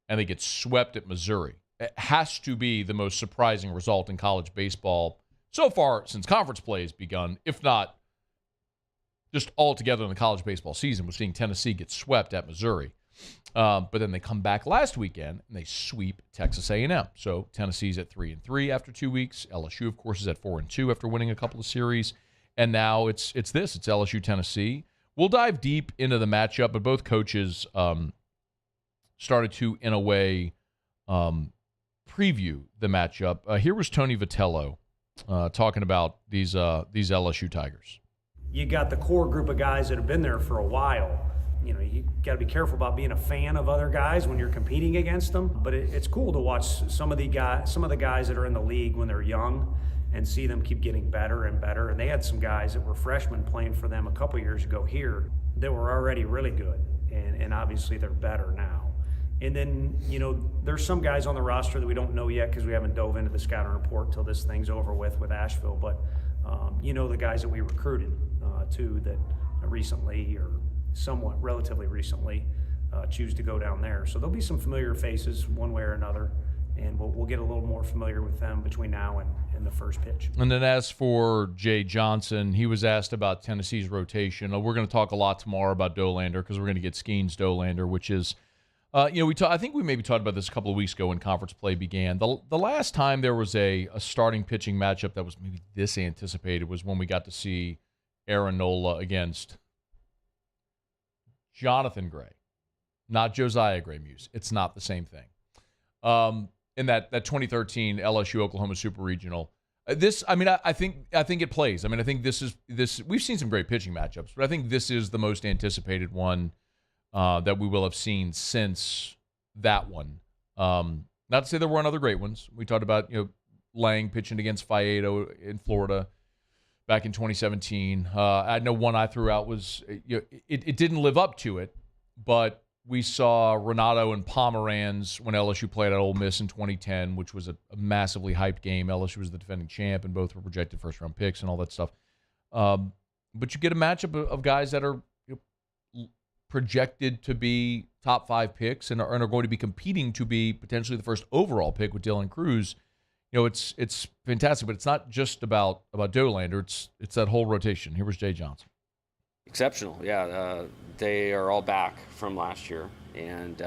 and they get swept at Missouri. It has to be the most surprising result in college baseball so far since conference play has begun, if not just altogether in the college baseball season, was seeing Tennessee get swept at Missouri. But then they come back last weekend, and they sweep Texas A&M. So Tennessee's at 3-3 after 2 weeks. LSU, of course, is at 4-2 after winning a couple of series. And now it's LSU Tennessee. We'll dive deep into the matchup, but both coaches started to, in a way, preview the matchup. Here was Tony Vitello talking about these LSU Tigers. You got the core group of guys that have been there for a while. You know, you got to be careful about being a fan of other guys when you're competing against them. But it's cool to watch some of the guys that are in the league when they're young and see them keep getting better and better. And they had some guys that were freshmen playing for them a couple years ago here that were already really good. And obviously they're better now. And then, you know, there's some guys on the roster that we don't know yet because we haven't dove into the scouting report till this thing's over with Asheville. But, you know, the guys that we recruited too that recently or somewhat relatively recently choose to go down there. So there'll be some familiar faces one way or another, and we'll get a little more familiar with them between now and the first pitch. And then as for Jay Johnson, he was asked about Tennessee's rotation. We're going to talk a lot tomorrow about Dolander because we're going to get Skeens Dolander, which is, I think we maybe talked about this a couple of weeks ago when conference play began. The last time there was a starting pitching matchup that was maybe this anticipated was when we got to see Aaron Nola against Jonathan Gray, not Josiah Gray Muse. It's not the same thing. In that 2013 LSU Oklahoma Super Regional, I think it plays. I think this. We've seen some great pitching matchups, but I think this is the most anticipated one that we will have seen since that one. Not to say there weren't other great ones. We talked about Lang pitching against Faedo in Florida back in 2017. I know one I threw out was it didn't live up to it, but we saw Renato and Pomeranz when LSU played at Ole Miss in 2010, which was a massively hyped game. LSU was the defending champ, and both were projected first-round picks and all that stuff. But you get a matchup of guys that are projected to be top 5 picks and are going to be competing to be potentially the first overall pick with Dylan Cruz. It's fantastic, but it's not just about Dolander. It's that whole rotation. Here was Jay Johnson. Exceptional, yeah. They are all back from last year, and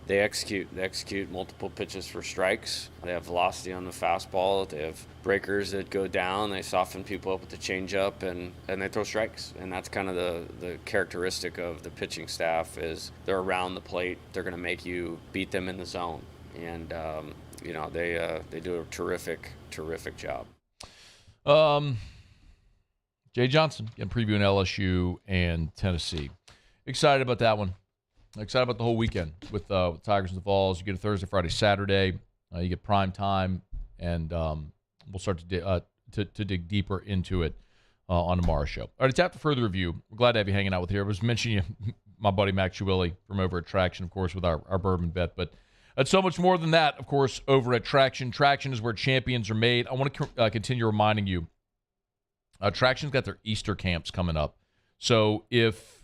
they execute. They execute multiple pitches for strikes. They have velocity on the fastball. They have breakers that go down. They soften people up with the changeup, and they throw strikes. And that's kind of the characteristic of the pitching staff is they're around the plate. They're going to make you beat them in the zone, and they do a terrific job. Jay Johnson, again, previewing LSU and Tennessee. Excited about that one. Excited about the whole weekend with Tigers and the Vols. You get a Thursday, Friday, Saturday. You get prime time, and we'll start to dig deeper into it on tomorrow's show. All right, it's after further review. We're glad to have you hanging out with here. I was mentioning my buddy Mac Chiwilli from over at Traction, of course, with our Bourbon bet, but it's so much more than that, of course, over at Traction. Traction is where champions are made. I want to continue reminding you, Traction's got their Easter camps coming up. So if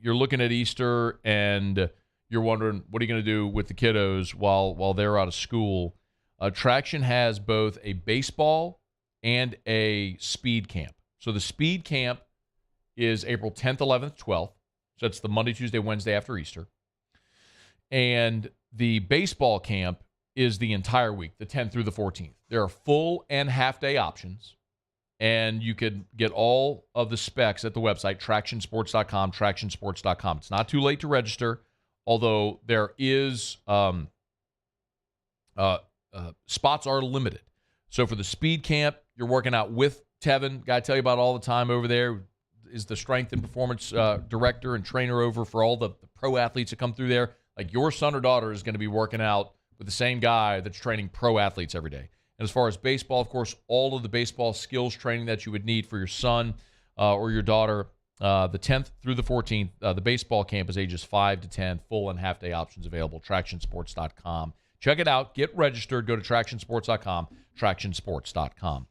you're looking at Easter and you're wondering what are you going to do with the kiddos while they're out of school, Traction has both a baseball and a speed camp. So the speed camp is April 10th, 11th, 12th. So that's the Monday, Tuesday, Wednesday after Easter. And the baseball camp is the entire week, the 10th through the 14th. There are full and half-day options. And you could get all of the specs at the website, tractionsports.com, tractionsports.com. It's not too late to register, although there is spots are limited. So for the speed camp, you're working out with Tevin, guy I tell you about all the time over there, is the strength and performance director and trainer over for all the pro athletes that come through there. Like your son or daughter is going to be working out with the same guy that's training pro athletes every day. And as far as baseball, of course, all of the baseball skills training that you would need for your son or your daughter, the 10th through the 14th, the baseball camp is ages 5 to 10, full and half-day options available, tractionsports.com. Check it out. Get registered. Go to tractionsports.com, tractionsports.com.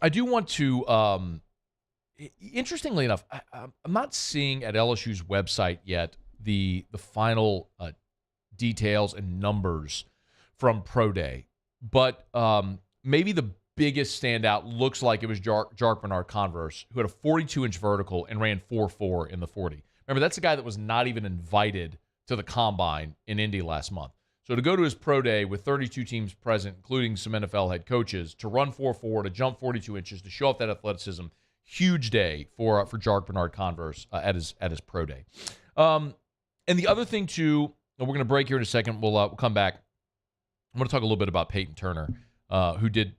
I do want to interestingly enough, I'm not seeing at LSU's website yet the final details and numbers from Pro Day, but maybe the biggest standout looks like it was Jark Bernard-Converse, who had a 42-inch vertical and ran 4.4 in the 40. Remember, that's a guy that was not even invited to the Combine in Indy last month. So to go to his Pro Day with 32 teams present, including some NFL head coaches, to run 4.4, to jump 42 inches, to show off that athleticism, huge day for Jark Bernard-Converse at his Pro Day. And the other thing, too, we're going to break here in a second. We'll come back. I'm going to talk a little bit about Peyton Turner, who did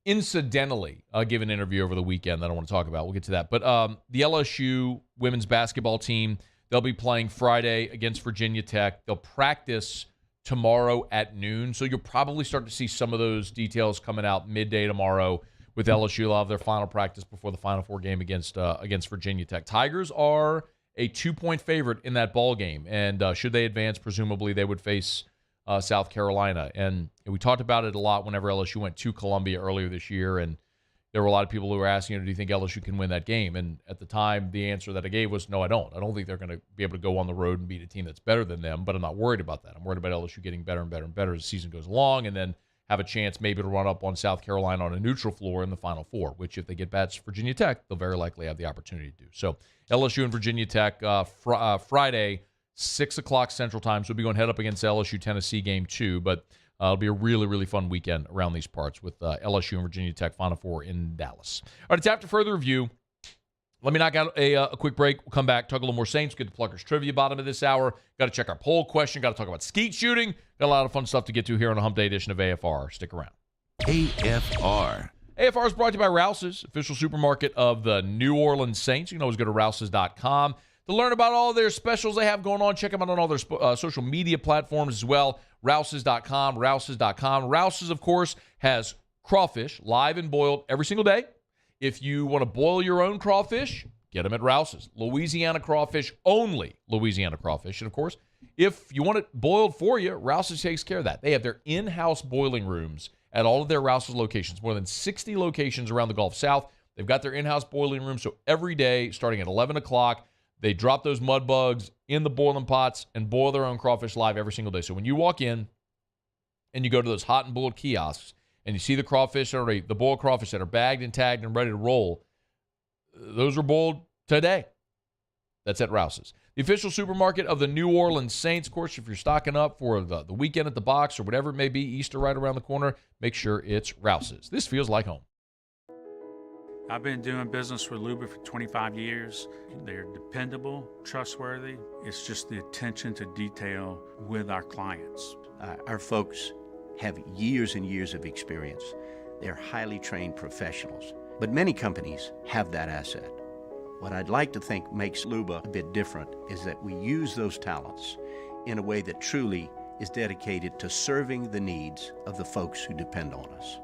incidentally give an interview over the weekend that I want to talk about. We'll get to that. But the LSU women's basketball team, they'll be playing Friday against Virginia Tech. They'll practice tomorrow at noon. So you'll probably start to see some of those details coming out midday tomorrow with LSU. They'll have their final practice before the Final Four game against Virginia Tech. Tigers are a 2-point favorite in that ball game. And should they advance, presumably they would face South Carolina. And we talked about it a lot whenever LSU went to Columbia earlier this year, and there were a lot of people who were asking, do you think LSU can win that game? And at the time, the answer that I gave was, no, I don't. I don't think they're going to be able to go on the road and beat a team that's better than them, but I'm not worried about that. I'm worried about LSU getting better and better and better as the season goes along, and then have a chance maybe to run up on South Carolina on a neutral floor in the Final Four, which if they get past Virginia Tech, they'll very likely have the opportunity to do. So LSU and Virginia Tech Friday, 6 o'clock Central Time. So we'll be going head up against LSU Tennessee game 2, but it'll be a really, really fun weekend around these parts with LSU and Virginia Tech Final Four in Dallas. All right, it's after further review. Let me knock out a quick break. We'll come back, talk a little more Saints, get the Pluckers trivia bottom of this hour. Got to check our poll question. Got to talk about skeet shooting. Got a lot of fun stuff to get to here on a Hump Day edition of AFR. Stick around. AFR. AFR is brought to you by Rouse's, official supermarket of the New Orleans Saints. You can always go to rouses.com to learn about all their specials they have going on. Check them out on all their social media platforms as well. Rouses.com, Rouses.com. Rouses, of course, has crawfish live and boiled every single day. If you want to boil your own crawfish, get them at Rouse's. Louisiana crawfish only. Louisiana crawfish. And, of course, if you want it boiled for you, Rouse's takes care of that. They have their in-house boiling rooms at all of their Rouse's locations, more than 60 locations around the Gulf South. They've got their in-house boiling room, so every day, starting at 11 o'clock, they drop those mud bugs in the boiling pots and boil their own crawfish live every single day. So when you walk in and you go to those hot and boiled kiosks and you see the crawfish already, the boiled crawfish that are bagged and tagged and ready to roll, those are boiled today. That's at Rouse's. The official supermarket of the New Orleans Saints. Of course, if you're stocking up for the weekend at the box or whatever it may be, Easter right around the corner, make sure it's Rouse's. This feels like home. I've been doing business with Luba for 25 years. They're dependable, trustworthy. It's just the attention to detail with our clients. Our folks have years and years of experience. They're highly trained professionals. But many companies have that asset. What I'd like to think makes Luba a bit different is that we use those talents in a way that truly is dedicated to serving the needs of the folks who depend on us.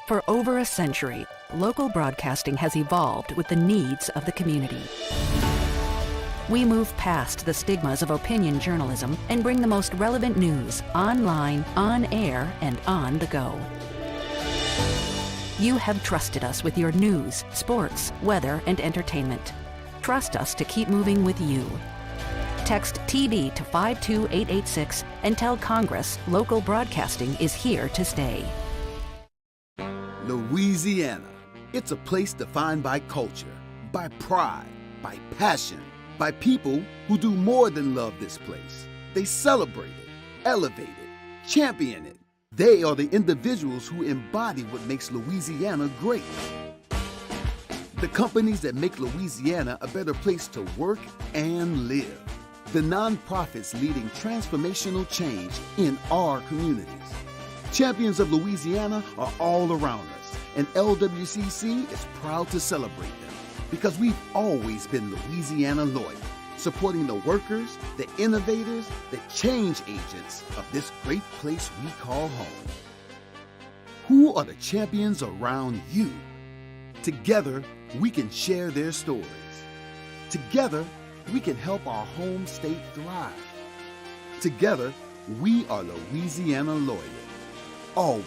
For over a century, local broadcasting has evolved with the needs of the community. We move past the stigmas of opinion journalism and bring the most relevant news online, on air, and on the go. You have trusted us with your news, sports, weather, and entertainment. Trust us to keep moving with you. Text TD to 52886 and tell Congress local broadcasting is here to stay. Louisiana. It's a place defined by culture, by pride, by passion, by people who do more than love this place. They celebrate it, elevate it, champion it. They are the individuals who embody what makes Louisiana great. The companies that make Louisiana a better place to work and live. The nonprofits leading transformational change in our communities. Champions of Louisiana are all around us, and LWCC is proud to celebrate them because we've always been Louisiana loyal. supporting the workers, the innovators, the change agents of this great place we call home. Who are the champions around you? Together, we can share their stories. Together, we can help our home state thrive. Together, we are Louisiana loyal. Always.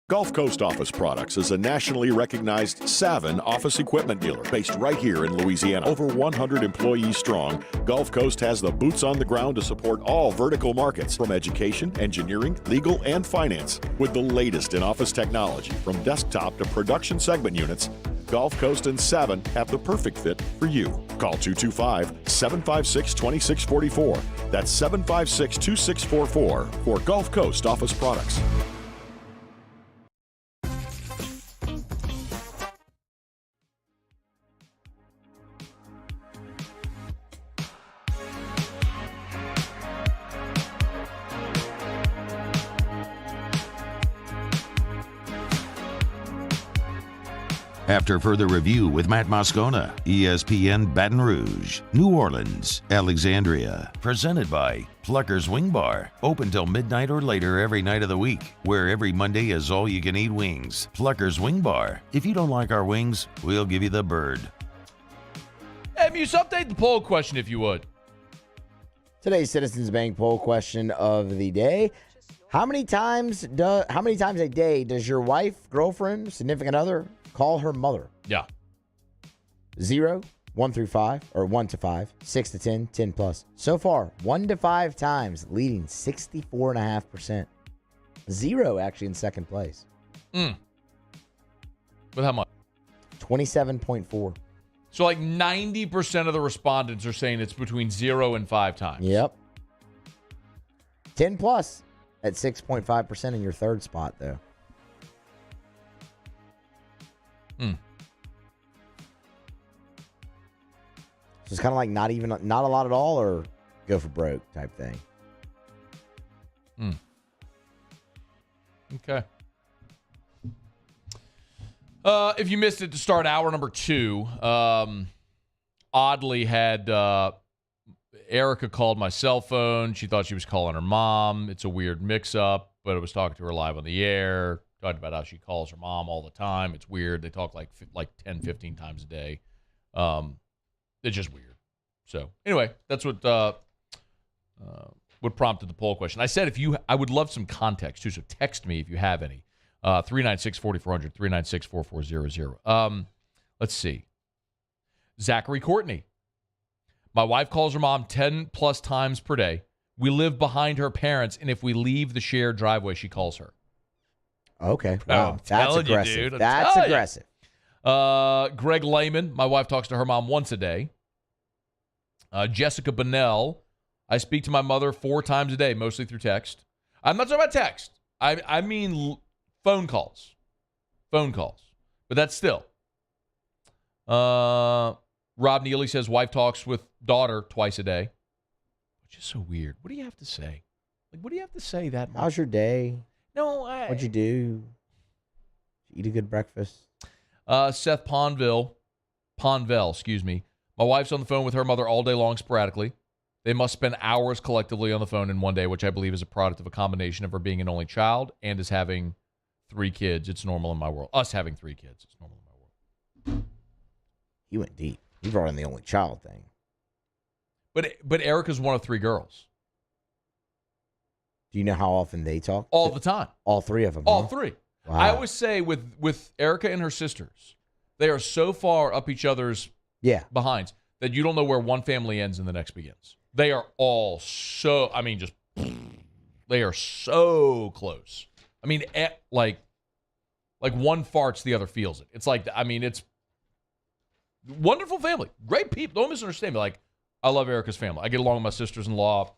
Gulf Coast Office Products is a nationally recognized Savin office equipment dealer based right here in Louisiana. Over 100 employees strong, Gulf Coast has the boots on the ground to support all vertical markets, from education, engineering, legal, and finance. With the latest in office technology, from desktop to production segment units, Gulf Coast and Savin have the perfect fit for you. Call 225-756-2644. That's 756-2644 for Gulf Coast Office Products. After further review with Matt Moscona, ESPN Baton Rouge, New Orleans, Alexandria. Presented by Plucker's Wing Bar. Open till midnight or later every night of the week, where every Monday is all-you-can-eat wings. Plucker's Wing Bar. If you don't like our wings, we'll give you the bird. Hey, Muse, update the poll question if you would. Today's Citizens Bank poll question of the day. How many times a day does your wife, girlfriend, significant other call her mother? Yeah. 0, 1 through 5, or 1 to 5, 6 to 10, 10 plus. So far, 1 to 5 times, leading 64.5%. 0 actually in second place. With how much? 27.4. So like 90% of the respondents are saying it's between 0 and 5 times. Yep. 10 plus at 6.5% in your third spot, though. So it's kind of like not a lot at all, or go for broke type thing. Okay. If you missed it to start hour number 2, oddly had Erica called my cell phone. She thought she was calling her mom. It's a weird mix-up, but I was talking to her live on the air. Talked about how she calls her mom all the time. It's weird. They talk like 10, 15 times a day. It's just weird. So anyway, that's what prompted the poll question. I said I would love some context too. So text me if you have any. 396-4400, 396-4400. Let's see. Zachary Courtney. My wife calls her mom 10 plus times per day. We live behind her parents, and if we leave the shared driveway, she calls her. Okay. Wow. That's aggressive. You, dude. That's aggressive. Greg Lehman. My wife talks to her mom once a day. Jessica Bonnell. I speak to my mother 4 times a day, mostly through text. I'm not talking about text. I mean phone calls. Phone calls. But that's still. Rob Neely says wife talks with daughter twice a day. Which is so weird. What do you have to say? Like, what do you have to say that much? How's your day? No, What'd you do? Eat a good breakfast? Seth Ponville, excuse me. My wife's on the phone with her mother all day long sporadically. They must spend hours collectively on the phone in one day, which I believe is a product of a combination of her being an only child and as having 3 kids. It's normal in my world. Us having 3 kids. It's normal in my world. You went deep. You brought in the only child thing. But Erica's one of 3 girls. Do you know how often they talk? All the time. All 3 of them. All huh? 3. Wow. I always say with Erica and her sisters, they are so far up each other's behinds that you don't know where one family ends and the next begins. They are all so, they are so close. I mean, like one farts, the other feels it. It's like, it's wonderful family. Great people. Don't misunderstand me. Like, I love Erica's family. I get along with my sisters-in-law.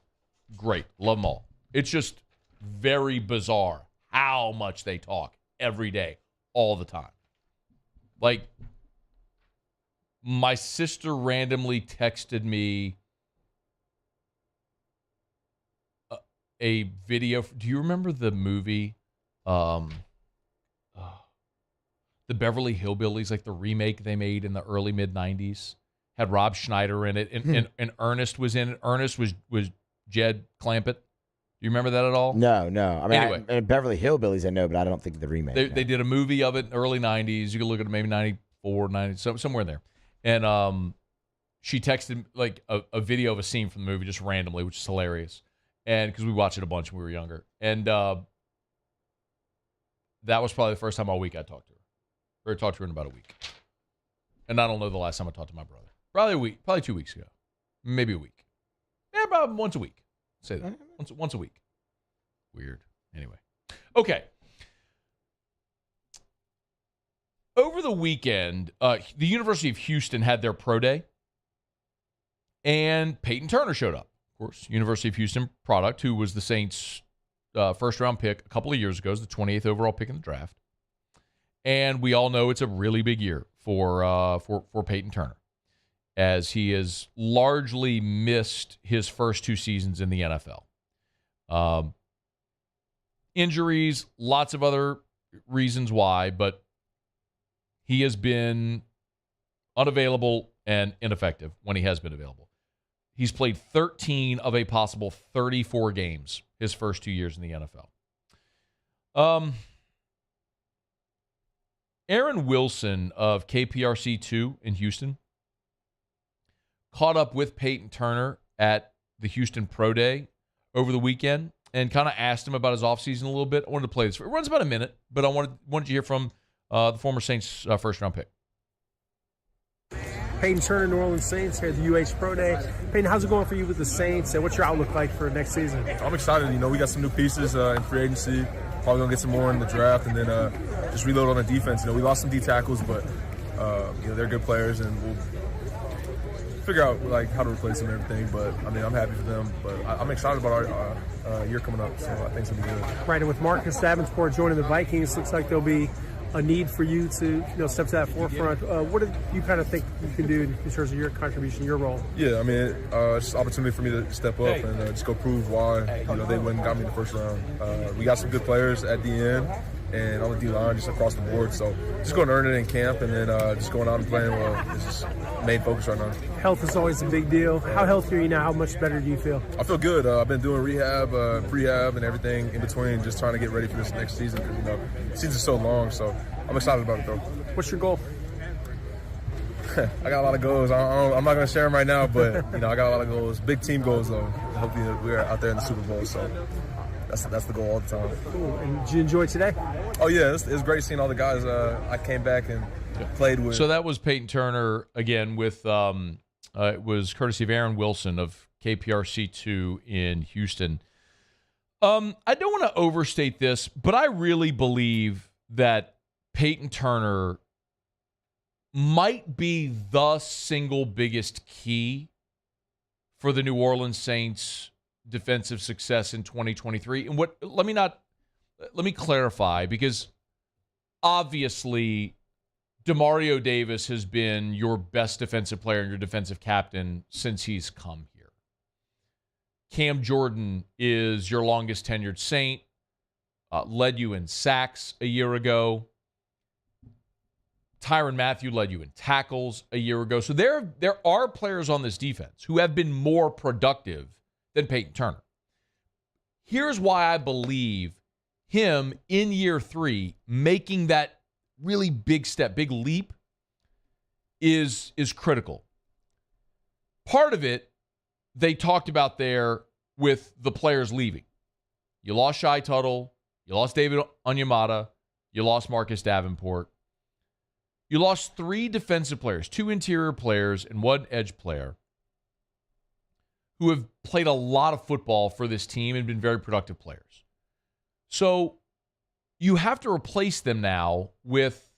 Great. Love them all. It's just very bizarre how much they talk every day, all the time. Like, my sister randomly texted me a video. Do you remember the movie, the Beverly Hillbillies, like the remake they made in the early mid-90s? Had Rob Schneider in it, and Ernest was in it. Ernest was Jed Clampett. Do you remember that at all? No. I mean, Anyway. Beverly Hillbillies, I know, but I don't think the remake. They did a movie of it in the early 90s. You can look at it maybe 94, 90, somewhere in there. And she texted like a video of a scene from the movie just randomly, which is hilarious. And because we watched it a bunch when we were younger. And that was probably the first time all week I talked to her. Or talked to her in about a week. And I don't know the last time I talked to my brother. Probably a week. Probably 2 weeks ago. Maybe a week. Yeah, about once a week. Say that. Once a week. Weird. Anyway. Okay. Over the weekend, the University of Houston had their pro day. And Peyton Turner showed up. Of course, University of Houston product, who was the Saints' first-round pick a couple of years ago, is the 28th overall pick in the draft. And we all know it's a really big year for Peyton Turner, as he has largely missed his first 2 seasons in the NFL. Injuries, lots of other reasons why, but he has been unavailable and ineffective when he has been available. He's played 13 of a possible 34 games his first 2 years in the NFL. Aaron Wilson of KPRC2 in Houston caught up with Peyton Turner at the Houston Pro Day over the weekend and kind of asked him about his offseason a little bit. I wanted to play this. It runs about a minute, but I wanted you to hear from the former Saints first-round pick. Peyton Turner, New Orleans Saints here at the UH Pro Day. Peyton, how's it going for you with the Saints, and what's your outlook like for next season? I'm excited. We got some new pieces in free agency. Probably going to get some more in the draft, and then just reload on the defense. We lost some D tackles, but they're good players, and we'll figure out how to replace them and everything. But I'm happy for them. But I'm excited about our year coming up, so I think it's going to be good. Right, and with Marcus Davenport joining the Vikings, looks like there'll be a need for you to step to that forefront. What do you kind of think you can do in terms of your contribution, your role? Yeah, it's just an opportunity for me to step up and just go prove why they went and got me in the first round. We got some good players at the end and on the D-line just across the board. So just going to earn it in camp and then just going out and playing well is just main focus right now. Health is always a big deal. How healthy are you now? How much better do you feel? I feel good. I've been doing rehab, prehab, and everything in between, just trying to get ready for this next season because the season's so long. So I'm excited about it, though. What's your goal? I got a lot of goals. I'm not going to share them right now, but I got a lot of goals. Big team goals, though. Hopefully we're out there in the Super Bowl. So that's the goal all the time. Cool. And did you enjoy today? Oh yeah, it was great seeing all the guys I came back and played with. So that was Peyton Turner again with it was courtesy of Aaron Wilson of KPRC2 in Houston. I don't want to overstate this, but I really believe that Peyton Turner might be the single biggest key for the New Orleans Saints defensive success in 2023. And let me clarify, because obviously Demario Davis has been your best defensive player and your defensive captain since he's come here. Cam Jordan is your longest tenured Saint, led you in sacks a year ago. Tyrann Mathieu led you in tackles a year ago. So there are players on this defense who have been more productive than Peyton Turner. Here's why I believe him in year 3 making that really big step, big leap is critical. Part of it, they talked about there with the players leaving. You lost Shai Tuttle, you lost David Onyemata, you lost Marcus Davenport. You lost 3 defensive players, 2 interior players, and 1 edge player who have played a lot of football for this team and been very productive players. So you have to replace them now with,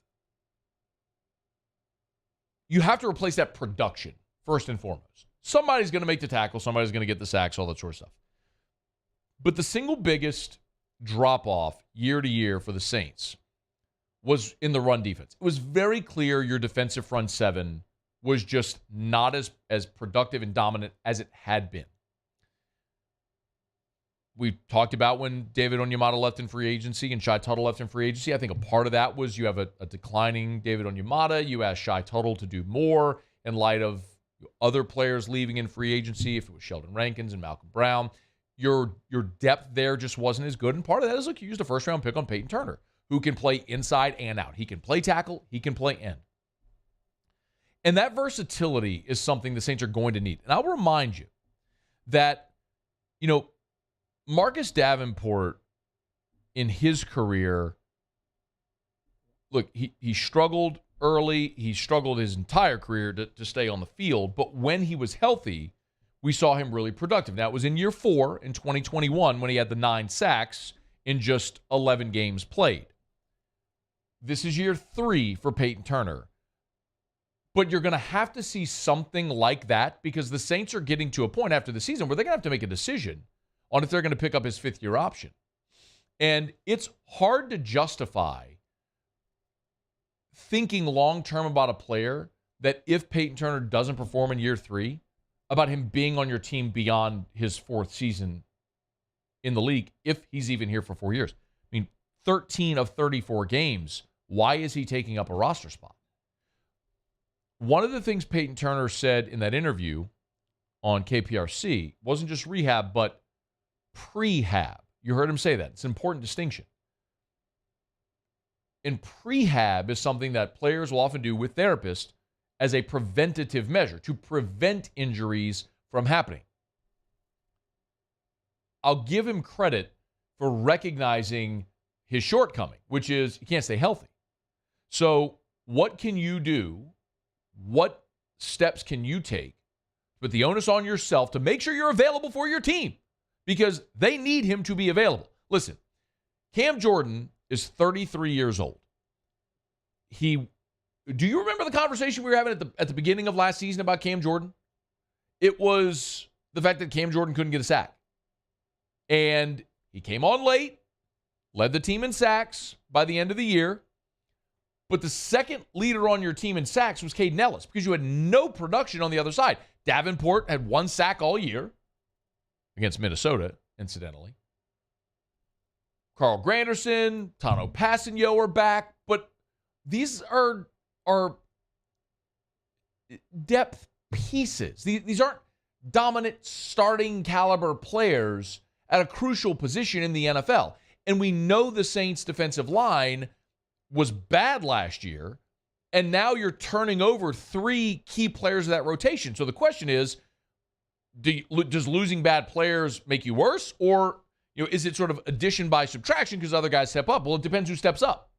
you have to replace that production, first and foremost. Somebody's going to make the tackle, somebody's going to get the sacks, all that sort of stuff. But the single biggest drop-off year to year for the Saints was in the run defense. It was very clear your defensive front 7 was just not as productive and dominant as it had been. we talked about when David Onyemata left in free agency and Shai Tuttle left in free agency. I think a part of that was you have a declining David Onyemata. You asked Shai Tuttle to do more in light of other players leaving in free agency. If it was Sheldon Rankins and Malcolm Brown, your depth there just wasn't as good. And part of that is, look, you used a first-round pick on Peyton Turner, who can play inside and out. He can play tackle. He can play end. And that versatility is something the Saints are going to need. And I'll remind you that, Marcus Davenport in his career, look, he struggled early. He struggled his entire career to stay on the field. But when he was healthy, we saw him really productive. Now, it was in year 4 in 2021 when he had the 9 sacks in just 11 games played. This is year 3 for Peyton Turner. But you're going to have to see something like that because the Saints are getting to a point after the season where they're going to have to make a decision on if they're going to pick up his 5th-year option. And it's hard to justify thinking long-term about a player that if Peyton Turner doesn't perform in year 3, about him being on your team beyond his 4th season in the league, if he's even here for 4 years. I mean, 13 of 34 games, why is he taking up a roster spot? One of the things Peyton Turner said in that interview on KPRC wasn't just rehab, but prehab. You heard him say that. It's an important distinction. And prehab is something that players will often do with therapists as a preventative measure to prevent injuries from happening. I'll give him credit for recognizing his shortcoming, which is he can't stay healthy. So what can you do? What steps can you take? Put the onus on yourself to make sure you're available for your team because they need him to be available. Listen, Cam Jordan is 33 years old. Do you remember the conversation we were having at the beginning of last season about Cam Jordan? It was the fact that Cam Jordan couldn't get a sack. And he came on late, led the team in sacks by the end of the year. But the second leader on your team in sacks was Caden Ellis because you had no production on the other side. Davenport had 1 sack all year against Minnesota, incidentally. Carl Granderson, Tano Passanio are back, but these are depth pieces. These aren't dominant starting caliber players at a crucial position in the NFL. And we know the Saints defensive line was bad last year, and now you're turning over 3 key players of that rotation. So the question is, does losing bad players make you worse, or is it sort of addition by subtraction because other guys step up? Well, it depends who steps up.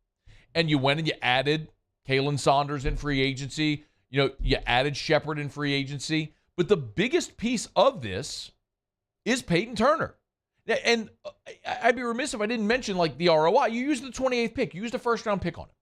And you went and you added Kalen Saunders in free agency. You added Shepard in free agency. But the biggest piece of this is Peyton Turner. And I'd be remiss if I didn't mention the ROI. You used the 28th pick. You used a first-round pick on it.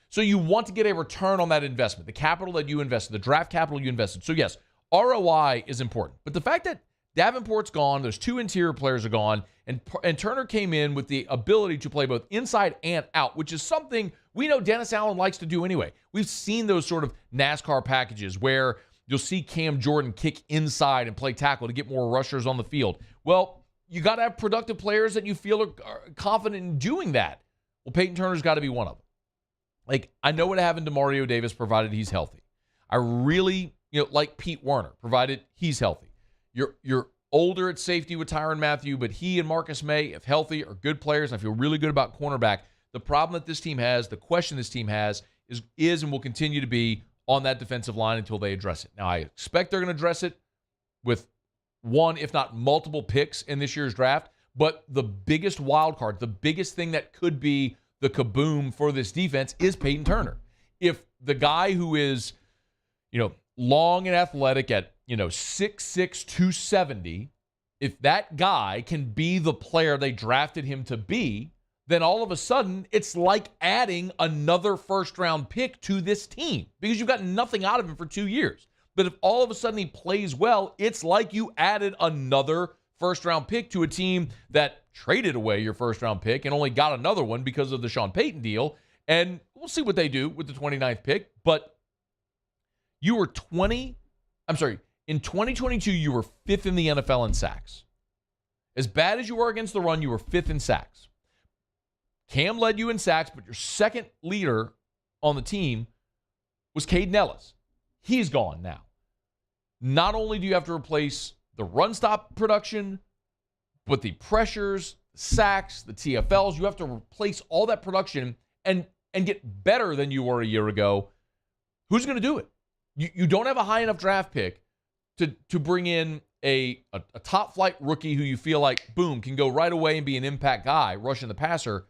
So you want to get a return on that investment, the capital that you invested, the draft capital you invested. So yes, ROI is important. But the fact that Davenport's gone, those 2 interior players are gone, and Turner came in with the ability to play both inside and out, which is something we know Dennis Allen likes to do anyway. We've seen those sort of NASCAR packages where you'll see Cam Jordan kick inside and play tackle to get more rushers on the field. Well, you got to have productive players that you feel are confident in doing that. Well, Peyton Turner's got to be one of them. I know what happened to Mario Davis provided he's healthy. I really, like Pete Werner, provided he's healthy. You're older at safety with Tyrann Mathieu, but he and Marcus May, if healthy, are good players. I feel really good about cornerback. The problem that this team has, the question this team has, is and will continue to be on that defensive line until they address it. Now, I expect they're going to address it with 1, if not multiple picks in this year's draft. But the biggest wild card, the biggest thing that could be the kaboom for this defense is Peyton Turner. If the guy who is, long and athletic at, 6'6", 270, if that guy can be the player they drafted him to be, then all of a sudden it's like adding another first-round pick to this team because you've got nothing out of him for 2 years. But if all of a sudden he plays well, it's like you added another first-round pick to a team that traded away your first-round pick and only got another one because of the Sean Payton deal. And we'll see what they do with the 29th pick. But you were in 2022, you were 5th in the NFL in sacks. As bad as you were against the run, you were 5th in sacks. Cam led you in sacks, but your second leader on the team was Caden Ellis. He's gone now. Not only do you have to replace the run stop production, but the pressures, the sacks, the TFLs, you have to replace all that production and get better than you were a year ago. Who's going to do it? You don't have a high enough draft pick to bring in a top flight rookie who you feel like, boom, can go right away and be an impact guy, rushing the passer.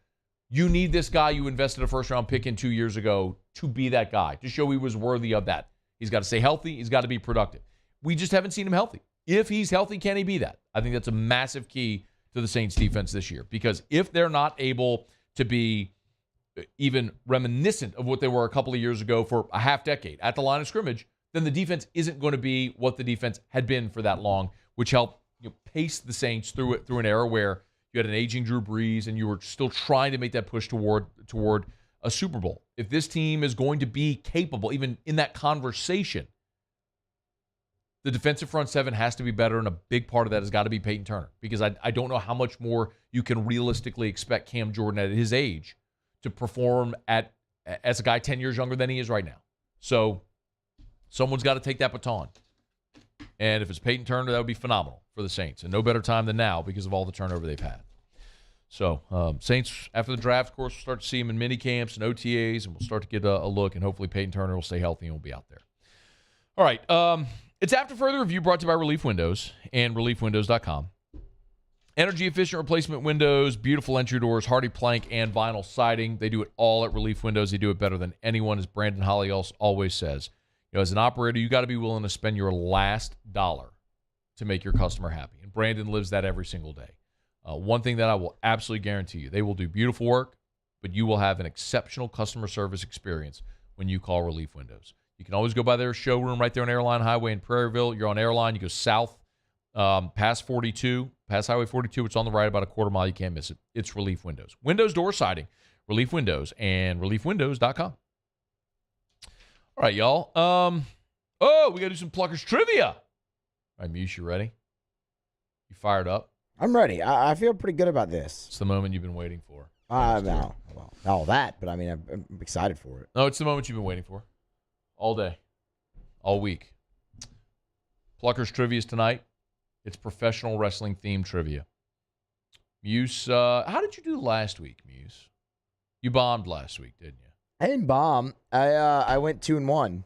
You need this guy you invested a first-round pick in 2 years ago to be that guy, to show he was worthy of that. He's got to stay healthy. He's got to be productive. We just haven't seen him healthy. If he's healthy, can he be that? I think that's a massive key to the Saints defense this year, because if they're not able to be even reminiscent of what they were a couple of years ago for a half decade at the line of scrimmage, then the defense isn't going to be what the defense had been for that long, which helped pace the Saints through an era where you had an aging Drew Brees and you were still trying to make that push toward a Super Bowl. If this team is going to be capable, even in that conversation, the defensive front seven has to be better, and a big part of that has got to be Peyton Turner, because I don't know how much more you can realistically expect Cam Jordan at his age to perform as a guy 10 years younger than he is right now. So someone's got to take that baton. And if it's Peyton Turner, that would be phenomenal for the Saints. And no better time than now because of all the turnover they've had. So Saints, after the draft, of course, we'll start to see him in mini camps and OTAs, and we'll start to get a look, and hopefully Peyton Turner will stay healthy and will be out there. All right. It's After Further Review, brought to you by Relief Windows and ReliefWindows.com. Energy-efficient replacement windows, beautiful entry doors, hardy plank, and vinyl siding. They do it all at Relief Windows. They do it better than anyone, as Brandon Holly always says. As an operator, you got to be willing to spend your last dollar to make your customer happy. And Brandon lives that every single day. One thing that I will absolutely guarantee you, they will do beautiful work, but you will have an exceptional customer service experience when you call Relief Windows. You can always go by their showroom right there on Airline Highway in Prairieville. You're on Airline. You go south past 42, past Highway 42. It's on the right about a quarter mile. You can't miss it. It's Relief Windows. Windows, door siding, Relief Windows, and ReliefWindows.com. All right, y'all. We got to do some Pluckers trivia. All right, Muse, you ready? You fired up? I'm ready. I feel pretty good about this. It's the moment you've been waiting for. No, well, not all that, but I mean, I'm excited for it. No, it's the moment you've been waiting for. All day. All week. Pluckers trivia is tonight. It's professional wrestling themed trivia. Muse, how did you do last week, Muse? You bombed last week, didn't you? I didn't bomb. I went 2-1.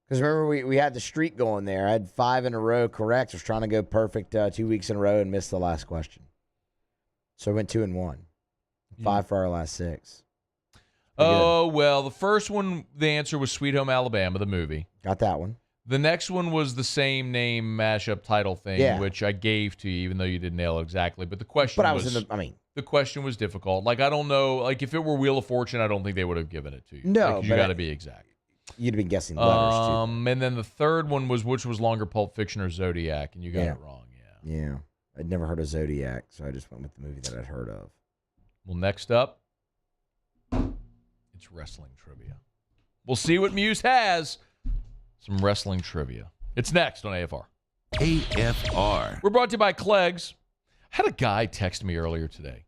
Because remember, we had the streak going there. I had 5 in a row correct. I was trying to go perfect 2 weeks in a row and missed the last question. So I went 2-1. 5 for our last 6. Oh, well, the first one, the answer was Sweet Home Alabama, the movie. Got that one. The next one was the same name mashup title thing, which I gave to you, even though you didn't nail it exactly. But the question the question was difficult. Like, I don't know. Like, if it were Wheel of Fortune, I don't think they would have given it to you. No, you got to be exact. You'd have been guessing letters, too. And then the third one was which was longer, Pulp Fiction or Zodiac, and you got it wrong. Yeah. I'd never heard of Zodiac, so I just went with the movie that I'd heard of. Well, next up, it's wrestling trivia. We'll see what Muse has. Some wrestling trivia. It's next on AFR. AFR. We're brought to you by Clegs. I had a guy text me earlier today.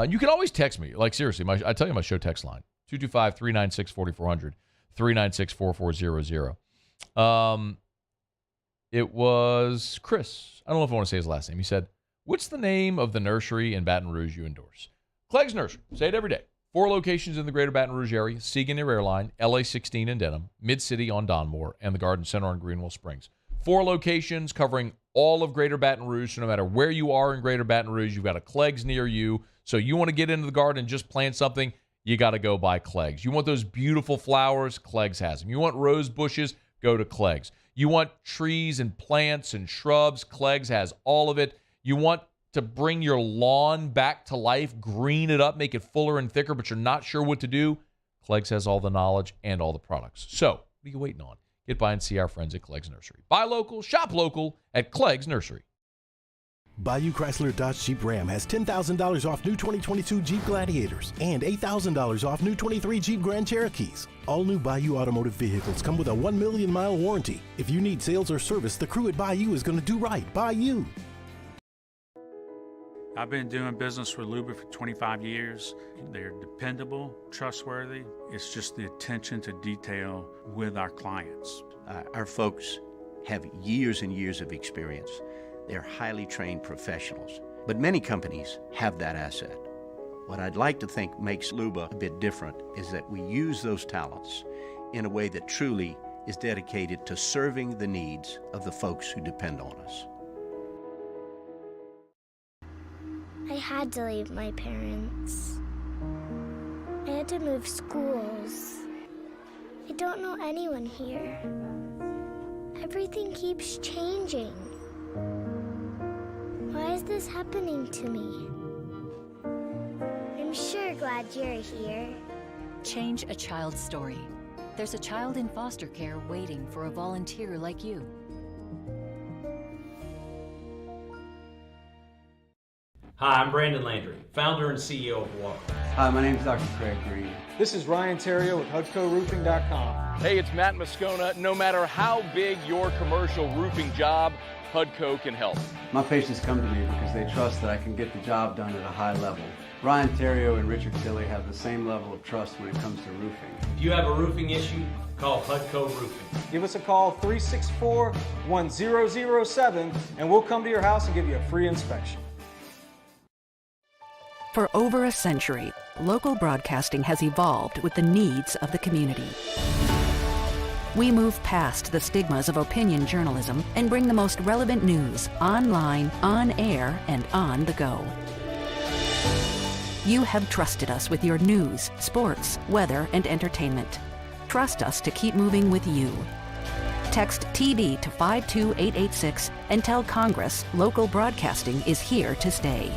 You can always text me. Like, seriously, I tell you my show text line. 225-396-4400, 396-4400. It was Chris. I don't know if I want to say his last name. He said, what's the name of the nursery in Baton Rouge you endorse? Clegs Nursery. Say it every day. 4 locations in the greater Baton Rouge area, Segan near Airline, LA 16 in Denham, Mid-City on Donmore, and the Garden Center on Greenwell Springs. 4 locations covering all of greater Baton Rouge, so no matter where you are in greater Baton Rouge, you've got a Clegs near you. So you want to get into the garden and just plant something, you got to go buy Clegs. You want those beautiful flowers, Clegs has them. You want rose bushes, go to Clegs. You want trees and plants and shrubs, Clegs has all of it. You want to bring your lawn back to life, green it up, make it fuller and thicker, but you're not sure what to do, Clegs has all the knowledge and all the products. So, what are you waiting on? Get by and see our friends at Clegs Nursery. Buy local, shop local at Clegs Nursery. Bayou Chrysler Dodge Jeep Ram has $10,000 off new 2022 Jeep Gladiators and $8,000 off new 23 Jeep Grand Cherokees. All new Bayou automotive vehicles come with a 1 million mile warranty. If you need sales or service, the crew at Bayou is going to do right by you. I've been doing business with Luba for 25 years. They're dependable, trustworthy. It's just the attention to detail with our clients. Our folks have years and years of experience. They're highly trained professionals. But many companies have that asset. What I'd like to think makes Luba a bit different is that we use those talents in a way that truly is dedicated to serving the needs of the folks who depend on us. I had to leave my parents. I had to move schools. I don't know anyone here. Everything keeps changing. Why is this happening to me? I'm sure glad you're here. Change a child's story. There's a child in foster care waiting for a volunteer like you. Hi, I'm Brandon Landry, founder and CEO of Water. Hi, my name is Dr. Craig Green. This is Ryan Terrio with HUDCORoofing.com. Hey, it's Matt Moscona. No matter how big your commercial roofing job, HUDCO can help. My patients come to me because they trust that I can get the job done at a high level. Ryan Terrio and Richard Tilley have the same level of trust when it comes to roofing. If you have a roofing issue, call HUDCO Roofing. Give us a call, 364-1007, and we'll come to your house and give you a free inspection. For over a century, local broadcasting has evolved with the needs of the community. We move past the stigmas of opinion journalism and bring the most relevant news online, on air, and on the go. You have trusted us with your news, sports, weather, and entertainment. Trust us to keep moving with you. Text TV to 52886 and tell Congress local broadcasting is here to stay.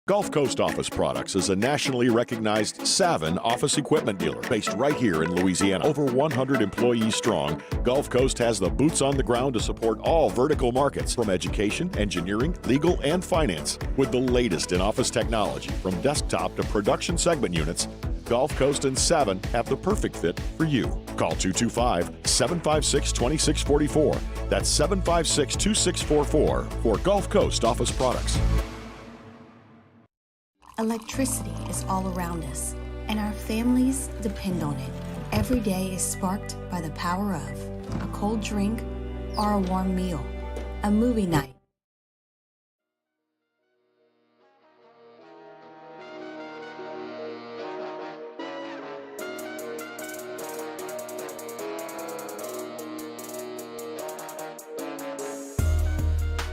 Gulf Coast Office Products is a nationally recognized Savin office equipment dealer based right here in Louisiana. Over 100 employees strong, Gulf Coast has the boots on the ground to support all vertical markets from education, engineering, legal, and finance. With the latest in office technology from desktop to production segment units, Gulf Coast and Savin have the perfect fit for you. Call 225-756-2644. That's 756-2644 for Gulf Coast Office Products. Electricity is all around us, and our families depend on it. Every day is sparked by the power of a cold drink or a warm meal, a movie night.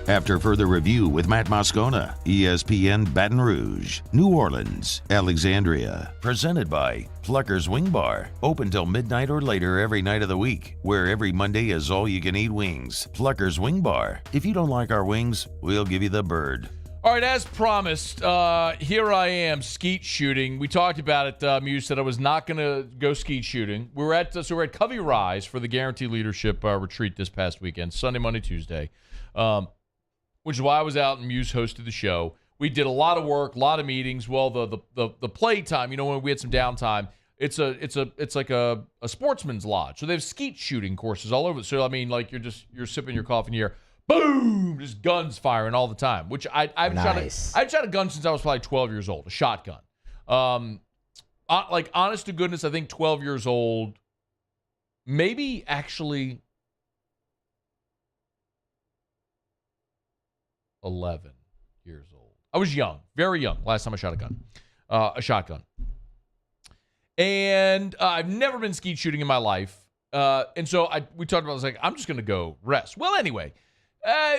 After further review with Matt Moscona, ESPN Baton Rouge, New Orleans, Alexandria. Presented by Plucker's Wing Bar. Open till midnight or later every night of the week, where every Monday is all-you-can-eat wings. Plucker's Wing Bar. If you don't like our wings, we'll give you the bird. All right, as promised, here I am, skeet shooting. We talked about it. Muse said I was not going to go skeet shooting. We're at Covey Rise for the Guaranteed Leadership Retreat this past weekend, Sunday, Monday, Tuesday. Which is why I was out and Muse hosted the show. We did a lot of work, a lot of meetings. Well, the play time, when we had some downtime, it's like a sportsman's lodge. So they have skeet shooting courses all over. So you're sipping your coffee and you hear boom, just guns firing all the time. Which I've shot a gun since I was probably 12 years old, a shotgun. Honest to goodness, I think 12 years old, maybe actually 11 years old. I was young, very young, last time I shot a shotgun. And I've never been skeet shooting in my life. And so we talked about, I was like, I'm just going to go rest. Well, anyway,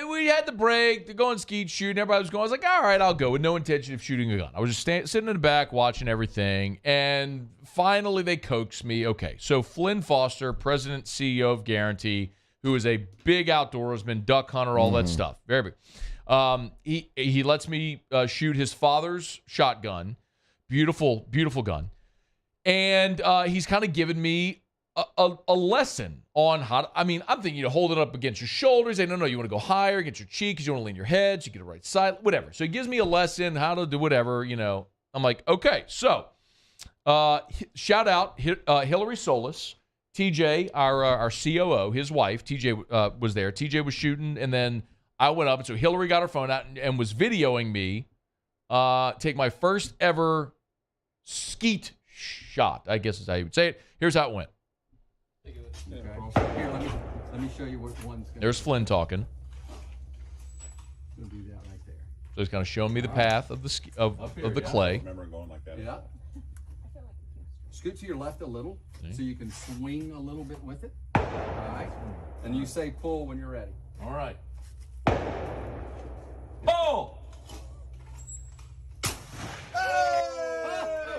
we had the break to go and skeet shoot, and everybody was going. I was like, all right, I'll go, with no intention of shooting a gun. I was just sitting in the back watching everything, and finally they coaxed me. Okay, so Flynn Foster, president, CEO of Guarantee, who is a big outdoorsman, duck hunter, all that stuff. Very big. He lets me shoot his father's shotgun. Beautiful, beautiful gun. And he's kind of given me a lesson on how to, I'm thinking, hold it up against your shoulders. Say, no, you want to go higher against your cheek because you want to lean your head so you get the right side, whatever. So he gives me a lesson how to do whatever, I'm like, okay. So shout out Hillary Solis, TJ, our COO, his wife, TJ was there. TJ was shooting, and then I went up, and so Hillary got her phone out and was videoing me take my first ever skeet shot, I guess is how you would say it. Here's how it went. Okay. Here, let me show you what one's going to There's Flynn talking. do that right there. So he's kind of showing me the path of the clay. I remember going like that. Yeah. Scoot to your left a little so you can swing a little bit with it. All right. And you say pull when you're ready. All right. Oh!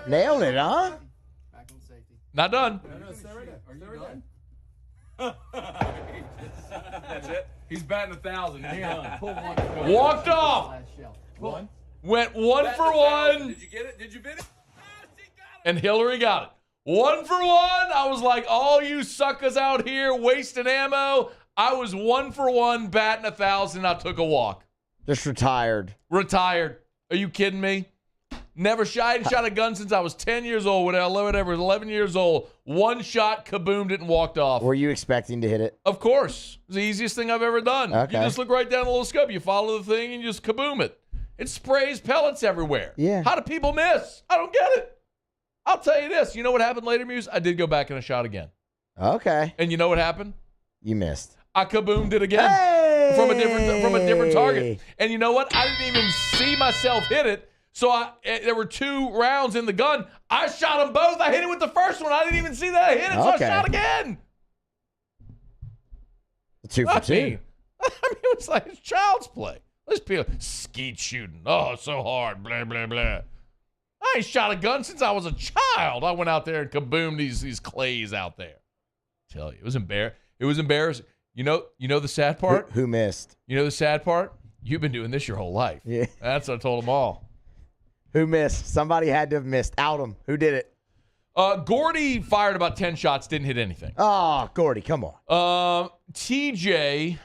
Nailed it, huh? Back on safety. Not done. No, stay right there. Are you done? That's it. He's batting 1,000. Hang on. Pull one. Walked off. One. Went 1 for 1. Did you get it? Did you fit it? And Hillary got it. 1 for 1. I was like, all you suckers out here wasting ammo. I was 1 for 1, batting 1,000. I took a walk. Just retired. Retired. Are you kidding me? Never shot. I hadn't shot a gun since I was 10 years old. Whatever, 11 years old. One shot, kaboomed it, and walked off. Were you expecting to hit it? Of course. It's the easiest thing I've ever done. Okay. You just look right down the little scope. You follow the thing, and you just kaboom it. It sprays pellets everywhere. Yeah. How do people miss? I don't get it. I'll tell you this. You know what happened later, Muse? I did go back and I shot again. Okay. And you know what happened? You missed. I kaboomed it again. Hey! From a different target. And you know what? I didn't even see myself hit it. So there were 2 rounds in the gun. I shot them both. I hit it with the first one. I didn't even see that I hit it, so I shot again. 2 for 2. I mean, it's like it's child's play. Let's be skeet shooting. Oh, it's so hard. Blah, blah, blah. I ain't shot a gun since I was a child. I went out there and kaboomed these clays out there. I tell you, it was embarrassing. You know the sad part? Who missed? You know the sad part? You've been doing this your whole life. Yeah. That's what I told them all. Who missed? Somebody had to have missed. Out them. Who did it? Gordy fired about 10 shots, didn't hit anything. Oh, Gordy, come on. TJ,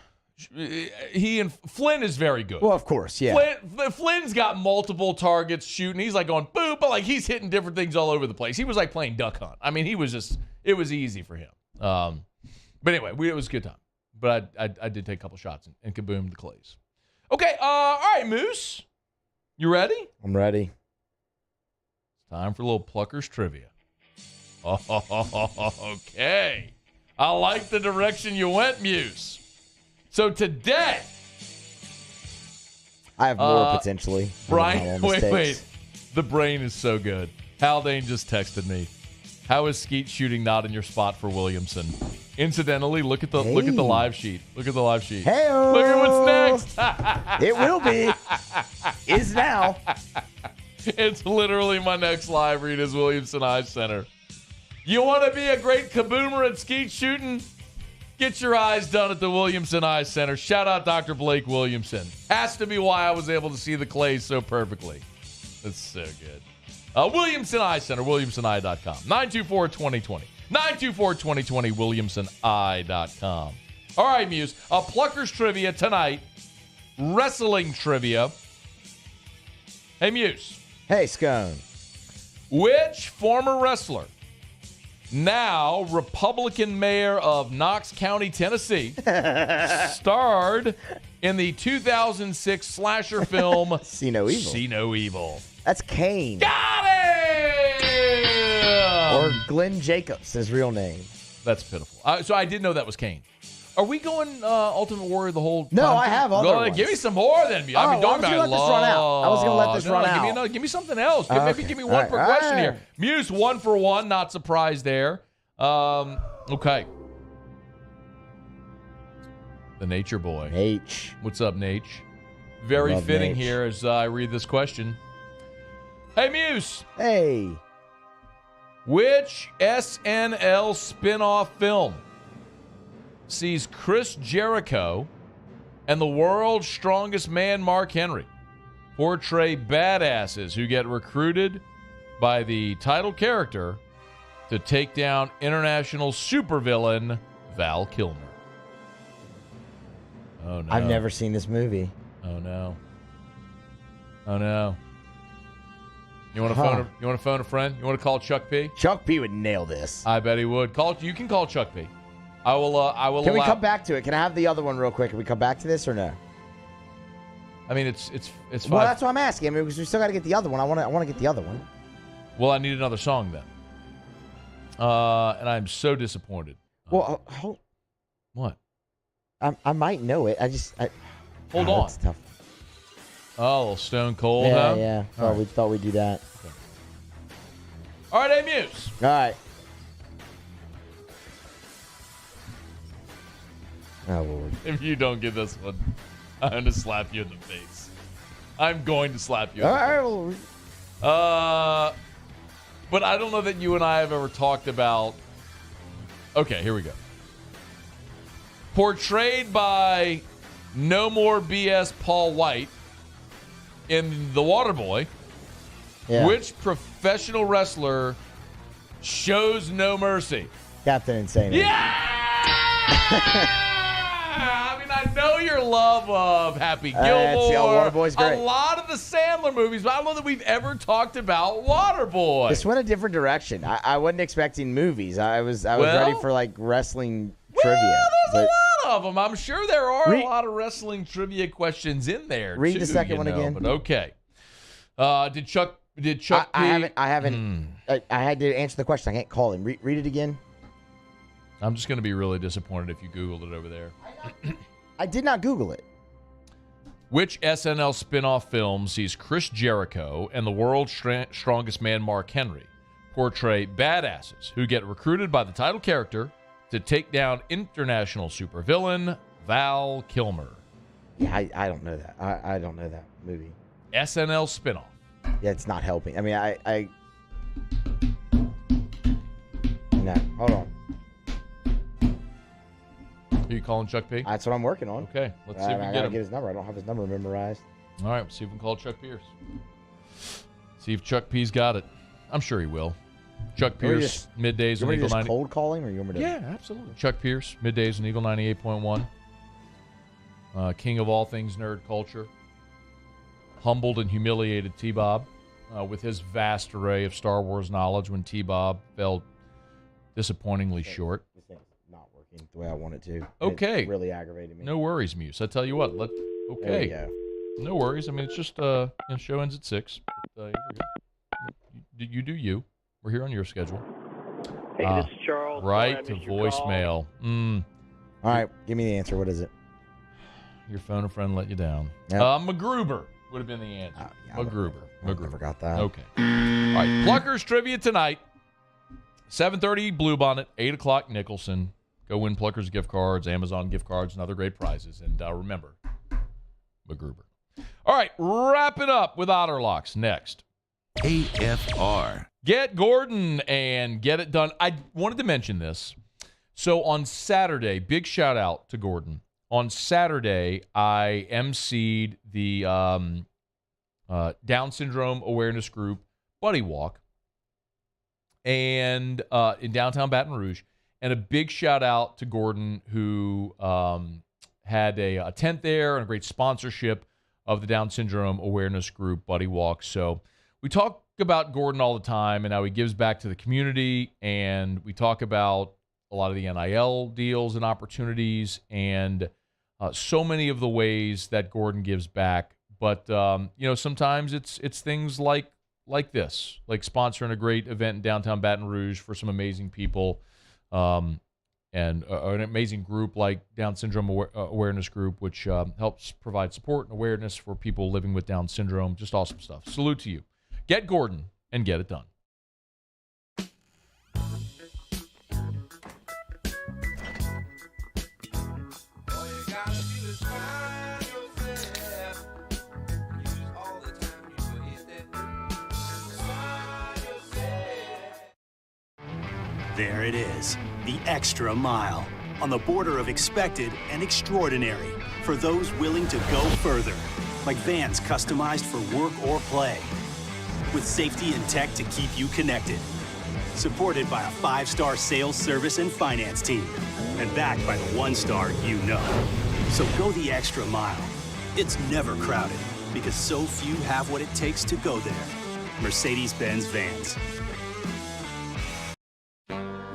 he and Flynn is very good. Well, of course, yeah. Flynn's got multiple targets shooting. He's like going boop, but like he's hitting different things all over the place. He was like playing duck hunt. I mean, it was easy for him. But anyway, it was a good time. But I did take a couple shots and kaboomed the clays. Okay, all right, Moose. You ready? I'm ready. Time for a little Pluckers trivia. Okay. I like the direction you went, Muse. So today, I have more potentially. Brian, wait. The brain is so good. Haldane just texted me. How is skeet shooting not in your spot for Williamson? Incidentally, look at the live sheet. Look at the live sheet. Hey-o. Look at what's next. It will be. Is now. It's literally my next live read is Williamson Eye Center. You want to be a great kaboomer at skeet shooting? Get your eyes done at the Williamson Eye Center. Shout out Dr. Blake Williamson. Has to be why I was able to see the clays so perfectly. That's so good. Williamson Eye Center, WilliamsonEye.com. 924-2020. 924-2020, WilliamsonEye.com. All right, Muse. Pluckers trivia tonight. Wrestling trivia. Hey, Muse. Hey, Scone. Which former wrestler, now Republican mayor of Knox County, Tennessee, starred in the 2006 slasher film See No Evil? See No Evil. That's Kane. Got it! Or Glenn Jacobs, his real name. That's pitiful. So I did know that was Kane. Are we going Ultimate Warrior the whole time? No, I have other ones. Give me some more then. I was going to let this run out. I was going to let this run out. Give me something else. Maybe give me one per question here. Muse, 1 for 1. Not surprised there. Okay. The Nature Boy. H. What's up, Nate? Very Love fitting Nate. here as I read this question. Hey, Muse. Hey. Which SNL spin-off film sees Chris Jericho and the world's strongest man, Mark Henry, portray badasses who get recruited by the title character to take down international supervillain Val Kilmer? Oh, no. I've never seen this movie. Oh, no. Oh, no. You want to phone? You want to phone a friend? You want to call Chuck P? Chuck P would nail this. I bet he would. You can call Chuck P. I will. Can we come back to it? Can I have the other one real quick? Can we come back to this or no? I mean, it's 5. Well, that's what I'm asking. I mean, because we still got to get the other one. I want to get the other one. Well, I need another song then. And I'm so disappointed. Well, what? I might know it. Hold on. It's tough. Oh, a little Stone Cold, Yeah, huh? yeah. All We thought we'd do that. Okay. All right, hey, Muse. All right. Oh, Lord. If you don't get this one, I'm going to slap you in the face. I'm going to slap you in the face. But I don't know that you and I have ever talked about... Okay, here we go. Portrayed by No More BS Paul White in The Waterboy, which professional wrestler shows no mercy? Captain Insane. Yeah! I mean, I know your love of Happy Gilmore, Waterboy's great. a lot of the Sandler movies, but I don't know that we've ever talked about Waterboy. This went a different direction. I wasn't expecting movies. I was ready for like wrestling trivia. There's a lot of them. I'm sure there are a lot of wrestling trivia questions in there. Read the second one again. But okay. Did Chuck? I haven't. I had to answer the question. I can't call him. Read it again. I'm just going to be really disappointed if you Googled it over there. I did not Google it. Which SNL spin-off film sees Chris Jericho and the world's strongest man, Mark Henry, portray badasses who get recruited by the title character to take down international supervillain Val Kilmer? Yeah, I don't know that. I don't know that movie. SNL spinoff. Yeah, it's not helping. I mean, I no, hold on. Are you calling Chuck P? That's what I'm working on. Okay, let's see if we I can gotta get get him. his number. I don't have his number memorized. All right, we'll see if we can call Chuck Pierce. See if Chuck P's got it. I'm sure he will. Chuck Pierce, middays on Eagle 90. Cold calling, or you want me to? Yeah, absolutely. Chuck Pierce, middays on Eagle 98.1. King of all things nerd culture. Humbled and humiliated T-Bob with his vast array of Star Wars knowledge when T-Bob fell disappointingly short. This thing's not working the way I want it to. Okay. It's really aggravating me. No worries, Muse. I tell you what. There you go. No worries. I mean, it's just show ends at 6. But, you do you. We're here on your schedule. Hey, this is Charles. Right to voicemail. All right, give me the answer. What is it? Your phone a friend let you down. Yep. MacGruber would have been the answer. MacGruber. I forgot that. Okay. All right. Pluckers trivia tonight. 7:30 Bluebonnet. 8 o'clock Nicholson. Go win Pluckers gift cards, Amazon gift cards, and other great prizes. And remember, MacGruber. All right. Wrap it up with Otter Locks next. AFR. Get Gordon and get it done. I wanted to mention this. So on Saturday, big shout out to Gordon. On Saturday, I emceed the Down Syndrome Awareness Group Buddy Walk and in downtown Baton Rouge. And a big shout out to Gordon, who had a tent there and a great sponsorship of the Down Syndrome Awareness Group Buddy Walk. So we talk about Gordon all the time and how he gives back to the community, and we talk about a lot of the NIL deals and opportunities and so many of the ways that Gordon gives back. But sometimes it's things like this, like sponsoring a great event in downtown Baton Rouge for some amazing people, and an amazing group like Down Syndrome Awareness Group, which helps provide support and awareness for people living with Down syndrome. Just awesome stuff. Salute to you. Get Gordon and get it done. There it is, the extra mile, on the border of expected and extraordinary for those willing to go further, like vans customized for work or play, with safety and tech to keep you connected, supported by a 5-star sales, service, and finance team, and backed by the 1-star you know. So go the extra mile. It's never crowded, because so few have what it takes to go there. Mercedes-Benz Vans.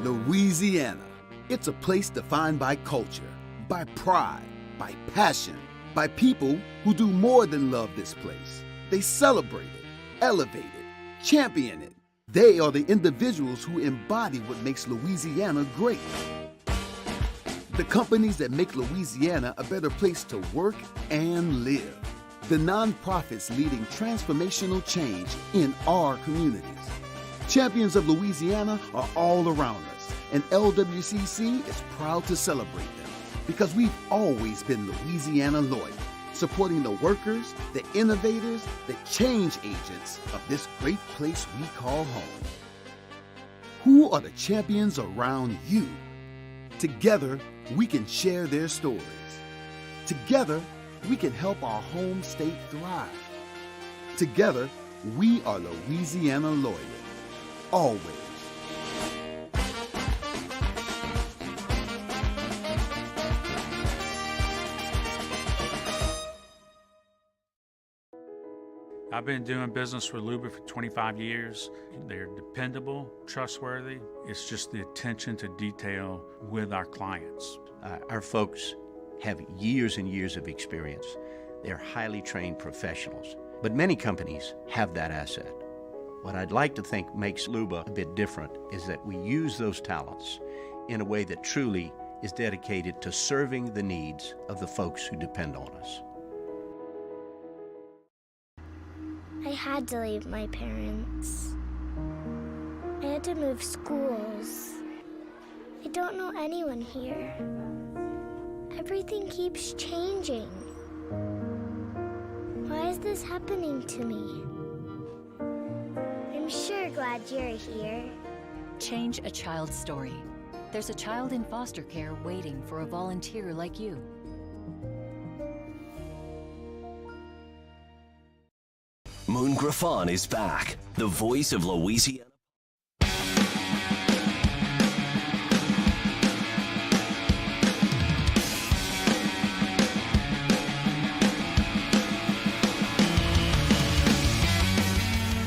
Louisiana. It's a place defined by culture, by pride, by passion, by people who do more than love this place. They celebrate it, elevate it, champion it. They are the individuals who embody what makes Louisiana great. The companies that make Louisiana a better place to work and live. The nonprofits leading transformational change in our communities. Champions of Louisiana are all around us, and LWCC is proud to celebrate them because we've always been Louisiana loyal, supporting the workers, the innovators, the change agents of this great place we call home. Who are the champions around you? Together, we can share their stories. Together, we can help our home state thrive. Together, we are Louisiana loyal. Always. I've been doing business with Luba for 25 years. They're dependable, trustworthy. It's just the attention to detail with our clients. Our folks have years and years of experience. They're highly trained professionals. But many companies have that asset. What I'd like to think makes Luba a bit different is that we use those talents in a way that truly is dedicated to serving the needs of the folks who depend on us. I had to leave my parents. I had to move schools. I don't know anyone here. Everything keeps changing. Why is this happening to me? I'm sure glad you're here. Change a child's story. There's a child in foster care waiting for a volunteer like you. Moon Griffon is back, the voice of Louisiana.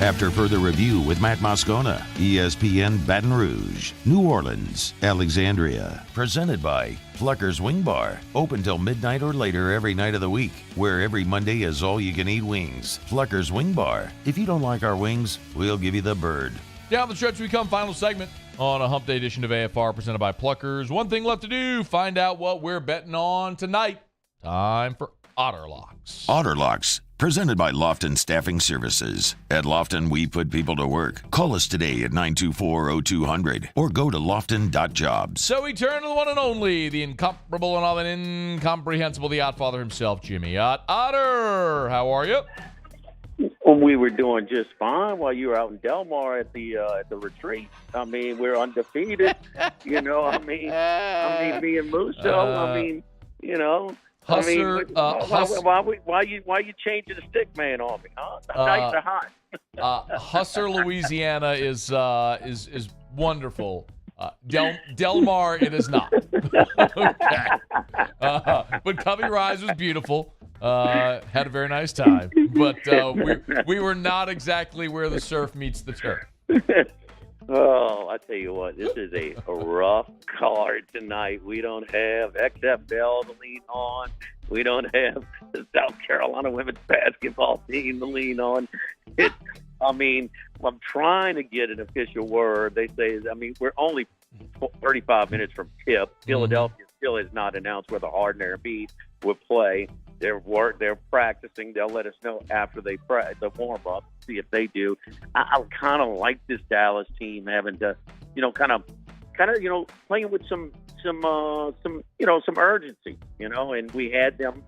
After further review with Matt Moscona, ESPN Baton Rouge, New Orleans, Alexandria. Presented by Plucker's Wing Bar. Open till midnight or later every night of the week, where every Monday is all-you-can-eat wings. Plucker's Wing Bar. If you don't like our wings, we'll give you the bird. Down the stretch we come, final segment on a Hump Day edition of AFR presented by Pluckers. One thing left to do, find out what we're betting on tonight. Time for Otter Locks. Otter Locks. Presented by Lofton Staffing Services. At Lofton, we put people to work. Call us today at 924-0200 or go to lofton.jobs. So we turn to the one and only, the incomparable and all that incomprehensible, the Oddfather himself, Jimmy Ott. Otter, how are you? Well, we were doing just fine while you were out in Del Mar at the retreat. I mean, we're undefeated. Me and Musso. Husser, why you changing the stick man on me? Huh? Nice and hot. Husser, Louisiana is wonderful. Del Mar, it is not. Okay. But Cubby Rise was beautiful. Had a very nice time. But we were not exactly where the surf meets the turf. Oh, I tell you what, this is a rough card tonight. We don't have XFL to lean on. We don't have the South Carolina women's basketball team to lean on. I'm trying to get an official word. They say, we're only 35 minutes from tip. Philadelphia still has not announced whether Harden or Embiid will play. They're practicing. They'll let us know after they the warm up, see if they do. I kind of like this Dallas team having to, playing with some urgency, and we had them,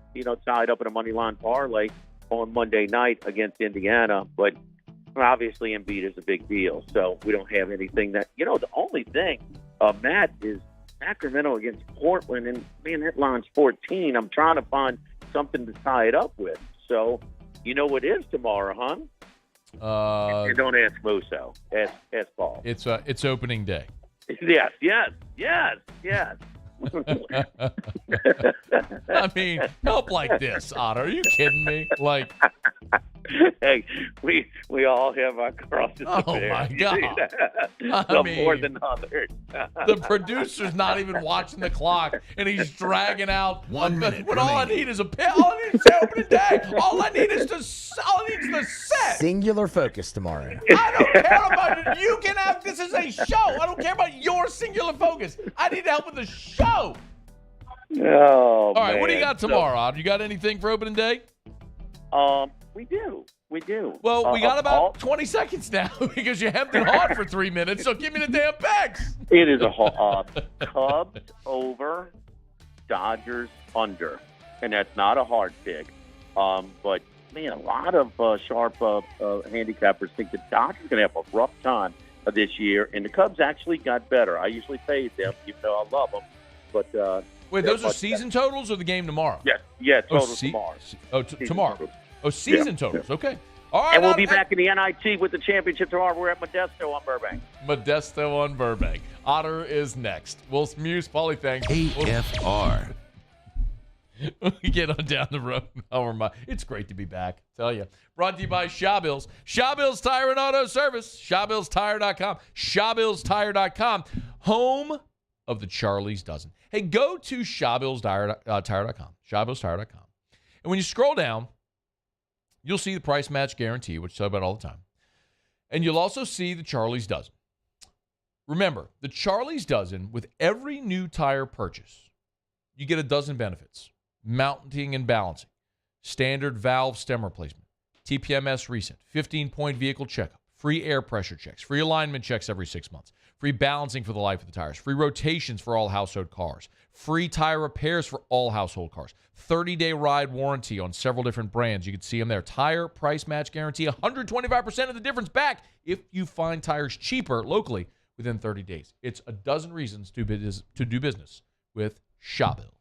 tied up in a money line parlay on Monday night against Indiana, but obviously Embiid is a big deal, so we don't have anything that, the only thing, Matt, is Sacramento against Portland, and man, that line's 14. I'm trying to find something to tie it up with. So, what is tomorrow, huh? And don't ask Musso. Ask Paul. It's opening day. Yes. Help like this, Otter. Are you kidding me? Hey, we all have our crosses. Oh, my God. Some more than others. The producer's not even watching the clock, and he's dragging out 1 minute. When all I need is all I need is to open a day. All I need is the set. Singular focus tomorrow. I don't care about it. You can have this as a show. I don't care about your singular focus. I need help with the show. Oh, all right, man. what do you got tomorrow, Otter? You got anything for opening day? We do. Well, we got about 20 seconds now because you hemmed and hawed for 3 minutes, so give me the damn picks. It is a Cubs over, Dodgers under. And that's not a hard pick. But, man, a lot of sharp handicappers think the Dodgers are going to have a rough time this year, and the Cubs actually got better. I usually fade them, even though I love them. But wait, those are season totals or the game tomorrow? Yes, totals tomorrow. Tomorrow. Totals. Oh, season totals. Yeah. Okay. All right. And we'll be back in the NIT with the championship tomorrow. We're at Modesto on Burbank. Modesto on Burbank. Otter is next. Will Muse, Paulie, thanks. AFR. We get on down the road. It's great to be back. Tell you. Brought to you by Shawbills. Shawbills Tire and Auto Service. ShawBillsTire.com. ShawBillsTire.com. Home of the Charlie's Dozen. Hey, go to ShawBillsTire.com. ShawBillsTire.com. And when you scroll down, you'll see the price match guarantee, which I talk about all the time. And you'll also see the Charlie's Dozen. Remember, the Charlie's Dozen, with every new tire purchase, you get a dozen benefits. Mounting and balancing, standard valve stem replacement, TPMS reset, 15-point vehicle checkup, free air pressure checks, free alignment checks every 6 months, free balancing for the life of the tires, free rotations for all household cars, free tire repairs for all household cars, 30-day ride warranty on several different brands. You can see them there. Tire price match guarantee, 125% of the difference back if you find tires cheaper locally within 30 days. It's a dozen reasons to do business with Shawbills.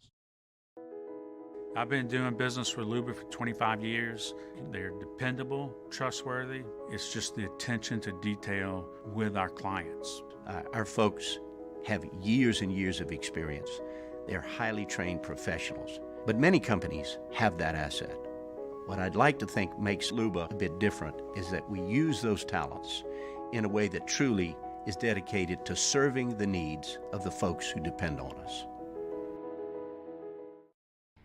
I've been doing business with Luba for 25 years. They're dependable, trustworthy. It's just the attention to detail with our clients. Our folks have years and years of experience. They're highly trained professionals. But many companies have that asset. What I'd like to think makes Luba a bit different is that we use those talents in a way that truly is dedicated to serving the needs of the folks who depend on us.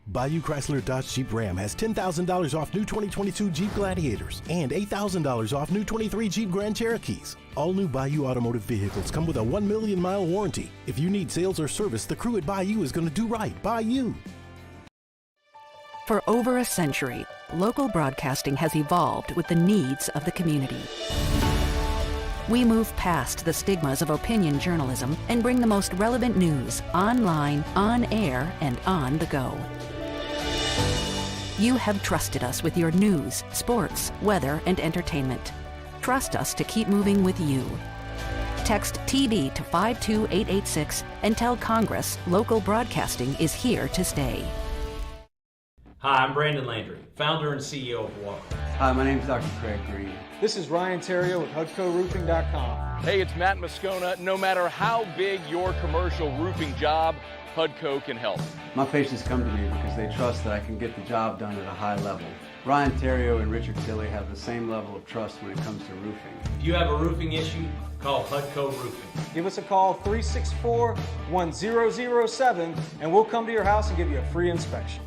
Bayou Chrysler Dodge Jeep Ram has $10,000 off new 2022 Jeep Gladiators and $8,000 off new 23 Jeep Grand Cherokees. All new Bayou automotive vehicles come with a 1 million mile warranty. If you need sales or service, the crew at Bayou is going to do right by you. For over a century, local broadcasting has evolved with the needs of the community. We move past the stigmas of opinion journalism and bring the most relevant news online, on air, and on the go. You have trusted us with your news, sports, weather, and entertainment. Trust us to keep moving with you. Text TD to 52886 and tell Congress local broadcasting is here to stay. Hi, I'm Brandon Landry, founder and CEO of Otter. Hi, my name is Dr. Craig Green. This is Ryan Terrio with HUDCORoofing.com. Hey, it's Matt Moscona. No matter how big your commercial roofing job, HUDCO can help. My patients come to me because they trust that I can get the job done at a high level. Ryan Terrio and Richard Tilley have the same level of trust when it comes to roofing. If you have a roofing issue, call HUDCO Roofing. Give us a call, 364-1007, and we'll come to your house and give you a free inspection.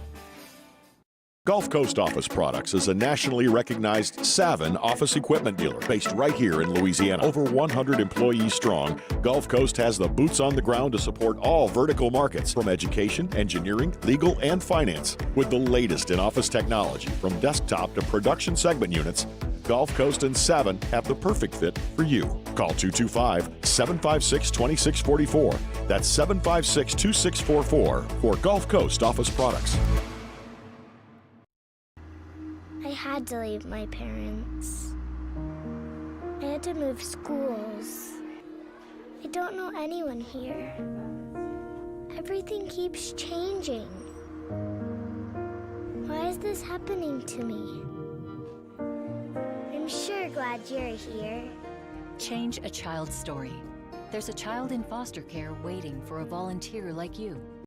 Gulf Coast Office Products is a nationally recognized Savin office equipment dealer based right here in Louisiana. Over 100 employees strong, Gulf Coast has the boots on the ground to support all vertical markets, from education, engineering, legal, and finance. With the latest in office technology, from desktop to production segment units, Gulf Coast and Savin have the perfect fit for you. Call 225-756-2644. That's 756-2644 for Gulf Coast Office Products. I had to leave my parents. I had to move schools. I don't know anyone here. Everything keeps changing. Why is this happening to me? I'm sure glad you're here. Change a child's story. There's a child in foster care waiting for a volunteer like you.